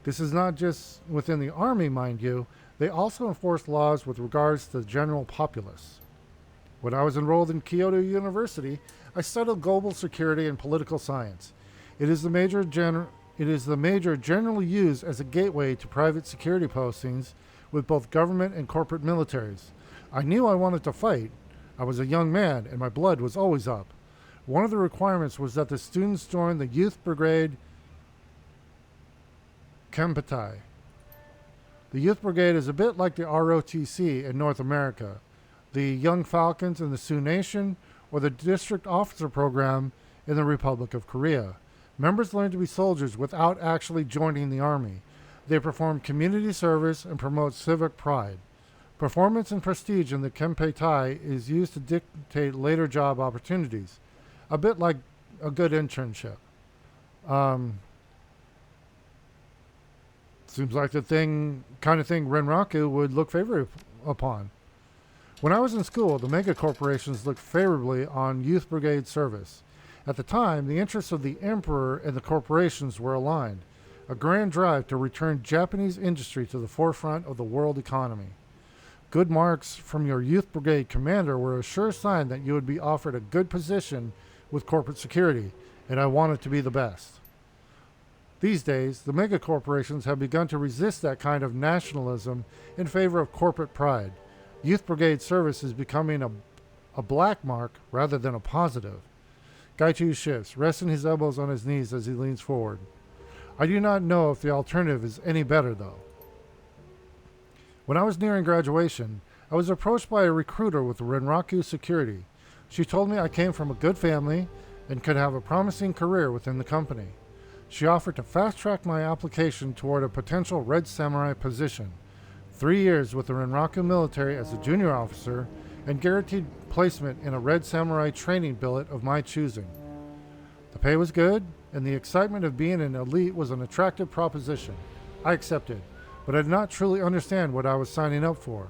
This is not just within the army, mind you. They also enforce laws with regards to the general populace. When I was enrolled in Kyoto University, I studied global security and political science. It is the major generally used as a gateway to private security postings with both government and corporate militaries. I knew I wanted to fight. I was a young man, and my blood was always up. One of the requirements was that the students join the Youth Brigade Kempeitai. The Youth Brigade is a bit like the ROTC in North America, the Young Falcons in the Sioux Nation, or the District Officer Program in the Republic of Korea. Members learn to be soldiers without actually joining the army. They perform community service and promote civic pride. Performance and prestige in the Kempeitai is used to dictate later job opportunities, a bit like a good internship. Seems like the kind of thing Renraku would look favorably upon. When I was in school, the mega corporations looked favorably on youth brigade service. At the time, the interests of the emperor and the corporations were aligned, a grand drive to return Japanese industry to the forefront of the world economy. Good marks from your youth brigade commander were a sure sign that you would be offered a good position with corporate security, and I wanted to be the best. These days, the mega corporations have begun to resist that kind of nationalism in favor of corporate pride. Youth brigade service is becoming a black mark rather than a positive. Gaichu shifts, resting his elbows on his knees as he leans forward. I do not know if the alternative is any better, though. When I was nearing graduation, I was approached by a recruiter with Renraku Security. She told me I came from a good family and could have a promising career within the company. She offered to fast-track my application toward a potential Red Samurai position, 3 years with the Renraku military as a junior officer, and guaranteed placement in a Red Samurai training billet of my choosing. The pay was good, and the excitement of being an elite was an attractive proposition. I accepted, but I did not truly understand what I was signing up for.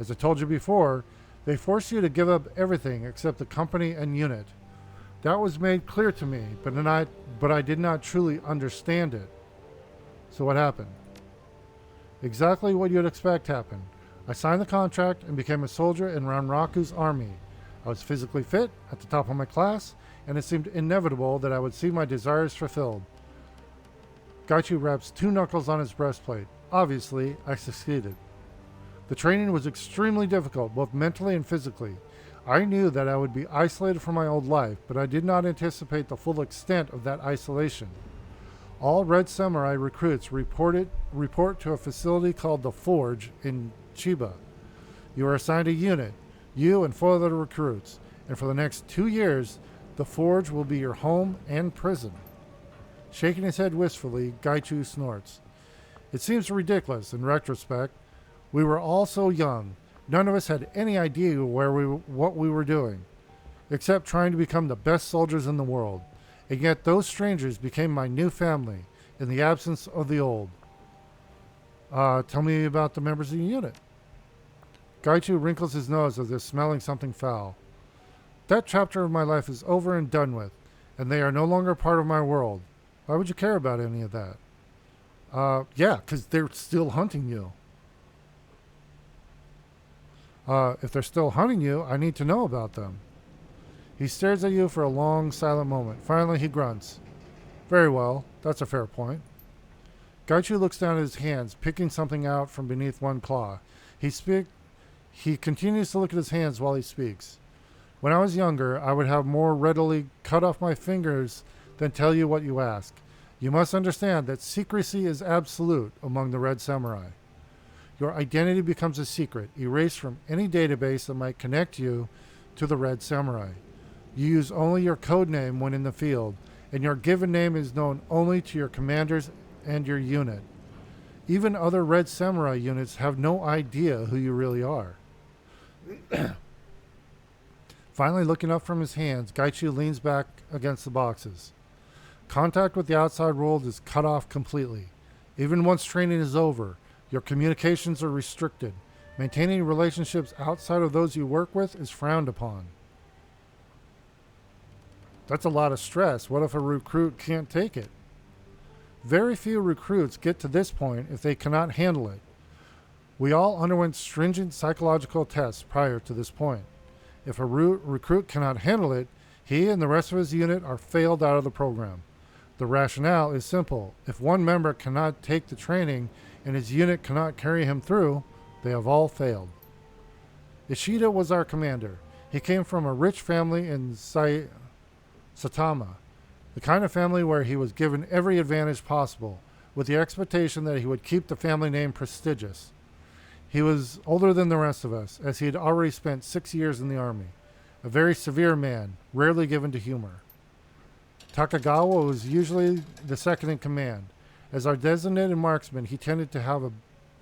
As I told you before, they force you to give up everything except the company and unit. That was made clear to me, but I did not truly understand it. So what happened? Exactly what you'd expect happened. I signed the contract and became a soldier in Renraku's army. I was physically fit, at the top of my class, and it seemed inevitable that I would see my desires fulfilled. Gaichu wraps 2 knuckles on his breastplate. Obviously, I succeeded. The training was extremely difficult, both mentally and physically. I knew that I would be isolated from my old life, but I did not anticipate the full extent of that isolation. All Red Samurai recruits report to a facility called the Forge in Chiba. You are assigned a unit, you and 4 other recruits, and for the next 2 years, the Forge will be your home and prison. Shaking his head wistfully, Gaichu snorts. It seems ridiculous in retrospect. We were all so young. None of us had any idea what we were doing, except trying to become the best soldiers in the world. And yet those strangers became my new family in the absence of the old. Tell me about the members of the unit. Gaichu wrinkles his nose as if smelling something foul. That chapter of my life is over and done with, and they are no longer part of my world. Why would you care about any of that? Yeah, because they're still hunting you. If they're still hunting you, I need to know about them. He stares at you for a long, silent moment. Finally, he grunts. Very well, that's a fair point. Gaichu looks down at his hands, picking something out from beneath one claw. He continues to look at his hands while he speaks. When I was younger, I would have more readily cut off my fingers than tell you what you ask. You must understand that secrecy is absolute among the Red Samurai. Your identity becomes a secret, erased from any database that might connect you to the Red Samurai. You use only your code name when in the field, and your given name is known only to your commanders and your unit. Even other Red Samurai units have no idea who you really are. Finally, looking up from his hands, Gaichu leans back against the boxes. Contact with the outside world is cut off completely. Even once training is over, your communications are restricted. Maintaining relationships outside of those you work with is frowned upon. That's a lot of stress. What if a recruit can't take it? Very few recruits get to this point if they cannot handle it. We all underwent stringent psychological tests prior to this point. If a recruit cannot handle it, he and the rest of his unit are failed out of the program. The rationale is simple. If one member cannot take the training and his unit cannot carry him through, they have all failed. Ishida was our commander. He came from a rich family in Saitama, the kind of family where he was given every advantage possible, with the expectation that he would keep the family name prestigious. He was older than the rest of us, as he had already spent 6 years in the army. A very severe man, rarely given to humor. Takagawa was usually the second in command. As our designated marksman, he tended to have a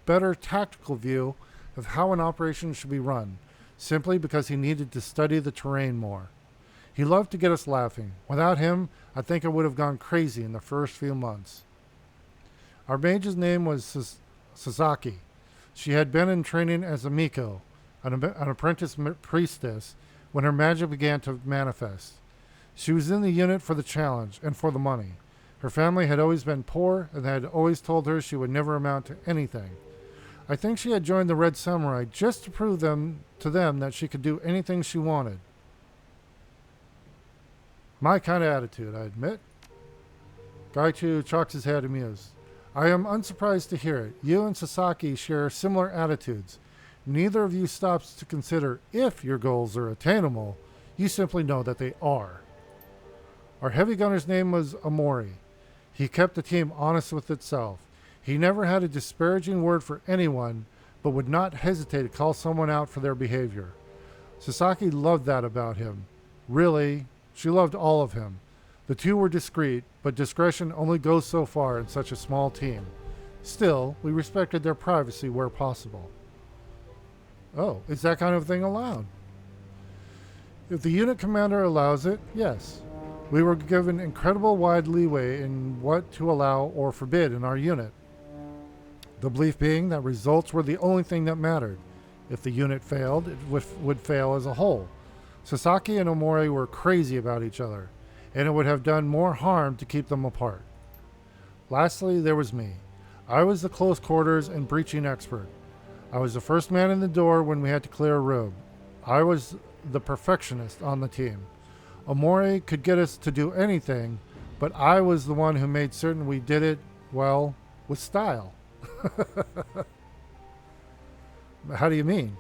better tactical view of how an operation should be run, simply because he needed to study the terrain more. He loved to get us laughing. Without him, I think I would have gone crazy in the first few months. Our mage's name was Sasaki. She had been in training as a Miko, an apprentice priestess, when her magic began to manifest. She was in the unit for the challenge and for the money. Her family had always been poor and had always told her she would never amount to anything. I think she had joined the Red Samurai just to prove to them that she could do anything she wanted. My kind of attitude, I admit. Gaichu chalks his head amused. I am unsurprised to hear it. You and Sasaki share similar attitudes. Neither of you stops to consider if your goals are attainable. You simply know that they are. Our heavy gunner's name was Amori. He kept the team honest with itself. He never had a disparaging word for anyone, but would not hesitate to call someone out for their behavior. Sasaki loved that about him. Really, she loved all of him. The two were discreet, but discretion only goes so far in such a small team. Still, we respected their privacy where possible. Oh, is that kind of thing allowed? If the unit commander allows it, yes. We were given incredible wide leeway in what to allow or forbid in our unit. The belief being that results were the only thing that mattered. If the unit failed, it would fail as a whole. Sasaki and Omori were crazy about each other, and it would have done more harm to keep them apart. Lastly, there was me. I was the close quarters and breaching expert. I was the first man in the door when we had to clear a room. I was the perfectionist on the team. Omori could get us to do anything, but I was the one who made certain we did it, well, with style. How do you mean?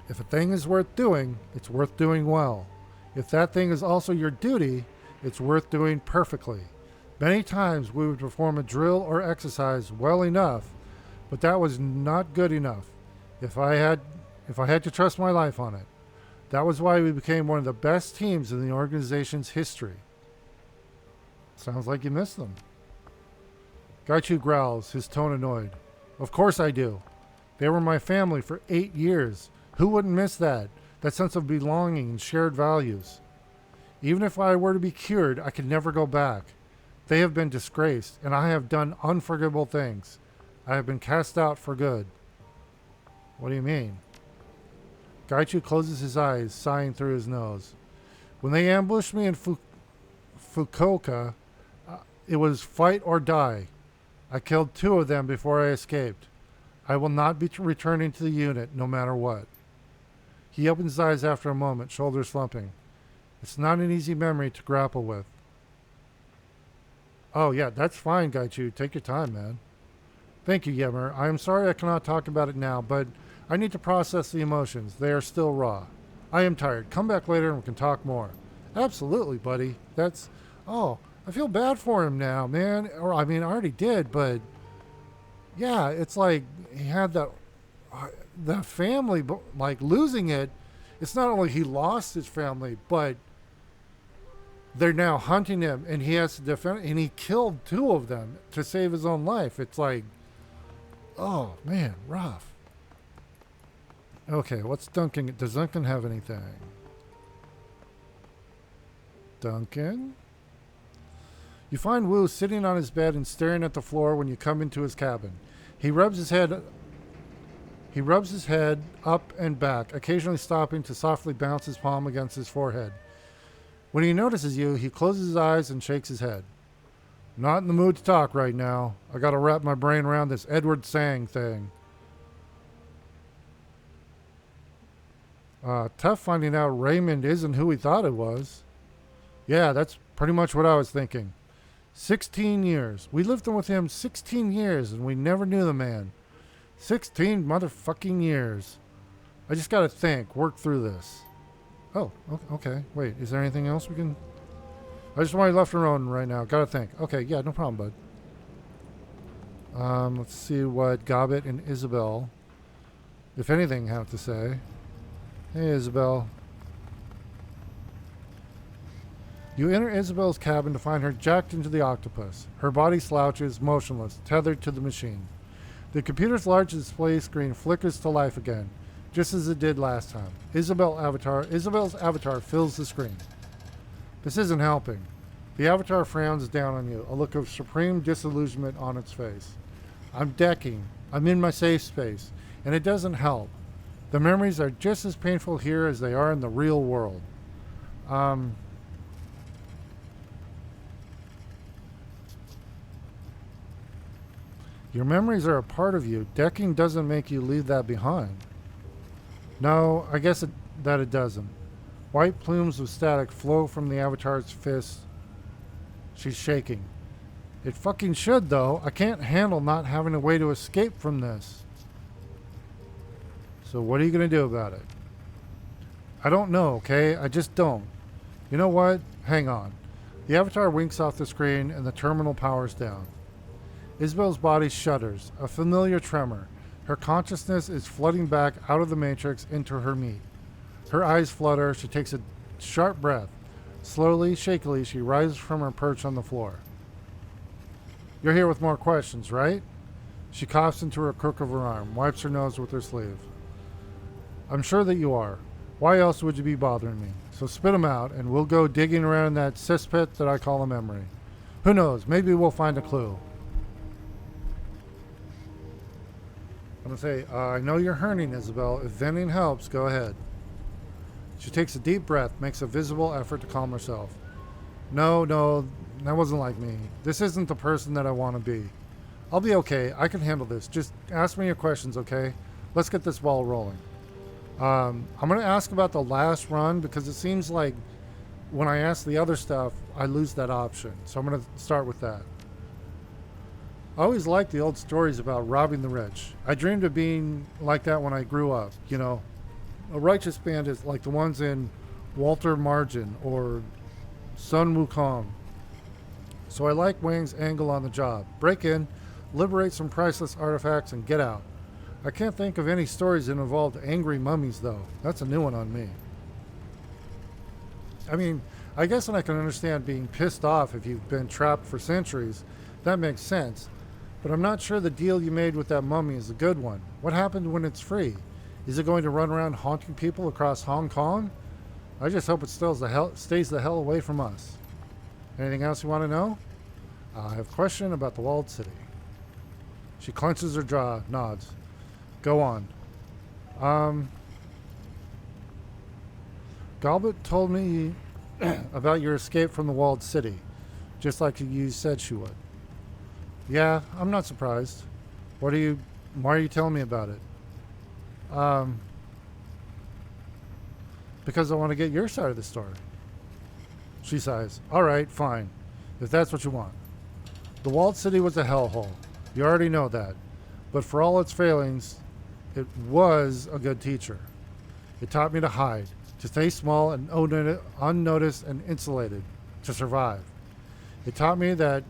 If a thing is worth doing, it's worth doing well. If that thing is also your duty, it's worth doing perfectly. Many times we would perform a drill or exercise well enough, but that was not good enough. If I had to trust my life on it. That was why we became one of the best teams in the organization's history. Sounds like you missed them. Gaichu growls, his tone annoyed. Of course I do. They were my family for 8 years. Who wouldn't miss that? That sense of belonging and shared values. Even if I were to be cured, I could never go back. They have been disgraced, and I have done unforgivable things. I have been cast out for good. What do you mean? Gaichu closes his eyes, sighing through his nose. When they ambushed me in Fukuoka, it was fight or die. I killed 2 of them before I escaped. I will not be returning to the unit, no matter what. He opens his eyes after a moment, shoulders slumping. It's not an easy memory to grapple with. Oh yeah, that's fine, Gaichu. Take your time, man. Thank you, Yemmer. I am sorry I cannot talk about it now, but I need to process the emotions. They are still raw. I am tired. Come back later and we can talk more. Absolutely, buddy. Oh, I feel bad for him now, man. Or, I mean, I already did, but yeah, it's like he had the family, like losing it. It's not only he lost his family, but they're now hunting him and he has to defend, and he killed 2 of them to save his own life. It's like, oh man, rough. Okay, what's Duncan? Does Duncan have anything? Duncan. You find Wu sitting on his bed and staring at the floor when you come into his cabin. He rubs his head up and back, occasionally stopping to softly bounce his palm against his forehead. When he notices you, he closes his eyes and shakes his head. Not in the mood to talk right now. I gotta wrap my brain around this Edward Sang thing. Tough finding out Raymond isn't who he thought it was. Yeah, that's pretty much what I was thinking. 16 years. We lived with him 16 years and we never knew the man. 16 motherfucking years. I just gotta think, work through this. Oh, okay. Wait, is there anything else we can... I just want you left alone right now. Gotta think. Okay, yeah, no problem, bud. Let's see what Gobbet and Isabel, if anything, have to say. Hey, Isabel. You enter Isabel's cabin to find her jacked into the octopus. Her body slouches, motionless, tethered to the machine. The computer's large display screen flickers to life again, just as it did last time. Isabel's avatar fills the screen. This isn't helping. The avatar frowns down on you, a look of supreme disillusionment on its face. I'm decking. I'm in my safe space, and it doesn't help. The memories are just as painful here as they are in the real world. Your memories are a part of you. Decking doesn't make you leave that behind. No, I guess that it doesn't. White plumes of static flow from the avatar's fist. She's shaking. It fucking should, though. I can't handle not having a way to escape from this. So what are you going to do about it? I don't know, okay? I just don't. You know what? Hang on. The avatar winks off the screen and the terminal powers down. Isabel's body shudders, a familiar tremor. Her consciousness is flooding back out of the matrix into her meat. Her eyes flutter. She takes a sharp breath. Slowly, shakily, she rises from her perch on the floor. You're here with more questions, right? She coughs into her crook of her arm, wipes her nose with her sleeve. I'm sure that you are. Why else would you be bothering me? So spit them out, and we'll go digging around that cesspit that I call a memory. Who knows? Maybe we'll find a clue. I'm going to say, I know you're hurting, Isabel. If venting helps, go ahead. She takes a deep breath, makes a visible effort to calm herself. No, that wasn't like me. This isn't the person that I want to be. I'll be okay. I can handle this. Just ask me your questions, okay? Let's get this ball rolling. I'm going to ask about the last run because it seems like when I ask the other stuff, I lose that option. So I'm going to start with that. I always liked the old stories about robbing the rich. I dreamed of being like that when I grew up. You know, a righteous bandit like the ones in Walter Margin or Sun Wukong. So I like Wang's angle on the job. Break in, liberate some priceless artifacts, and get out. I can't think of any stories that involved angry mummies, though. That's a new one on me. I mean, I guess I can understand being pissed off if you've been trapped for centuries. That makes sense. But I'm not sure the deal you made with that mummy is a good one. What happened when it's free? Is it going to run around haunting people across Hong Kong? I just hope it stays the hell away from us. Anything else you want to know? I have a question about the walled city. She clenches her jaw, nods. Go on. Galbert told me about your escape from the walled city, just like you said she would. Yeah, I'm not surprised. Why are you telling me about it? Because I want to get your side of the story. She sighs. All right, fine. If that's what you want. The walled city was a hellhole. You already know that. But for all its failings, it was a good teacher. It taught me to hide, to stay small and unnoticed and insulated, to survive. It taught me that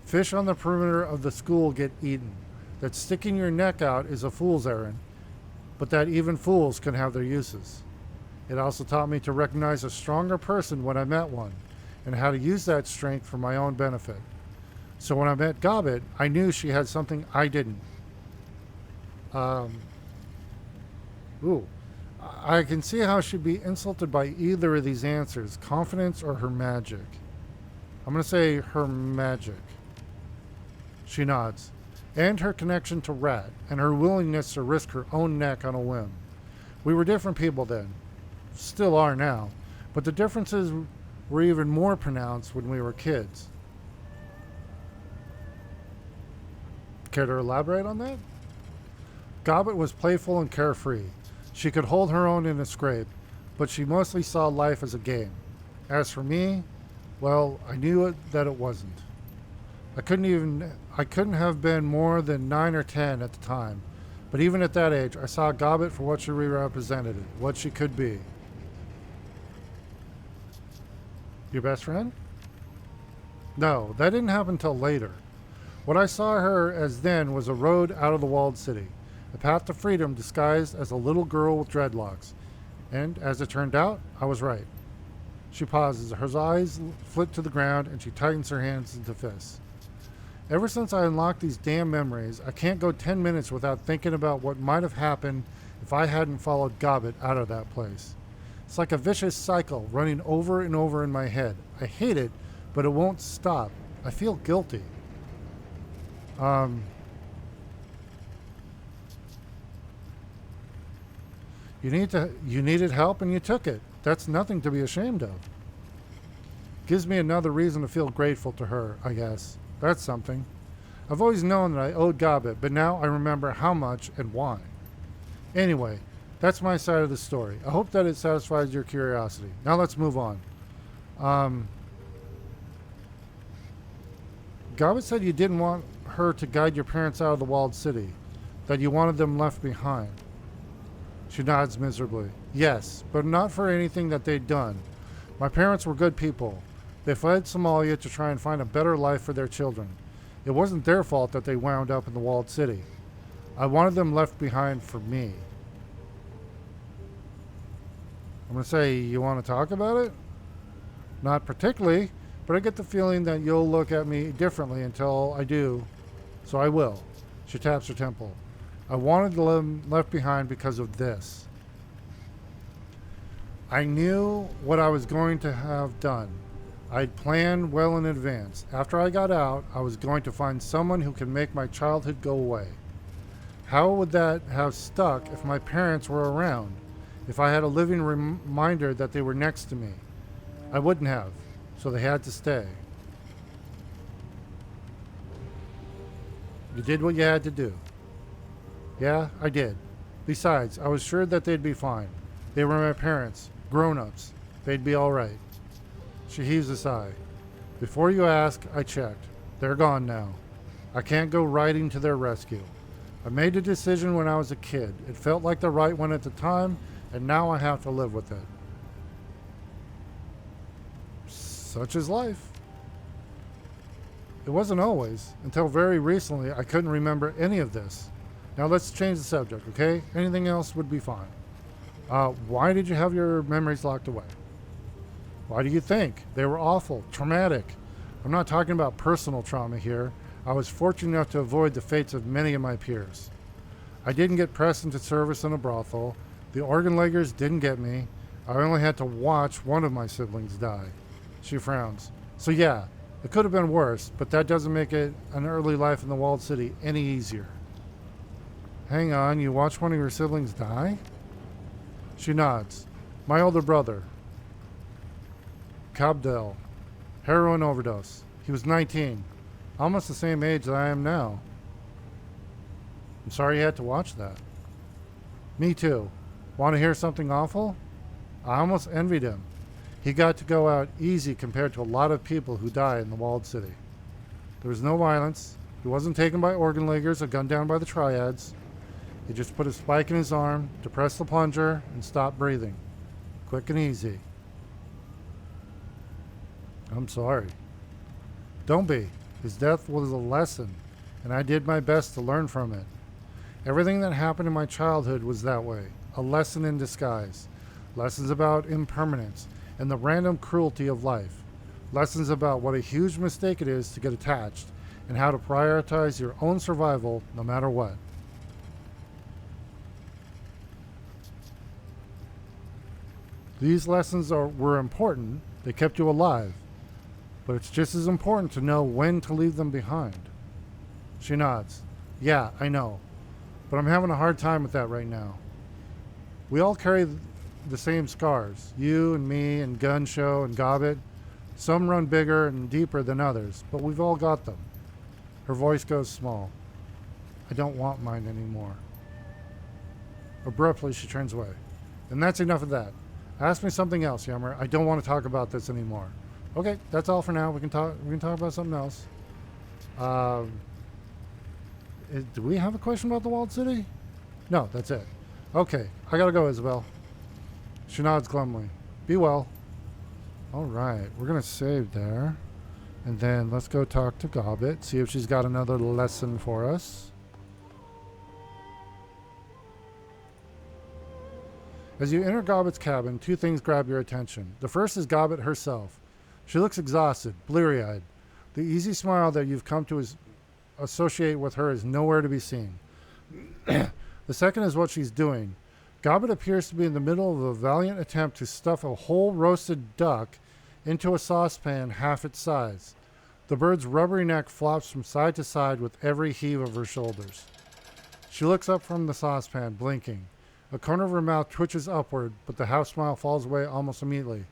fish on the perimeter of the school get eaten, that sticking your neck out is a fool's errand, but that even fools can have their uses. It also taught me to recognize a stronger person when I met one, and how to use that strength for my own benefit. So when I met Gobbet, I knew she had something I didn't. I can see how she'd be insulted by either of these answers, confidence or her magic. I'm going to say her magic. She nods. And her connection to Rat, and her willingness to risk her own neck on a whim. We were different people then. Still are now. But the differences were even more pronounced when we were kids. Care to elaborate on that? Gobbet was playful and carefree. She could hold her own in a scrape, but she mostly saw life as a game. As for me, well, I knew that it wasn't. I couldn't have been more than 9 or 10 at the time, but even at that age, I saw Gobbet for what she represented, what she could be. Your best friend? No, that didn't happen until later. What I saw her as then was a road out of the walled city, a path to freedom disguised as a little girl with dreadlocks. And as it turned out, I was right. She pauses, her eyes flit to the ground, and she tightens her hands into fists. Ever since I unlocked these damn memories, I can't go 10 minutes without thinking about what might have happened if I hadn't followed Gobbet out of that place. It's like a vicious cycle running over and over in my head. I hate it, but it won't stop. I feel guilty. You needed help and you took it. That's nothing to be ashamed of. Gives me another reason to feel grateful to her, I guess. That's something. I've always known that I owed Gobbet, but now I remember how much and why. Anyway, that's my side of the story. I hope that it satisfies your curiosity. Now let's move on. Gobbet said you didn't want her to guide your parents out of the walled city, that you wanted them left behind. She nods miserably. Yes, but not for anything that they'd done. My parents were good people. They fled Somalia to try and find a better life for their children. It wasn't their fault that they wound up in the walled city. I wanted them left behind for me. I'm going to say, you want to talk about it? Not particularly, but I get the feeling that you'll look at me differently until I do, so I will. She taps her temple. I wanted them left behind because of this. I knew what I was going to have done. I'd planned well in advance. After I got out, I was going to find someone who could make my childhood go away. How would that have stuck if my parents were around? If I had a living reminder that they were next to me? I wouldn't have, so they had to stay. You did what you had to do. Yeah, I did. Besides, I was sure that they'd be fine. They were my parents, grown-ups. They'd be all right. She heaves a sigh. Before you ask, I checked. They're gone now. I can't go riding to their rescue. I made a decision when I was a kid. It felt like the right one at the time, and now I have to live with it. Such is life. It wasn't always. Until very recently, I couldn't remember any of this. Now let's change the subject, okay? Anything else would be fine. Why did you have your memories locked away? Why do you think? They were awful, traumatic. I'm not talking about personal trauma here. I was fortunate enough to avoid the fates of many of my peers. I didn't get pressed into service in a brothel. The organ leggers didn't get me. I only had to watch one of my siblings die. She frowns. So yeah, it could have been worse, but that doesn't make it an early life in the walled city any easier. Hang on, you watched one of your siblings die? She nods. My older brother, Cabdel, heroin overdose. He was 19, almost the same age that I am now. I'm sorry you had to watch that. Me too. Want to hear something awful? I almost envied him. He got to go out easy compared to a lot of people who die in the walled city. There was no violence. He wasn't taken by organ leggers or gunned down by the triads. He just put a spike in his arm, depressed the plunger, and stopped breathing. Quick and easy. I'm sorry. Don't be. His death was a lesson, and I did my best to learn from it. Everything that happened in my childhood was that way. A lesson in disguise. Lessons about impermanence and the random cruelty of life. Lessons about what a huge mistake it is to get attached and how to prioritize your own survival no matter what. These lessons were important. They kept you alive. But it's just as important to know when to leave them behind. She nods. Yeah, I know. But I'm having a hard time with that right now. We all carry the same scars. You and me and Gun Show and Gobbet. Some run bigger and deeper than others, but we've all got them. Her voice goes small. I don't want mine anymore. Abruptly, she turns away. And that's enough of that. Ask me something else, Yummer. I don't want to talk about this anymore. Okay, that's all for now. We can talk about something else. Do we have a question about the walled city? No, that's it. Okay, I gotta go, Isabel. She nods glumly. Be well. All right, we're gonna save there. And then let's go talk to Gobbet, see if she's got another lesson for us. As you enter Gobbet's cabin, two things grab your attention. The first is Gobbet herself. She looks exhausted, bleary-eyed. The easy smile that you've come to associate with her is nowhere to be seen. The second is what she's doing. Gobbet appears to be in the middle of a valiant attempt to stuff a whole roasted duck into a saucepan half its size. The bird's rubbery neck flops from side to side with every heave of her shoulders. She looks up from the saucepan, blinking. A corner of her mouth twitches upward, but the half smile falls away almost immediately.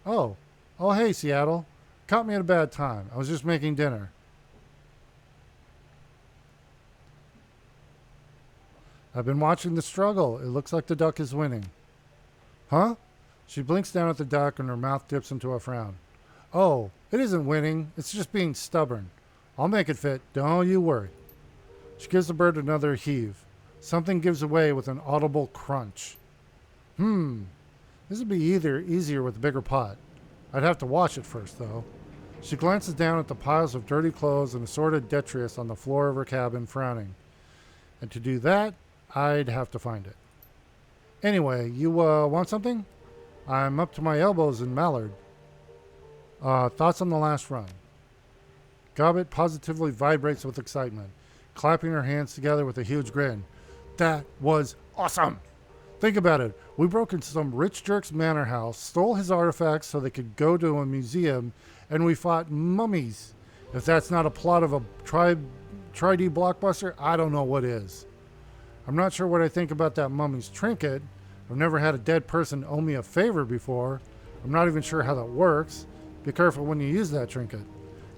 Oh, hey, Seattle. Caught me at a bad time. I was just making dinner. I've been watching the struggle. It looks like the duck is winning. Huh? She blinks down at the duck and her mouth dips into a frown. Oh, it isn't winning. It's just being stubborn. I'll make it fit. Don't you worry. She gives the bird another heave. Something gives away with an audible crunch. This would be easier with a bigger pot. I'd have to wash it first, though. She glances down at the piles of dirty clothes and assorted detritus on the floor of her cabin, frowning. And to do that, I'd have to find it. Anyway, you want something? I'm up to my elbows in mallard. Thoughts on the last run? Gobbet positively vibrates with excitement, clapping her hands together with a huge grin. That was awesome! Think about it. We broke into some rich jerk's manor house, stole his artifacts so they could go to a museum, and we fought mummies. If that's not a plot of a tri-D blockbuster, I don't know what is. I'm not sure what I think about that mummy's trinket. I've never had a dead person owe me a favor before. I'm not even sure how that works. Be careful when you use that trinket.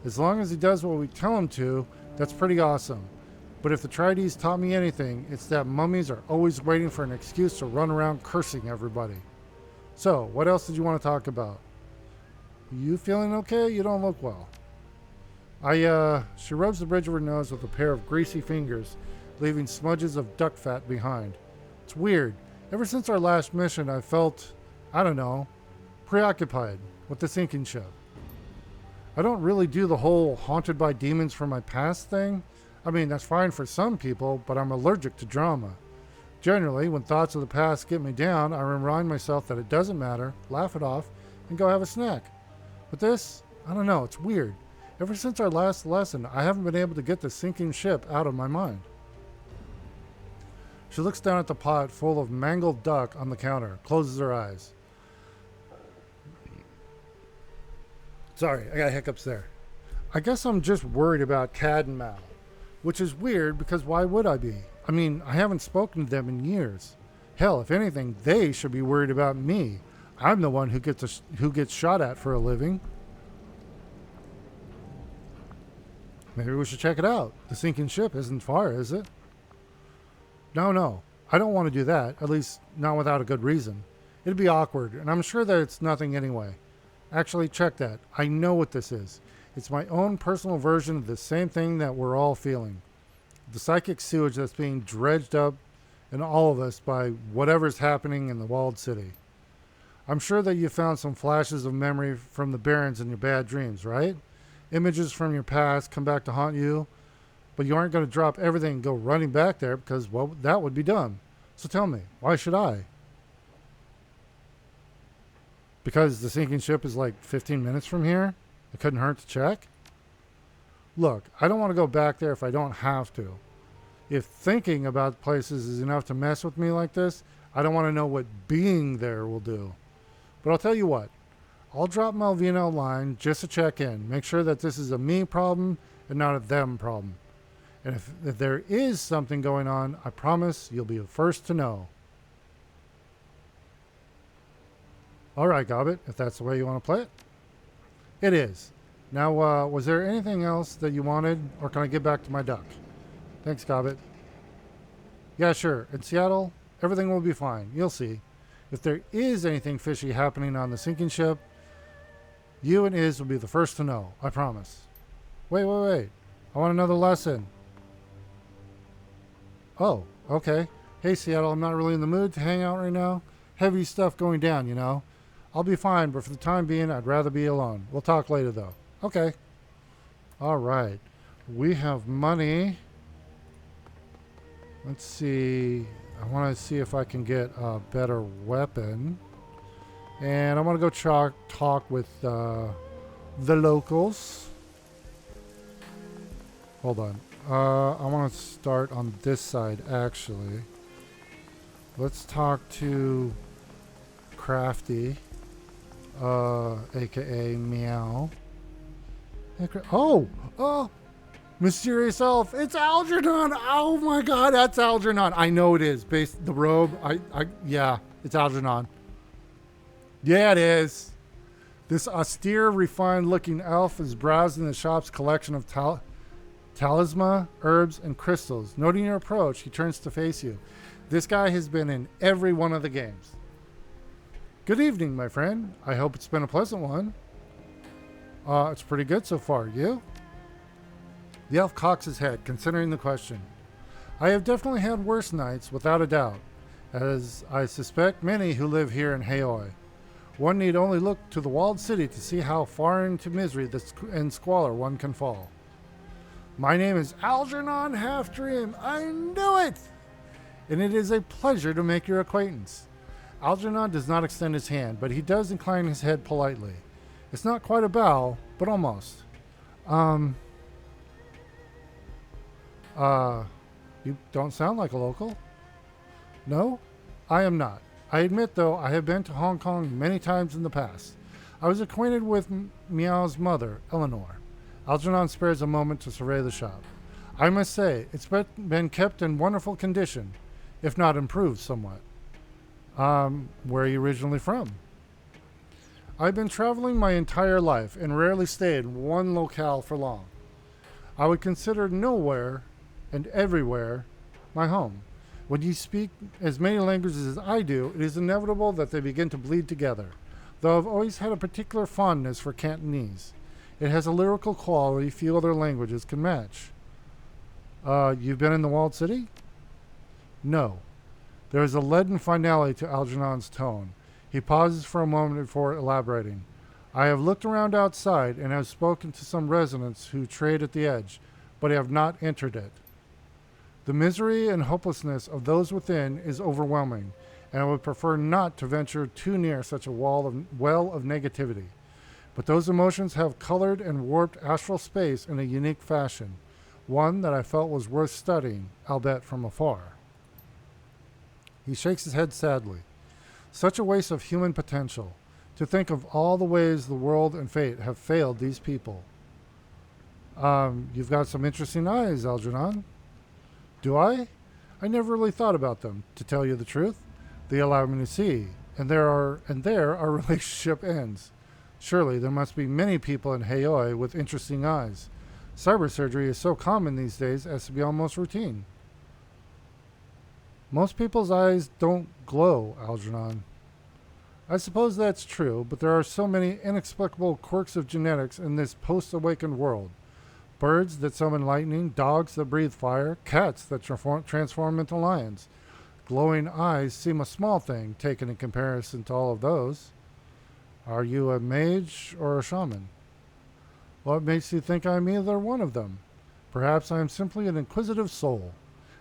As long as he does what we tell him to, that's pretty awesome. But if the Tri-Ds taught me anything, it's that mummies are always waiting for an excuse to run around cursing everybody. So, what else did you want to talk about? You feeling okay? You don't look well. She rubs the bridge of her nose with a pair of greasy fingers, leaving smudges of duck fat behind. It's weird. Ever since our last mission, I felt, preoccupied with the sinking ship. I don't really do the whole haunted by demons from my past thing. I mean, that's fine for some people, but I'm allergic to drama. Generally, when thoughts of the past get me down, I remind myself that it doesn't matter, laugh it off, and go have a snack. But this, I don't know, it's weird. Ever since our last lesson, I haven't been able to get the sinking ship out of my mind. She looks down at the pot full of mangled duck on the counter, closes her eyes. Sorry, I got hiccups there. I guess I'm just worried about Cad and Mal, which is weird because why would I be? I mean, I haven't spoken to them in years. Hell, if anything, they should be worried about me. I'm the one who gets shot at for a living. Maybe we should check it out. The sinking ship isn't far, is it? No. I don't want to do that, at least not without a good reason. It'd be awkward, and I'm sure that it's nothing anyway. Actually, check that. I know what this is. It's my own personal version of the same thing that we're all feeling. The psychic sewage that's being dredged up in all of us by whatever's happening in the walled city. I'm sure that you found some flashes of memory from the Barrens in your bad dreams, right? Images from your past come back to haunt you, but you aren't going to drop everything and go running back there because, well, that would be dumb. So tell me, why should I? Because the sinking ship is like 15 minutes from here? It couldn't hurt to check? Look, I don't want to go back there if I don't have to. If thinking about places is enough to mess with me like this, I don't want to know what being there will do. But I'll tell you what, I'll drop Malvina a line just to check in. Make sure that this is a me problem and not a them problem. And if there is something going on, I promise you'll be the first to know. All right, Gobbit, if that's the way you want to play it. It is. Now, was there anything else that you wanted, or can I get back to my duck? Thanks, Gobbit. Yeah, sure. In Seattle, everything will be fine. You'll see. If there is anything fishy happening on the sinking ship, you and Iz will be the first to know. I promise. Wait. I want another lesson. Oh, okay. Hey, Seattle, I'm not really in the mood to hang out right now. Heavy stuff going down, you know. I'll be fine, but for the time being, I'd rather be alone. We'll talk later, though. Okay. All right. We have money. Let's see. I want to see if I can get a better weapon. And I want to go talk with the locals. Hold on. I want to start on this side, actually. Let's talk to Crafty. AKA Meow. Oh! Mysterious elf. It's Algernon. Oh my god, that's Algernon. I know it is. Based the robe. Yeah, it's Algernon. Yeah, it is. This austere, refined-looking elf is browsing the shop's collection of talisman, herbs, and crystals. Noting your approach, he turns to face you. This guy has been in every one of the games. Good evening, my friend. I hope it's been a pleasant one. It's pretty good so far. You? The elf cocks his head, considering the question. I have definitely had worse nights, without a doubt, as I suspect many who live here in Haoi. One need only look to the walled city to see how far into misery and squalor one can fall. My name is Algernon Halfdream. I knew it! And it is a pleasure to make your acquaintance. Algernon does not extend his hand, but he does incline his head politely. It's not quite a bow, but almost. You don't sound like a local. No, I am not. I admit, though, I have been to Hong Kong many times in the past. I was acquainted with Meow's mother, Eleanor. Algernon spares a moment to survey the shop. I must say, it's been kept in wonderful condition, if not improved somewhat. Where are you originally from? I've been traveling my entire life and rarely stayed in one locale for long. I would consider nowhere and everywhere my home. When you speak as many languages as I do, it is inevitable that they begin to bleed together, though I've always had a particular fondness for Cantonese. It has a lyrical quality few other languages can match. You've been in the walled city? No. There is a leaden finality to Algernon's tone. He pauses for a moment before elaborating. I have looked around outside and have spoken to some residents who trade at the edge, but have not entered it. The misery and hopelessness of those within is overwhelming, and I would prefer not to venture too near such a well of negativity. But those emotions have colored and warped astral space in a unique fashion, one that I felt was worth studying, albeit from afar. He shakes his head sadly. Such a waste of human potential. To think of all the ways the world and fate have failed these people. You've got some interesting eyes, Algernon. Do I? I never really thought about them, to tell you the truth. They allow me to see, and there our relationship ends. Surely there must be many people in Haoi with interesting eyes. Cyber surgery is so common these days as to be almost routine. Most people's eyes don't glow, Algernon. I suppose that's true, but there are so many inexplicable quirks of genetics in this post-awakened world. Birds that summon lightning, dogs that breathe fire, cats that transform into lions. Glowing eyes seem a small thing taken in comparison to all of those. Are you a mage or a shaman? What makes you think I'm either one of them? Perhaps I am simply an inquisitive soul.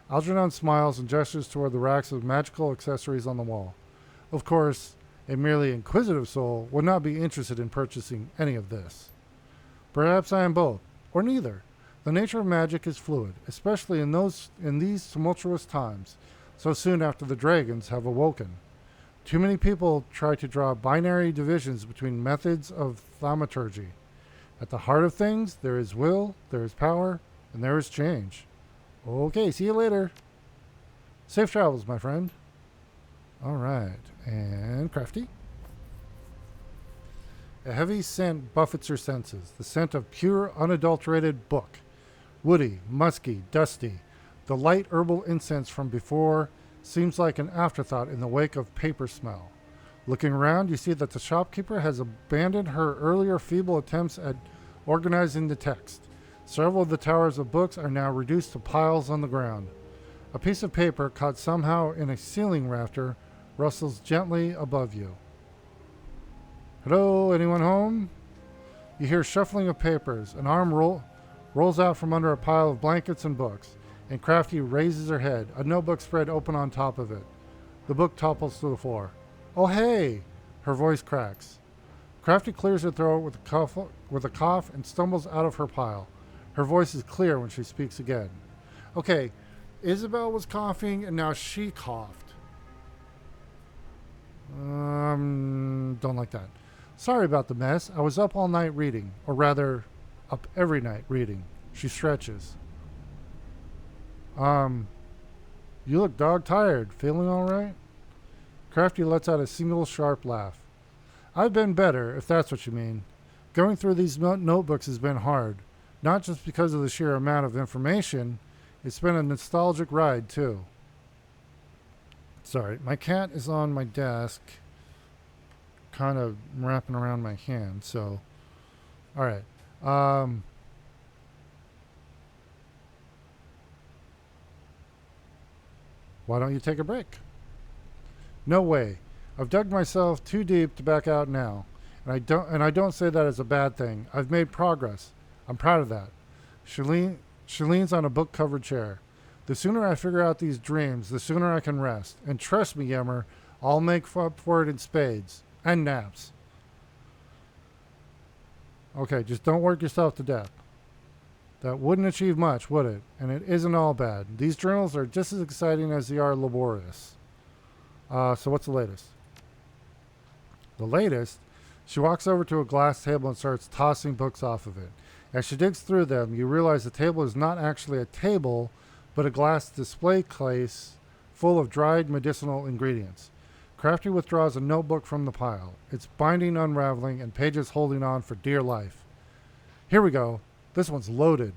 Algernon smiles and gestures toward the racks of magical accessories on the wall. Of course, a merely inquisitive soul would not be interested in purchasing any of this. Perhaps I am both, or neither. The nature of magic is fluid, especially in these tumultuous times, so soon after the dragons have awoken. Too many people try to draw binary divisions between methods of thaumaturgy. At the heart of things, there is will, there is power, and there is change. Okay, see you later. Safe travels, my friend. All right, and Crafty. A heavy scent buffets your senses, the scent of pure, unadulterated book. Woody, musky, dusty. The light herbal incense from before seems like an afterthought in the wake of paper smell. Looking around, you see that the shopkeeper has abandoned her earlier feeble attempts at organizing the text. Several of the towers of books are now reduced to piles on the ground. A piece of paper caught somehow in a ceiling rafter rustles gently above you. Hello, anyone home? You hear shuffling of papers. An arm rolls out from under a pile of blankets and books, and Crafty raises her head, a notebook spread open on top of it. The book topples to the floor. Oh, hey! Her voice cracks. Crafty clears her throat with a cough and stumbles out of her pile. Her voice is clear when she speaks again. Okay, Isabel was coughing, and now she coughed. Don't like that. Sorry about the mess. I was up all night reading. Or rather, up every night reading. She stretches. You look dog tired. Feeling all right? Crafty lets out a single sharp laugh. I've been better, if that's what you mean. Going through these notebooks has been hard. Not just because of the sheer amount of information. It's been a nostalgic ride, too. Sorry, my cat is on my desk, kind of wrapping around my hand, so... Alright. Why don't you take a break? No way. I've dug myself too deep to back out now. And I don't say that as a bad thing. I've made progress. I'm proud of that. She leans on a book-covered chair. The sooner I figure out these dreams, the sooner I can rest. And trust me, Yemmer, I'll make up for it in spades. And naps. Okay, just don't work yourself to death. That wouldn't achieve much, would it? And it isn't all bad. These journals are just as exciting as they are laborious. So what's the latest? The latest? She walks over to a glass table and starts tossing books off of it. As she digs through them, you realize the table is not actually a table, but a glass display case full of dried medicinal ingredients. Crafty withdraws a notebook from the pile, its binding unraveling and pages holding on for dear life. Here we go. This one's loaded.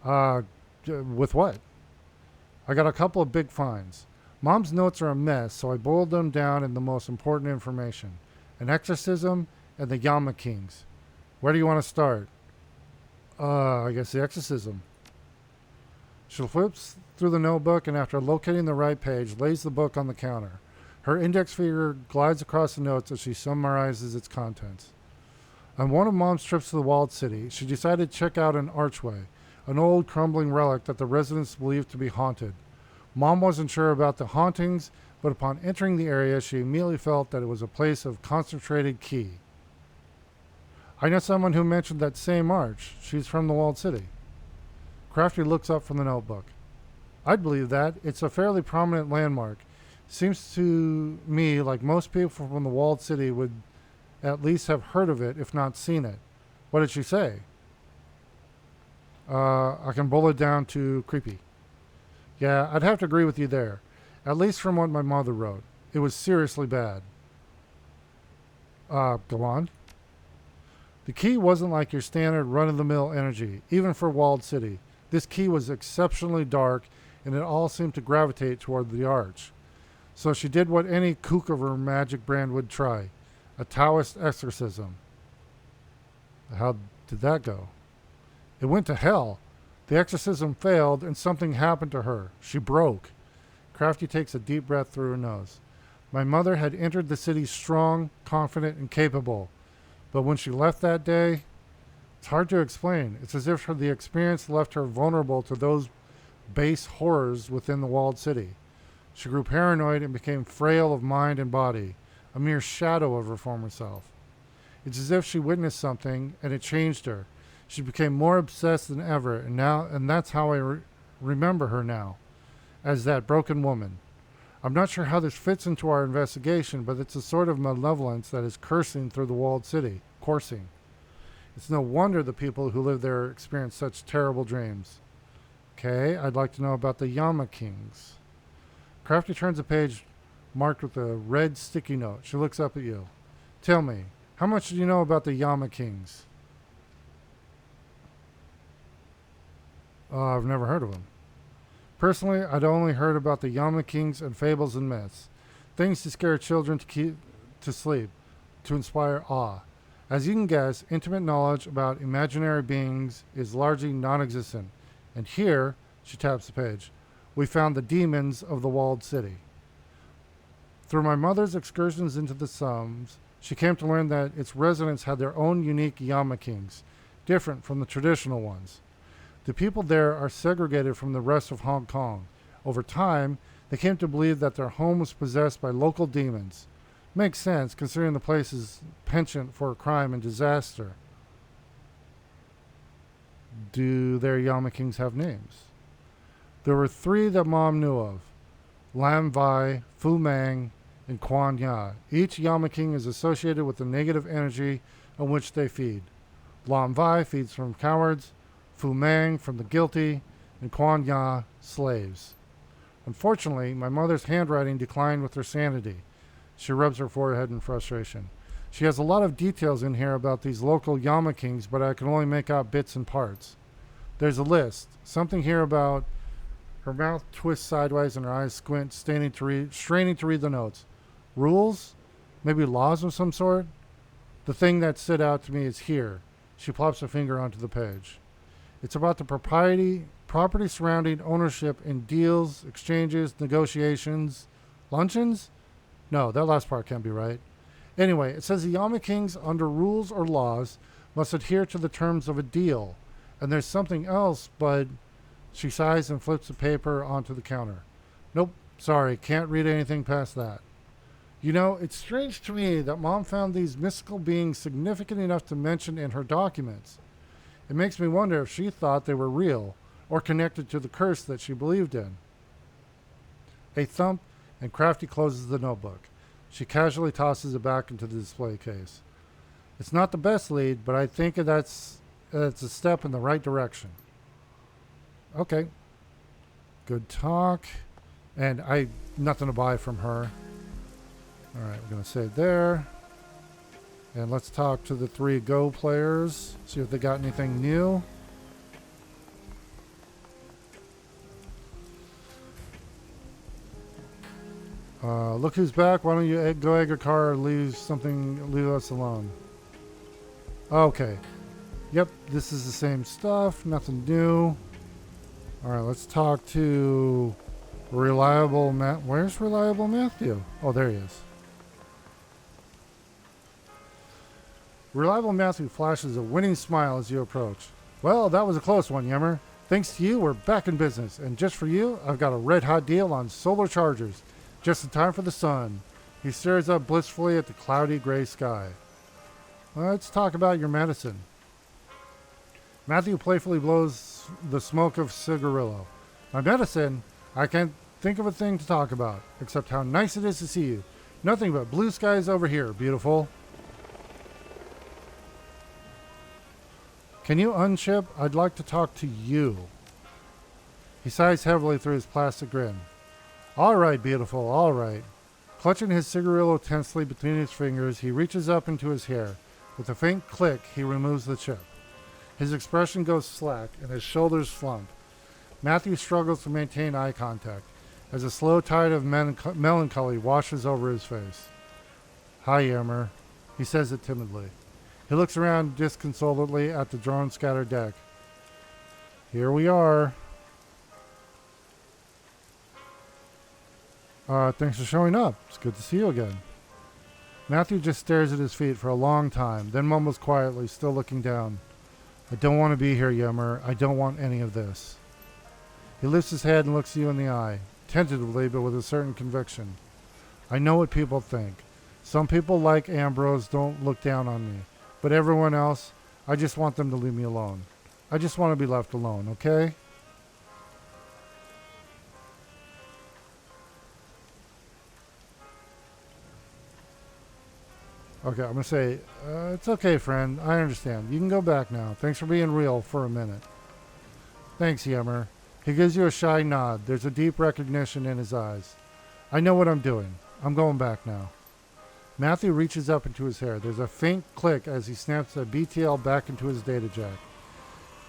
With what? I got a couple of big finds. Mom's notes are a mess, so I boiled them down in the most important information. An exorcism and the Yama Kings. Where do you want to start? I guess the exorcism. She flips through the notebook and after locating the right page, lays the book on the counter. Her index finger glides across the notes as she summarizes its contents. On one of Mom's trips to the walled city, she decided to check out an archway, an old crumbling relic that the residents believed to be haunted. Mom wasn't sure about the hauntings, but upon entering the area, she immediately felt that it was a place of concentrated ki. I know someone who mentioned that same arch. She's from the walled city. Crafty looks up from the notebook. I'd believe that. It's a fairly prominent landmark. Seems to me like most people from the walled city would at least have heard of it, if not seen it. What did she say? I can boil it down to creepy. Yeah, I'd have to agree with you there. At least from what my mother wrote. It was seriously bad. Go on. The key wasn't like your standard run-of-the-mill energy, even for walled city. This key was exceptionally dark, and it all seemed to gravitate toward the arch. So she did what any kook of her magic brand would try. A Taoist exorcism. How did that go? It went to hell. The exorcism failed, and something happened to her. She broke. Crafty takes a deep breath through her nose. My mother had entered the city strong, confident, and capable. But when she left that day, it's hard to explain. It's as if the experience left her vulnerable to those base horrors within the walled city. She grew paranoid and became frail of mind and body, a mere shadow of her former self. It's as if she witnessed something and it changed her. She became more obsessed than ever, and that's how I remember her now, as that broken woman. I'm not sure how this fits into our investigation, but it's a sort of malevolence that is coursing through the walled city. Coursing. It's no wonder the people who live there experience such terrible dreams. Okay, I'd like to know about the Yama Kings. Crafty turns a page marked with a red sticky note. She looks up at you. Tell me, how much do you know about the Yama Kings? I've never heard of them. Personally, I'd only heard about the Yama Kings and fables and myths. Things to scare children to keep to sleep, to inspire awe. As you can guess, intimate knowledge about imaginary beings is largely non-existent. And here, she taps the page, we found the demons of the walled city. Through my mother's excursions into the slums, she came to learn that its residents had their own unique Yama Kings, different from the traditional ones. The people there are segregated from the rest of Hong Kong. Over time, they came to believe that their home was possessed by local demons. Makes sense, considering the place is penchant for crime and disaster. Do their Yama Kings have names? There were 3 that Mom knew of. Lam Vai, Fu Mang, and Quan Ya. Each Yama King is associated with the negative energy on which they feed. Lam Vai feeds from cowards, Fu Mang from the guilty, and Quan Ya, slaves. Unfortunately, my mother's handwriting declined with her sanity. She rubs her forehead in frustration. She has a lot of details in here about these local Yama Kings, but I can only make out bits and parts. There's a list. Something here about her mouth twists sideways and her eyes squint, straining to read the notes. Rules? Maybe laws of some sort? The thing that stood out to me is here. She plops her finger onto the page. It's about the property surrounding ownership in deals, exchanges, negotiations, luncheons? No, that last part can't be right. Anyway, it says the Yama Kings, under rules or laws, must adhere to the terms of a deal. And there's something else, but she sighs and flips the paper onto the counter. Nope, sorry, can't read anything past that. You know, it's strange to me that Mom found these mystical beings significant enough to mention in her documents. It makes me wonder if she thought they were real or connected to the curse that she believed in. A thump, and Crafty closes the notebook. She casually tosses it back into the display case. It's not the best lead, but I think that's a step in the right direction. Okay. Good talk. And nothing to buy from her. All right, we're going to save there. And let's talk to the 3 Go players. See if they got anything new. Look who's back. Why don't you go egg your car or leave us alone. Okay. Yep, this is the same stuff. Nothing new. All right, let's talk to Reliable Matt. Where's Reliable Matthew? Oh, there he is. Reliable Matthew flashes a winning smile as you approach. Well, that was a close one, Yemmer. Thanks to you, we're back in business. And just for you, I've got a red-hot deal on solar chargers. Just in time for the sun. He stares up blissfully at the cloudy gray sky. Let's talk about your medicine. Matthew playfully blows the smoke of cigarillo. My medicine? I can't think of a thing to talk about, except how nice it is to see you. Nothing but blue skies over here, beautiful. Can you unship? I'd like to talk to you. He sighs heavily through his plastic grin. All right, beautiful, all right. Clutching his cigarillo tensely between his fingers, he reaches up into his hair. With a faint click, he removes the chip. His expression goes slack, and his shoulders slump. Matthew struggles to maintain eye contact, as a slow tide of melancholy washes over his face. Hi, Yemmer. He says it timidly. He looks around disconsolately at the drone-scattered deck. Here we are. Thanks for showing up. It's good to see you again. Matthew just stares at his feet for a long time, then mumbles quietly, still looking down. I don't want to be here, Yemmer. I don't want any of this. He lifts his head and looks you in the eye, tentatively but with a certain conviction. I know what people think. Some people like Ambrose don't look down on me, but everyone else, I just want them to leave me alone. I just want to be left alone, okay? Okay, I'm going to say, it's okay, friend. I understand. You can go back now. Thanks for being real for a minute. Thanks, Yemmer. He gives you a shy nod. There's a deep recognition in his eyes. I know what I'm doing. I'm going back now. Matthew reaches up into his hair. There's a faint click as he snaps a BTL back into his data jack.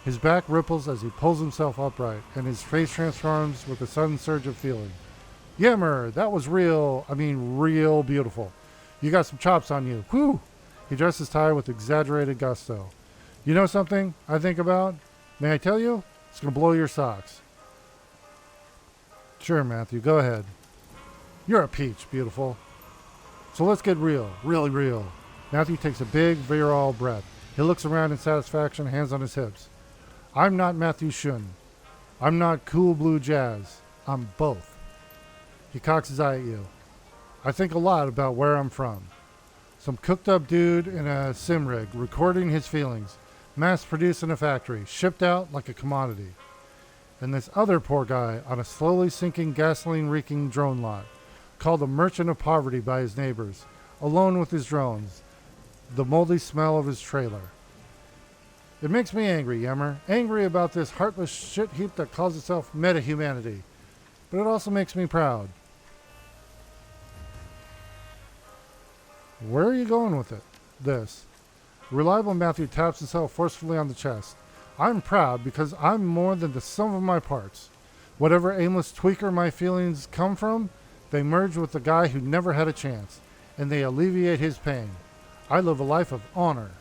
His back ripples as he pulls himself upright, and his face transforms with a sudden surge of feeling. Yemmer, that was real beautiful. You got some chops on you. Whew! He dressed his tie with exaggerated gusto. You know something I think about? May I tell you? It's going to blow your socks. Sure, Matthew, go ahead. You're a peach, beautiful. So let's get real, really real. Matthew takes a big, virile breath. He looks around in satisfaction, hands on his hips. I'm not Matthew Shun. I'm not cool blue jazz. I'm both. He cocks his eye at you. I think a lot about where I'm from. Some cooked up dude in a sim rig recording his feelings, mass produced in a factory, shipped out like a commodity. And this other poor guy on a slowly sinking gasoline reeking drone lot, called a merchant of poverty by his neighbors, alone with his drones, the moldy smell of his trailer. It makes me angry, Yemmer. Angry about this heartless shit heap that calls itself meta-humanity. But it also makes me proud. Where are you going with it? This. Reliable Matthew taps himself forcefully on the chest. I'm proud because I'm more than the sum of my parts. Whatever aimless tweaker my feelings come from, they merge with the guy who never had a chance, and they alleviate his pain. I live a life of honor.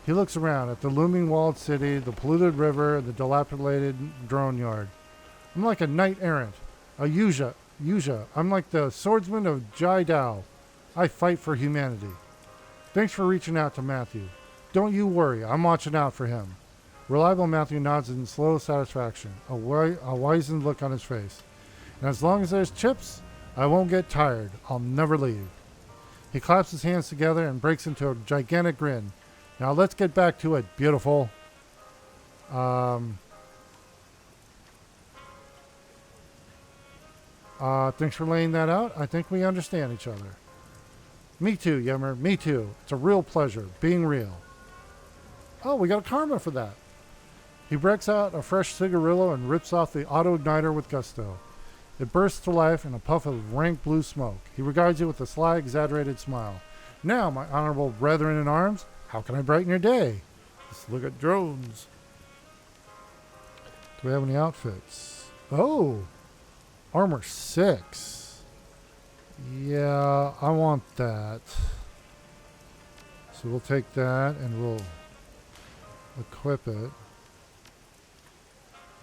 He looks around at the looming walled city, the polluted river, and the dilapidated drone yard. I'm like a knight errant, a Yuja. I'm like the swordsman of Jai Dao. I fight for humanity. Thanks for reaching out to Matthew. Don't you worry, I'm watching out for him. Reliable Matthew nods in slow satisfaction, a wizened look on his face. And as long as there's chips, I won't get tired. I'll never leave. He claps his hands together and breaks into a gigantic grin. Now let's get back to it, beautiful. Thanks for laying that out. I think we understand each other. Me too, Yemmer. Me too. It's a real pleasure, being real. Oh, we got a karma for that. He breaks out a fresh cigarillo and rips off the auto-igniter with gusto. It bursts to life in a puff of rank blue smoke. He regards you with a sly, exaggerated smile. Now, my honorable brethren in arms, how can I brighten your day? Let's look at drones. Do we have any outfits? Oh, armor 6. Yeah, I want that. So we'll take that and we'll equip it.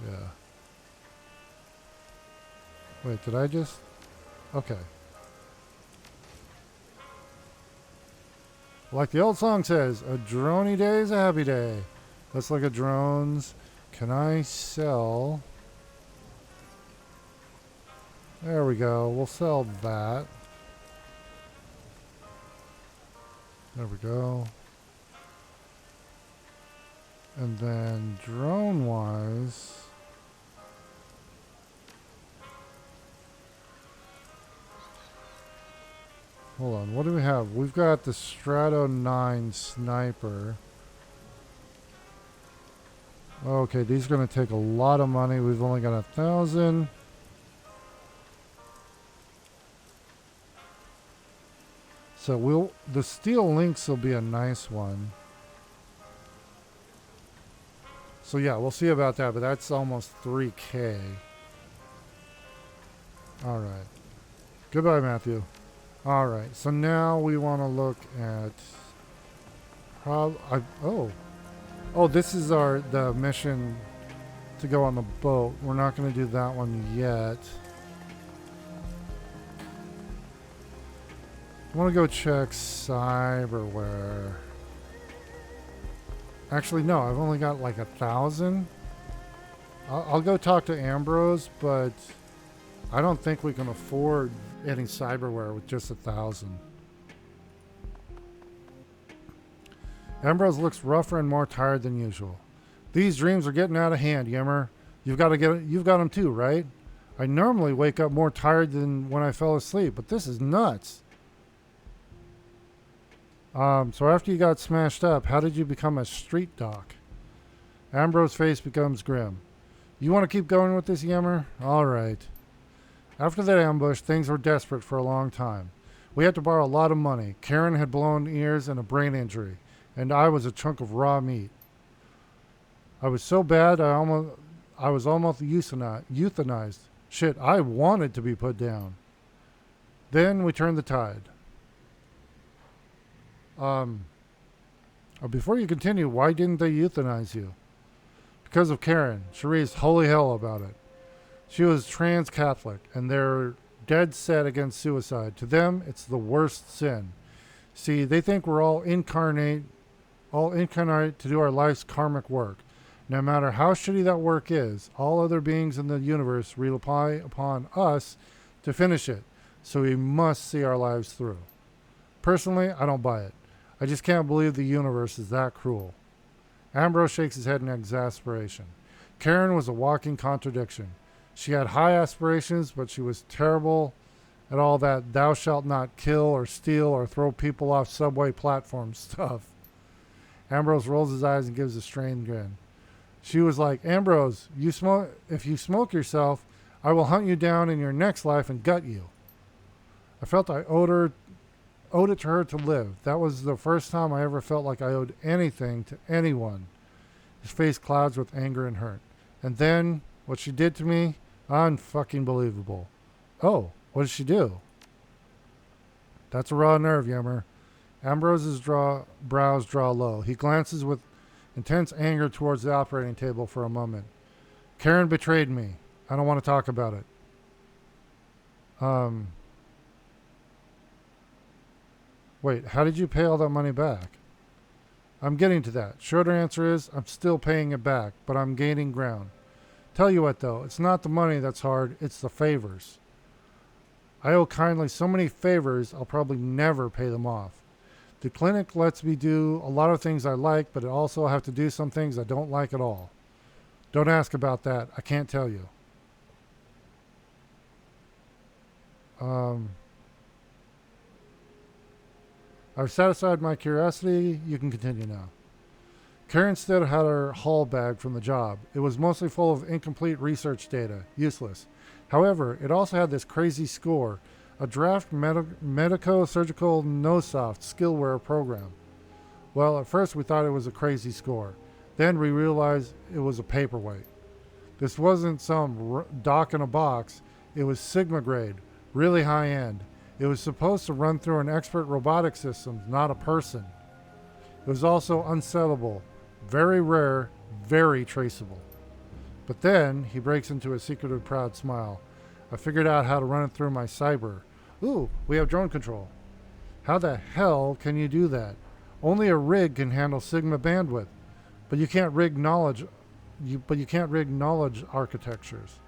Yeah. Wait, did I just? Okay. Like the old song says, a droney day is a happy day. Let's look at drones. Can I sell? There we go. We'll sell that. There we go. And then drone-wise, hold on, what do we have? We've got the Strato 9 sniper. Okay, these are going to take a lot of money. We've only got 1,000. So the steel links will be a nice one. So yeah, we'll see about that, but that's almost 3K. All right. Goodbye, Matthew. All right. So now we want to look at this is the mission to go on the boat. We're not going to do that one yet. I want to go check cyberware. Actually, no, I've only got like 1,000. I'll go talk to Ambrose, but I don't think we can afford any cyberware with just 1,000. Ambrose looks rougher and more tired than usual. These dreams are getting out of hand, Yemmer. You've got them too, right? I normally wake up more tired than when I fell asleep, but this is nuts. So after you got smashed up, how did you become a street doc? Ambrose's face becomes grim. You want to keep going with this, Yammer? All right. After that ambush, things were desperate for a long time. We had to borrow a lot of money. Karen had blown ears and a brain injury, and I was a chunk of raw meat. I was so bad I was almost euthanized. Shit, I wanted to be put down. Then we turned the tide. Before you continue, why didn't they euthanize you? Because of Karen. She raised holy hell about it. She was trans Catholic, and they're dead set against suicide. To them, it's the worst sin. See, they think we're all incarnate to do our life's karmic work. No matter how shitty that work is, all other beings in the universe rely upon us to finish it. So we must see our lives through. Personally, I don't buy it. I just can't believe the universe is that cruel. Ambrose shakes his head in exasperation. Karen was a walking contradiction. She had high aspirations, but she was terrible at all that thou shalt not kill or steal or throw people off subway platforms stuff. Ambrose rolls his eyes and gives a strained grin. She was like, Ambrose, if you smoke yourself, I will hunt you down in your next life and gut you. I felt I owed it to her to live. That was the first time I ever felt like I owed anything to anyone. His face clouds with anger and hurt. And then, what she did to me, unfucking believable. Oh, what did she do? That's a raw nerve, Yammer. Ambrose's brows draw low. He glances with intense anger towards the operating table for a moment. Karen betrayed me. I don't want to talk about it. Wait, how did you pay all that money back? I'm getting to that. Shorter answer is, I'm still paying it back, but I'm gaining ground. Tell you what, though, it's not the money that's hard, it's the favors. I owe kindly so many favors, I'll probably never pay them off. The clinic lets me do a lot of things I like, but I also have to do some things I don't like at all. Don't ask about that. I can't tell you. I've satisfied my curiosity. You can continue now. Karen still had her haul bag from the job. It was mostly full of incomplete research data. Useless. However, it also had this crazy score. A draft medico-surgical no-soft skillware program. Well, at first we thought it was a crazy score. Then we realized it was a paperweight. This wasn't some doc in a box. It was Sigma grade, really high end. It was supposed to run through an expert robotic system, not a person. It was also unsettable, very rare, very traceable. But then he breaks into a secretive, proud smile. I figured out how to run it through my cyber. Ooh, we have drone control. How the hell can you do that? Only a rig can handle Sigma bandwidth, but you can't rig knowledge. You can't rig knowledge architectures.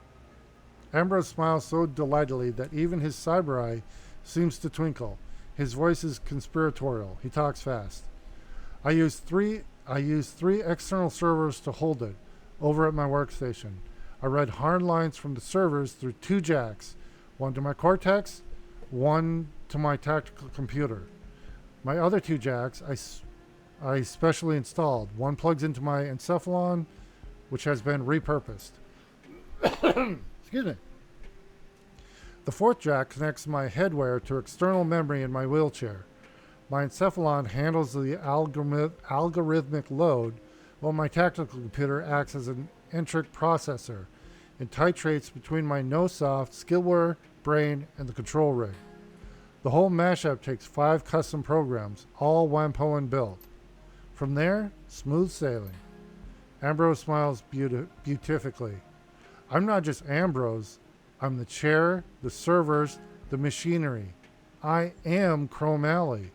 Ambrose smiles so delightedly that even his cyber eye seems to twinkle. His voice is conspiratorial. He talks fast. I use three external servers to hold it over at my workstation. I read hard lines from the servers through 2 jacks, one to my Cortex, one to my tactical computer. My other 2 jacks I specially installed. One plugs into my encephalon, which has been repurposed. Excuse me. The 4th jack connects my headwear to external memory in my wheelchair. My encephalon handles the algorithmic load, while my tactical computer acts as an enteric processor and titrates between my no-soft, skillware, brain, and the control rig. The whole mashup takes 5 custom programs, all Wampoan built. From there, smooth sailing. Ambrose smiles beatifically. I'm not just Ambrose. I'm the chair, the servers, the machinery. I am Chrome Alley.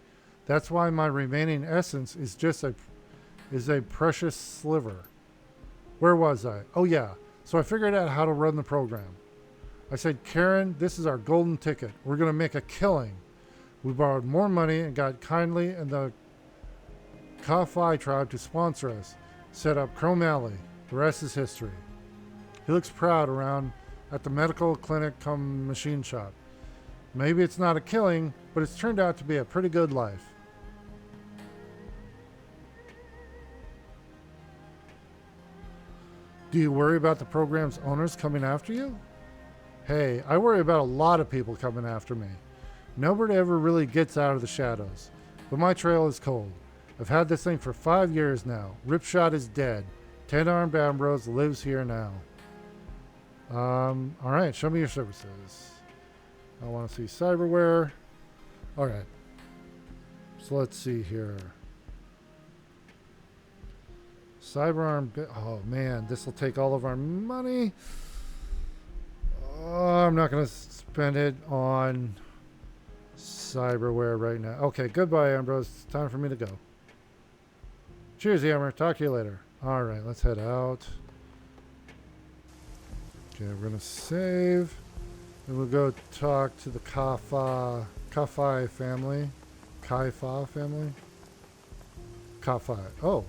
That's why my remaining essence is a precious sliver. Where was I? Oh yeah, so I figured out how to run the program. I said, Karen, this is our golden ticket. We're going to make a killing. We borrowed more money and got Kindly and the Ka-Fi tribe to sponsor us. Set up Chrome Alley. The rest is history. He looks proud around at the medical clinic cum machine shop. Maybe it's not a killing, but it's turned out to be a pretty good life. Do you worry about the program's owners coming after you? Hey, I worry about a lot of people coming after me. Nobody ever really gets out of the shadows. But my trail is cold. I've had this thing for 5 years now. Ripshot is dead. 10-armed Ambrose lives here now. Alright, show me your services. I want to see cyberware. Alright. So let's see here. Cyberarm. Oh man, this will take all of our money. I'm not going to spend it on cyberware right now. Okay, goodbye, Ambrose. It's time for me to go. Cheers, Yammer. Talk to you later. Alright, let's head out. Okay, we're going to save. And we'll go talk to the Kafai family. Kaifa family? Kafai. Oh.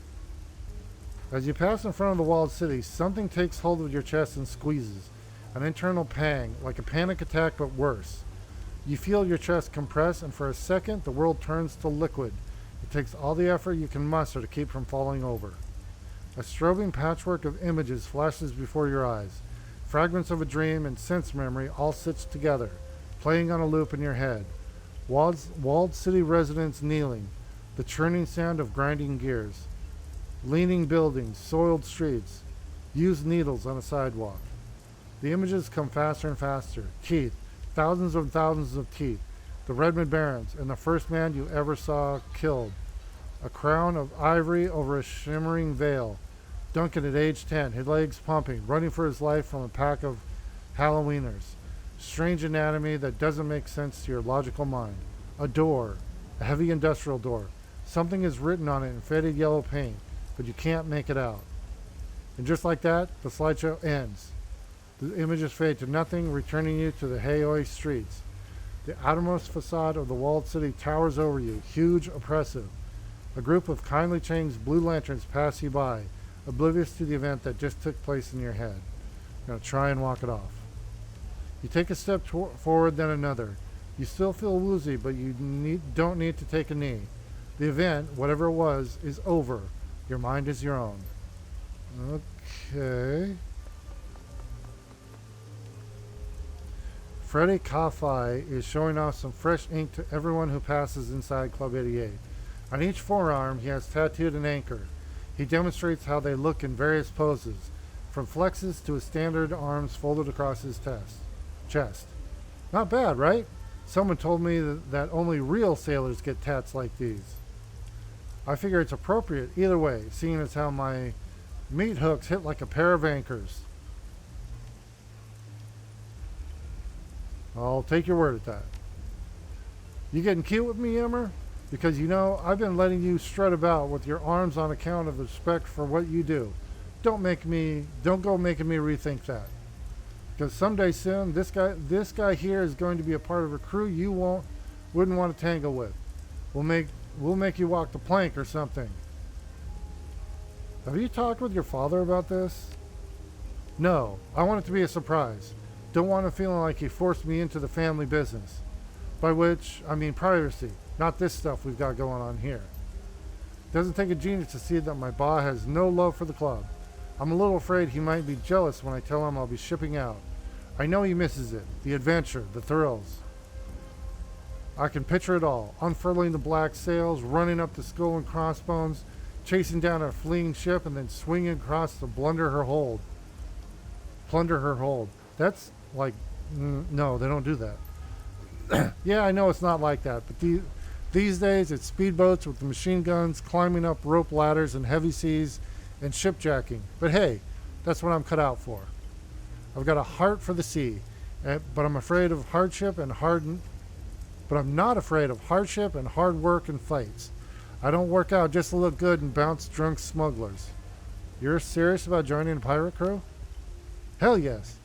As you pass in front of the walled city, something takes hold of your chest and squeezes. An internal pang, like a panic attack but worse. You feel your chest compress, and for a second, the world turns to liquid. It takes all the effort you can muster to keep from falling over. A strobing patchwork of images flashes before your eyes. Fragments of a dream and sense memory all stitched together, playing on a loop in your head. Walled city residents kneeling, the churning sound of grinding gears. Leaning buildings, soiled streets, used needles on a sidewalk. The images come faster and faster. Teeth, thousands and thousands of teeth. The Redmond Barons, and the first man you ever saw killed. A crown of ivory over a shimmering veil. Duncan at age 10, his legs pumping, running for his life from a pack of Halloweeners. Strange anatomy that doesn't make sense to your logical mind. A door, a heavy industrial door. Something is written on it in faded yellow paint, but you can't make it out. And just like that, the slideshow ends. The images fade to nothing, returning you to the Haoi streets. The outermost facade of the walled city towers over you, huge, oppressive. A group of kindly changed blue lanterns pass you by, oblivious to the event that just took place in your head. You're going to try and walk it off. You take a step forward, then another. You still feel woozy, but you don't need to take a knee. The event, whatever it was, is over. Your mind is your own. Okay. Freddy Kafai is showing off some fresh ink to everyone who passes inside Club 88. On each forearm, he has tattooed an anchor. He demonstrates how they look in various poses, from flexes to his standard arms folded across his chest. Not bad, right? Someone told me that only real sailors get tats like these. I figure it's appropriate either way, seeing as how my meat hooks hit like a pair of anchors. I'll take your word at that. You getting cute with me, Emmer? Because you know, I've been letting you strut about with your arms on account of respect for what you do. Don't go making me rethink that. Because someday soon, this guy here is going to be a part of a crew you wouldn't want to tangle with. We'll make you walk the plank or something. Have you talked with your father about this? No, I want it to be a surprise. Don't want him feeling like he forced me into the family business. By which, I mean privacy, not this stuff we've got going on here. Doesn't take a genius to see that my ba has no love for the club. I'm a little afraid he might be jealous when I tell him I'll be shipping out. I know he misses it, the adventure, the thrills. I can picture it all, unfurling the black sails, running up the skull and crossbones, chasing down a fleeing ship, and then swinging across to plunder her hold. That's like, no, they don't do that. Yeah, I know it's not like that, but these days it's speedboats with the machine guns, climbing up rope ladders in heavy seas, and shipjacking. But hey, that's what I'm cut out for. I've got a heart for the sea, but I'm afraid of hardship and But I'm not afraid of hardship and hard work and fights. I don't work out just to look good and bounce drunk smugglers. You're serious about joining a pirate crew? Hell yes.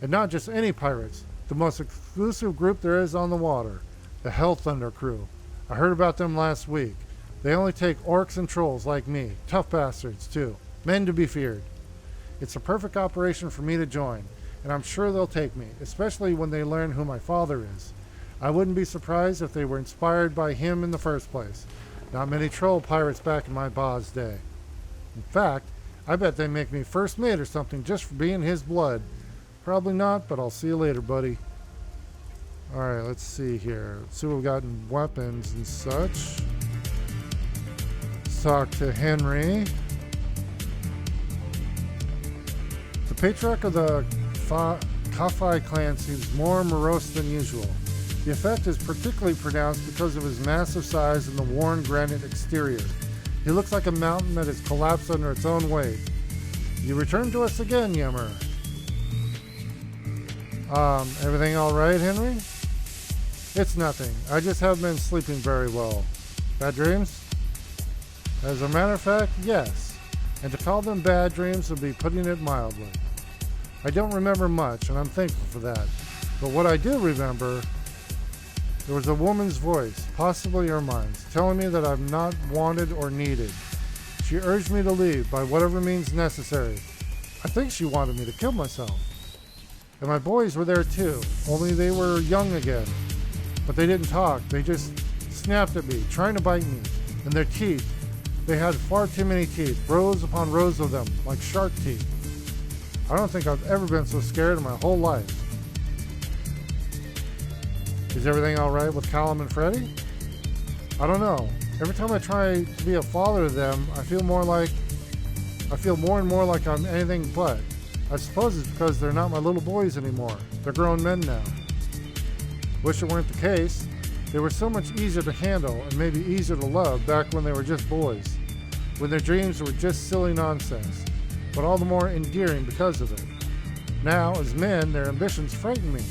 And not just any pirates. The most exclusive group there is on the water. The Hell Thunder crew. I heard about them last week. They only take orcs and trolls like me. Tough bastards, too. Men to be feared. It's a perfect operation for me to join, and I'm sure they'll take me, especially when they learn who my father is. I wouldn't be surprised if they were inspired by him in the first place. Not many troll pirates back in my ba's day. In fact, I bet they make me first mate or something just for being his blood. Probably not, but I'll see you later, buddy. Alright, let's see here. Let's see what we've got in weapons and such. Let's talk to Henry. The patriarch of the Kafai clan seems more morose than usual. The effect is particularly pronounced because of his massive size and the worn granite exterior. He looks like a mountain that has collapsed under its own weight. You return to us again, Yemmer. Everything all right, Henry? It's nothing. I just haven't been sleeping very well. Bad dreams? As a matter of fact, yes. And to call them bad dreams would be putting it mildly. I don't remember much, and I'm thankful for that. But what I do remember, there was a woman's voice, possibly Ermine's, telling me that I'm not wanted or needed. She urged me to leave by whatever means necessary. I think she wanted me to kill myself. And my boys were there too, only they were young again. But they didn't talk, they just snapped at me, trying to bite me. And their teeth, they had far too many teeth, rows upon rows of them, like shark teeth. I don't think I've ever been so scared in my whole life. Is everything all right with Callum and Freddie? I don't know. Every time I try to be a father to them, I feel more and more like I'm anything but. I suppose it's because they're not my little boys anymore. They're grown men now. Wish it weren't the case. They were so much easier to handle and maybe easier to love back when they were just boys, when their dreams were just silly nonsense, but all the more endearing because of it. Now, as men, their ambitions frighten me.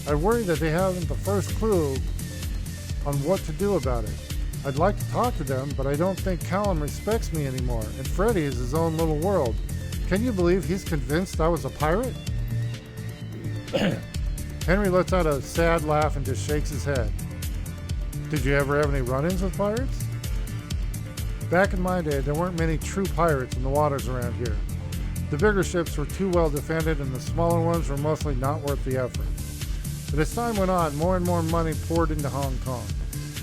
I worry that they haven't the first clue on what to do about it. I'd like to talk to them, but I don't think Callum respects me anymore, and Freddie is his own little world. Can you believe he's convinced I was a pirate? Henry lets out a sad laugh and just shakes his head. Did you ever have any run-ins with pirates? Back in my day, there weren't many true pirates in the waters around here. The bigger ships were too well defended, and the smaller ones were mostly not worth the effort. But as time went on, more and more money poured into Hong Kong.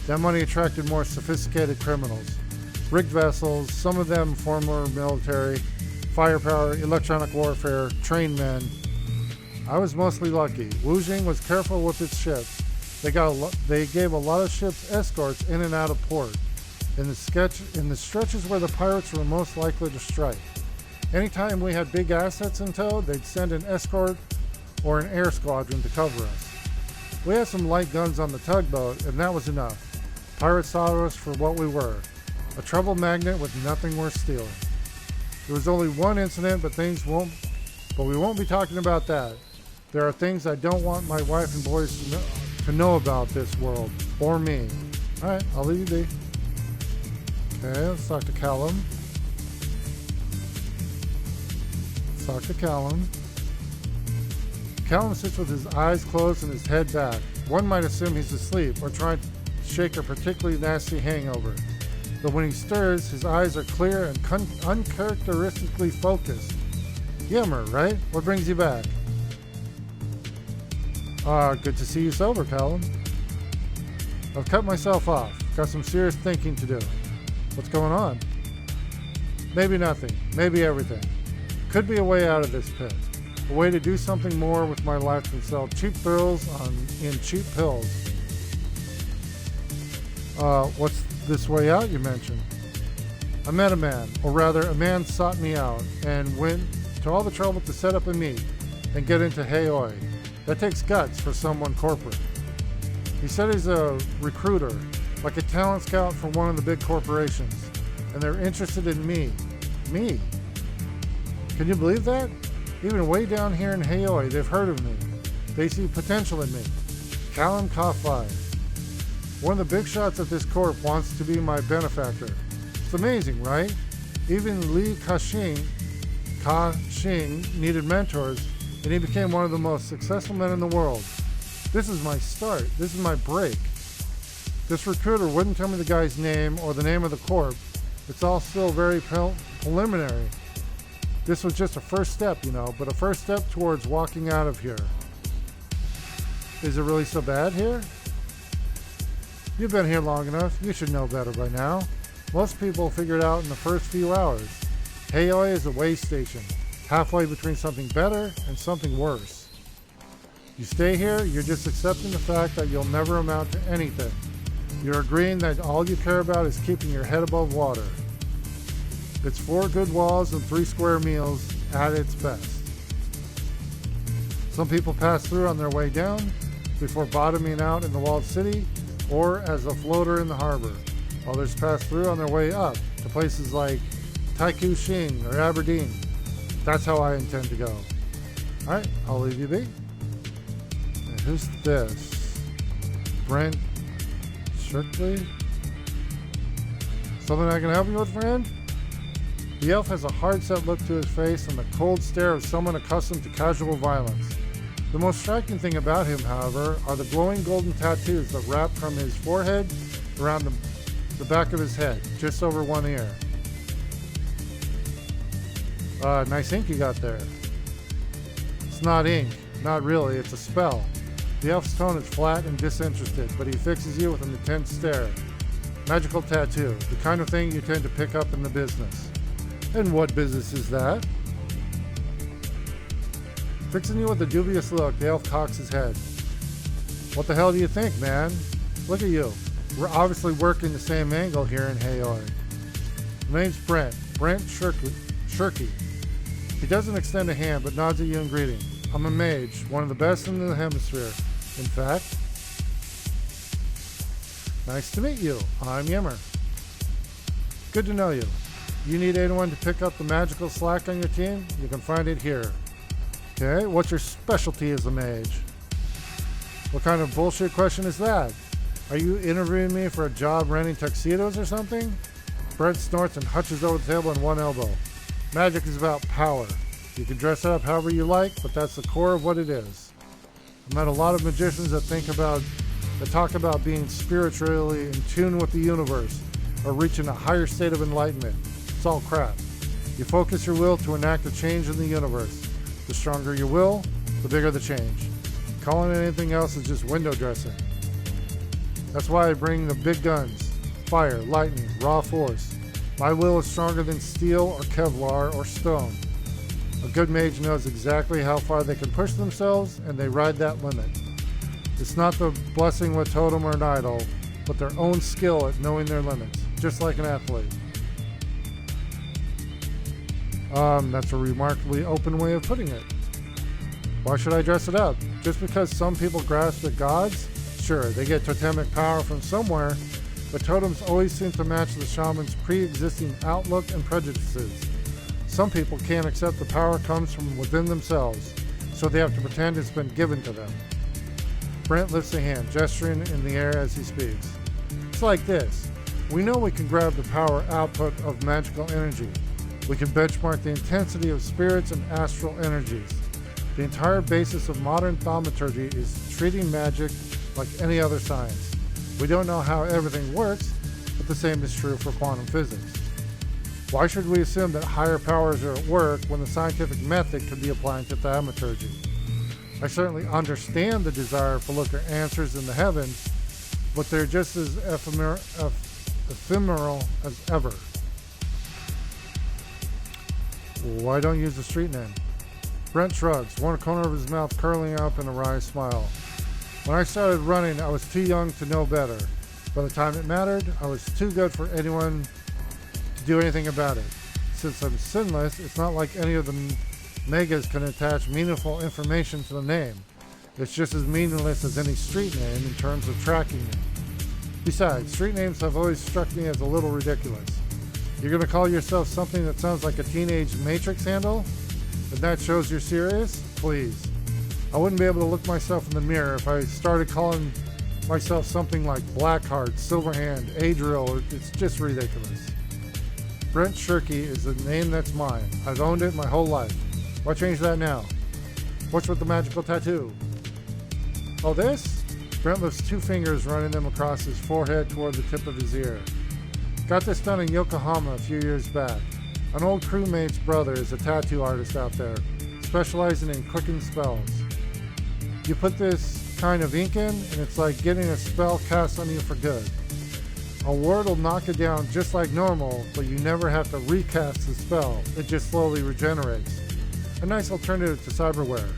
That money attracted more sophisticated criminals. Rigged vessels, some of them former military, firepower, electronic warfare, trained men. I was mostly lucky. Wujing was careful with its ships. They gave a lot of ships escorts in and out of port, in the stretches where the pirates were most likely to strike. Anytime we had big assets in tow, they'd send an escort or an air squadron to cover us. We had some light guns on the tugboat, and that was enough. Pirates saw us for what we were, a trouble magnet with nothing worth stealing. There was only one incident, but we won't be talking about that. There are things I don't want my wife and boys to know about this world, or me. Alright, I'll leave you be. Okay, let's talk to Callum. Callum sits with his eyes closed and his head back. One might assume he's asleep or trying to shake a particularly nasty hangover. But when he stirs, his eyes are clear and uncharacteristically focused. Yemmer, right? What brings you back? Good to see you sober, Callum. I've cut myself off. Got some serious thinking to do. What's going on? Maybe nothing. Maybe everything. Could be a way out of this pit. A way to do something more with my life than sell cheap thrills in cheap pills. What's this way out you mentioned? I met a man, or rather a man sought me out and went to all the trouble to set up a meet and get into Haoi. That takes guts for someone corporate. He said he's a recruiter, like a talent scout for one of the big corporations, and they're interested in me. Me? Can you believe that? Even way down here in Haoi, they've heard of me. They see potential in me. Callum Kafai. One of the big shots at this corp wants to be my benefactor. It's amazing, right? Even Li Ka-shing needed mentors, and he became one of the most successful men in the world. This is my start. This is my break. This recruiter wouldn't tell me the guy's name or the name of the corp. It's all still very preliminary. This was just a first step, but a first step towards walking out of here. Is it really so bad here? You've been here long enough. You should know better by now. Most people figure it out in the first few hours. Haoi is a way station, halfway between something better and something worse. You stay here, you're just accepting the fact that you'll never amount to anything. You're agreeing that all you care about is keeping your head above water. It's 4 good walls and 3 square meals at its best. Some people pass through on their way down before bottoming out in the walled city or as a floater in the harbor. Others pass through on their way up to places like Taikoo Shing or Aberdeen. That's how I intend to go. Alright, I'll leave you be. And who's this? Brent Shirkley? Something I can help you with, friend? The elf has a hard-set look to his face and the cold stare of someone accustomed to casual violence. The most striking thing about him, however, are the glowing golden tattoos that wrap from his forehead around the back of his head, just over one ear. Nice ink you got there. It's not ink. Not really. It's a spell. The elf's tone is flat and disinterested, but he fixes you with an intense stare. Magical tattoo. The kind of thing you tend to pick up in the business. And what business is that? Fixing you with a dubious look, the elf cocks his head. What the hell do you think, man? Look at you. We're obviously working the same angle here in Haoi. My name's Brent Shirky. He doesn't extend a hand, but nods at you in greeting. I'm a mage, one of the best in the hemisphere. In fact, nice to meet you. I'm Yimmer. Good to know you. You need anyone to pick up the magical slack on your team? You can find it here. Okay, what's your specialty as a mage? What kind of bullshit question is that? Are you interviewing me for a job renting tuxedos or something? Brent snorts and hunches over the table on one elbow. Magic is about power. You can dress it up however you like, but that's the core of what it is. I've met a lot of magicians that talk about being spiritually in tune with the universe or reaching a higher state of enlightenment. It's all crap. You focus your will to enact a change in the universe. The stronger your will, the bigger the change. Calling it anything else is just window dressing. That's why I bring the big guns. Fire, lightning, raw force. My will is stronger than steel or Kevlar or stone. A good mage knows exactly how far they can push themselves, and they ride that limit. It's not the blessing with totem or an idol, but their own skill at knowing their limits, just like an athlete. That's a remarkably open way of putting it. Why should I dress it up? Just because some people grasp at gods? Sure, they get totemic power from somewhere, but totems always seem to match the shaman's pre-existing outlook and prejudices. Some people can't accept the power comes from within themselves, so they have to pretend it's been given to them. Brent lifts a hand, gesturing in the air as he speaks. It's like this. We know we can grab the power output of magical energy. We can benchmark the intensity of spirits and astral energies. The entire basis of modern thaumaturgy is treating magic like any other science. We don't know how everything works, but the same is true for quantum physics. Why should we assume that higher powers are at work when the scientific method could be applied to thaumaturgy? I certainly understand the desire for looking for answers in the heavens, but they're just as ephemeral as ever. Why don't you use the street name? Brent shrugs, one corner of his mouth curling up in a wry smile. When I started running, I was too young to know better. By the time it mattered, I was too good for anyone to do anything about it. Since I'm sinless, it's not like any of the megas can attach meaningful information to the name. It's just as meaningless as any street name in terms of tracking me. Besides, street names have always struck me as a little ridiculous. You're going to call yourself something that sounds like a teenage Matrix handle? And that shows you're serious? Please. I wouldn't be able to look myself in the mirror if I started calling myself something like Blackheart, Silverhand, Adriel. It's just ridiculous. Brent Shirky is the name that's mine. I've owned it my whole life. Why change that now? What's with the magical tattoo? Oh, this? Brent lifts 2 fingers, running them across his forehead toward the tip of his ear. Got this done in Yokohama a few years back. An old crewmate's brother is a tattoo artist out there, specializing in clicking spells. You put this kind of ink in, and it's like getting a spell cast on you for good. A ward will knock it down just like normal, but you never have to recast the spell. It just slowly regenerates. A nice alternative to cyberware.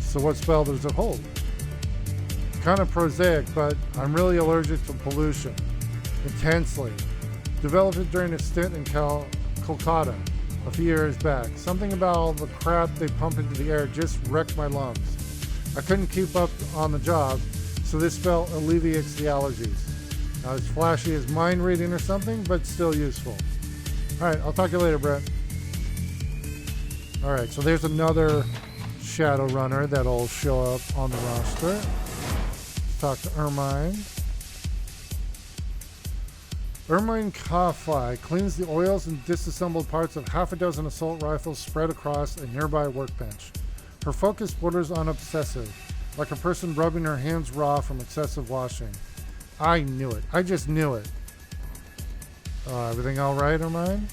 So what spell does it hold? Kind of prosaic, but I'm really allergic to pollution. Intensely. Developed it during a stint in Kolkata a few years back. Something about all the crap they pump into the air just wrecked my lungs. I couldn't keep up on the job, so this spell alleviates the allergies. Not as flashy as mind reading or something, but still useful. Alright, I'll talk to you later, Brett. Alright, so there's another Shadowrunner that'll show up on the roster. Let's talk to Ermine. Ermine Kafai cleans the oils and disassembled parts of half a dozen assault rifles spread across a nearby workbench. Her focus borders on obsessive, like a person rubbing her hands raw from excessive washing. I knew it. I just knew it. Everything all right, Ermine?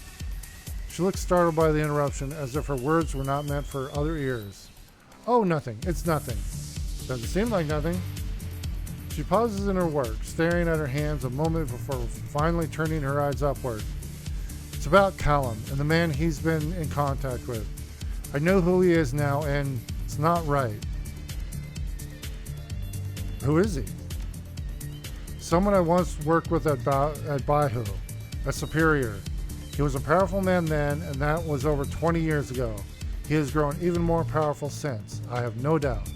She looks startled by the interruption, as if her words were not meant for other ears. Oh, nothing. It's nothing. Doesn't seem like nothing. She pauses in her work, staring at her hands a moment before finally turning her eyes upward. It's about Callum and the man he's been in contact with. I know who he is now, and it's not right. Who is he? Someone I once worked with at Baihu, a superior. He was a powerful man then, and that was over 20 years ago. He has grown even more powerful since, I have no doubt.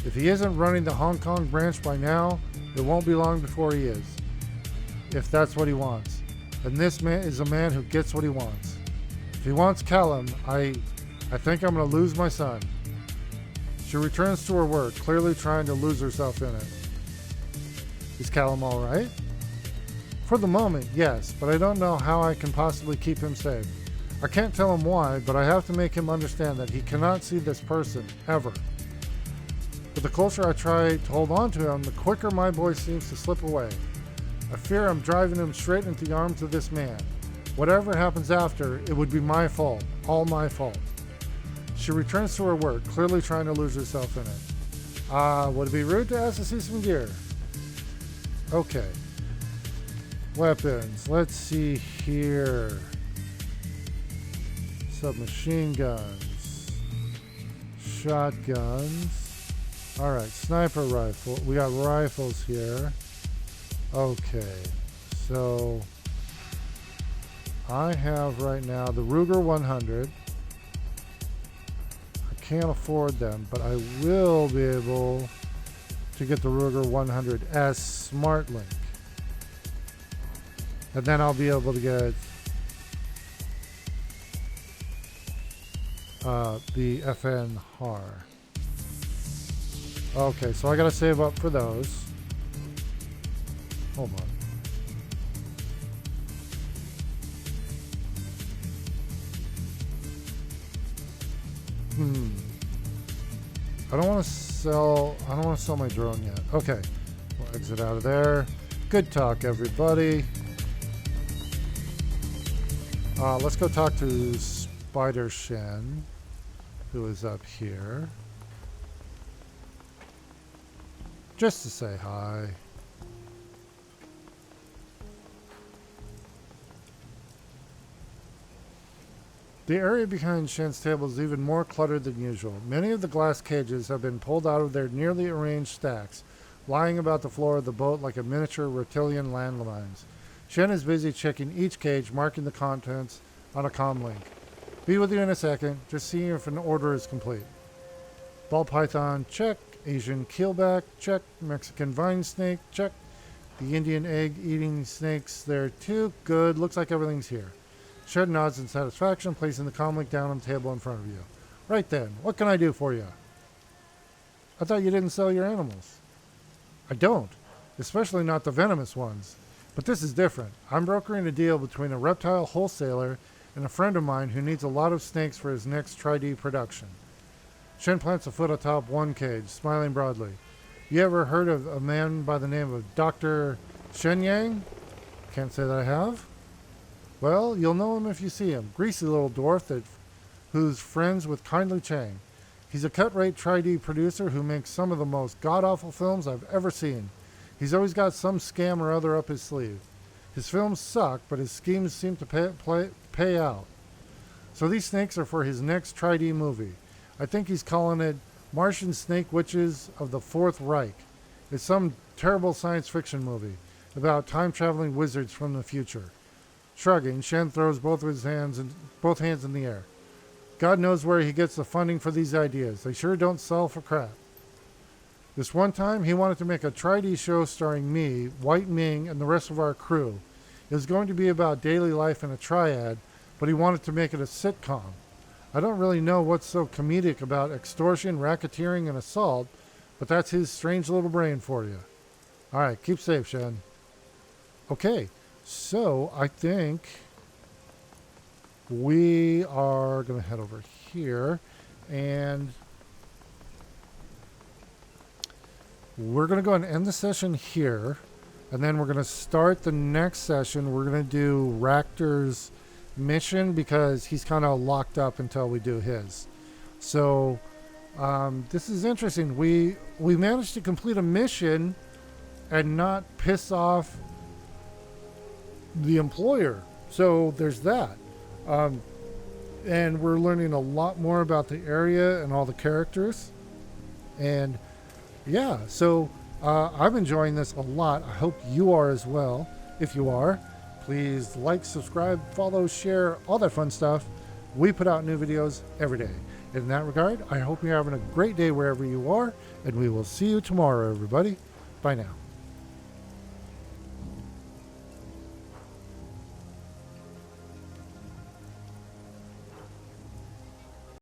If he isn't running the Hong Kong branch by now, it won't be long before he is. If that's what he wants. And this man is a man who gets what he wants. If he wants Callum, I think I'm going to lose my son. She returns to her work, clearly trying to lose herself in it. Is Callum all right? For the moment, yes, but I don't know how I can possibly keep him safe. I can't tell him why, but I have to make him understand that he cannot see this person, ever. But the closer I try to hold on to him, the quicker my boy seems to slip away. I fear I'm driving him straight into the arms of this man. Whatever happens after, it would be my fault, all my fault. She returns to her work, clearly trying to lose herself in it. Would it be rude to ask to see some gear? Okay. Weapons. Let's see here. Submachine guns. Shotguns. Alright, sniper rifle. We got rifles here. Okay. So I have right now the Ruger 100. I can't afford them, but I will be able to get the Ruger 100S Smart Link. And then I'll be able to get the FN HAR. Okay, so I gotta save up for those. Hold on. I don't want to sell my drone yet. Okay. We'll exit out of there. Good talk, everybody. Let's go talk to Spider Shen, who is up here. Just to say hi. The area behind Shen's table is even more cluttered than usual. Many of the glass cages have been pulled out of their nearly arranged stacks, lying about the floor of the boat like a miniature reptilian landmines. Shen is busy checking each cage, marking the contents on a comm link. Be with you in a second, just seeing if an order is complete. Ball python, check. Asian keelback, check. Mexican vine snake, check. The Indian egg-eating snakes there too. Good, looks like everything's here. Shen nods in satisfaction, placing the comm link down on the table in front of you. Right then, what can I do for you? I thought you didn't sell your animals. I don't, especially not the venomous ones. But this is different. I'm brokering a deal between a reptile wholesaler and a friend of mine who needs a lot of snakes for his next Tri-D production. Shen plants a foot atop one cage, smiling broadly. You ever heard of a man by the name of Dr. Shen Yang? Can't say that I have. Well, you'll know him if you see him. Greasy little dwarf who's friends with Kindly Chang. He's a cut-rate Tri-D producer who makes some of the most god-awful films I've ever seen. He's always got some scam or other up his sleeve. His films suck, but his schemes seem to pay out. So these snakes are for his next Tri-D movie. I think he's calling it Martian Snake Witches of the Fourth Reich. It's some terrible science fiction movie about time-traveling wizards from the future. Shrugging, Shen throws both hands in the air. God knows where he gets the funding for these ideas. They sure don't sell for crap. This one time, he wanted to make a Tri-D show starring me, White Ming, and the rest of our crew. It was going to be about daily life in a triad, but he wanted to make it a sitcom. I don't really know what's so comedic about extortion, racketeering, and assault, but that's his strange little brain for you. All right, keep safe, Shen. Okay, so I think we are going to head over here, and we're going to go and end the session here, and then we're going to start the next session. We're going to do Ractor's mission because he's kind of locked up until we do his. So this is interesting. We managed to complete a mission and not piss off the employer. So there's that. And we're learning a lot more about the area and all the characters. And yeah, so I'm enjoying this a lot. I hope you are as well. If you are, please like, subscribe, follow, share, all that fun stuff. We put out new videos every day. In that regard, I hope you're having a great day wherever you are, and we will see you tomorrow, everybody. Bye now.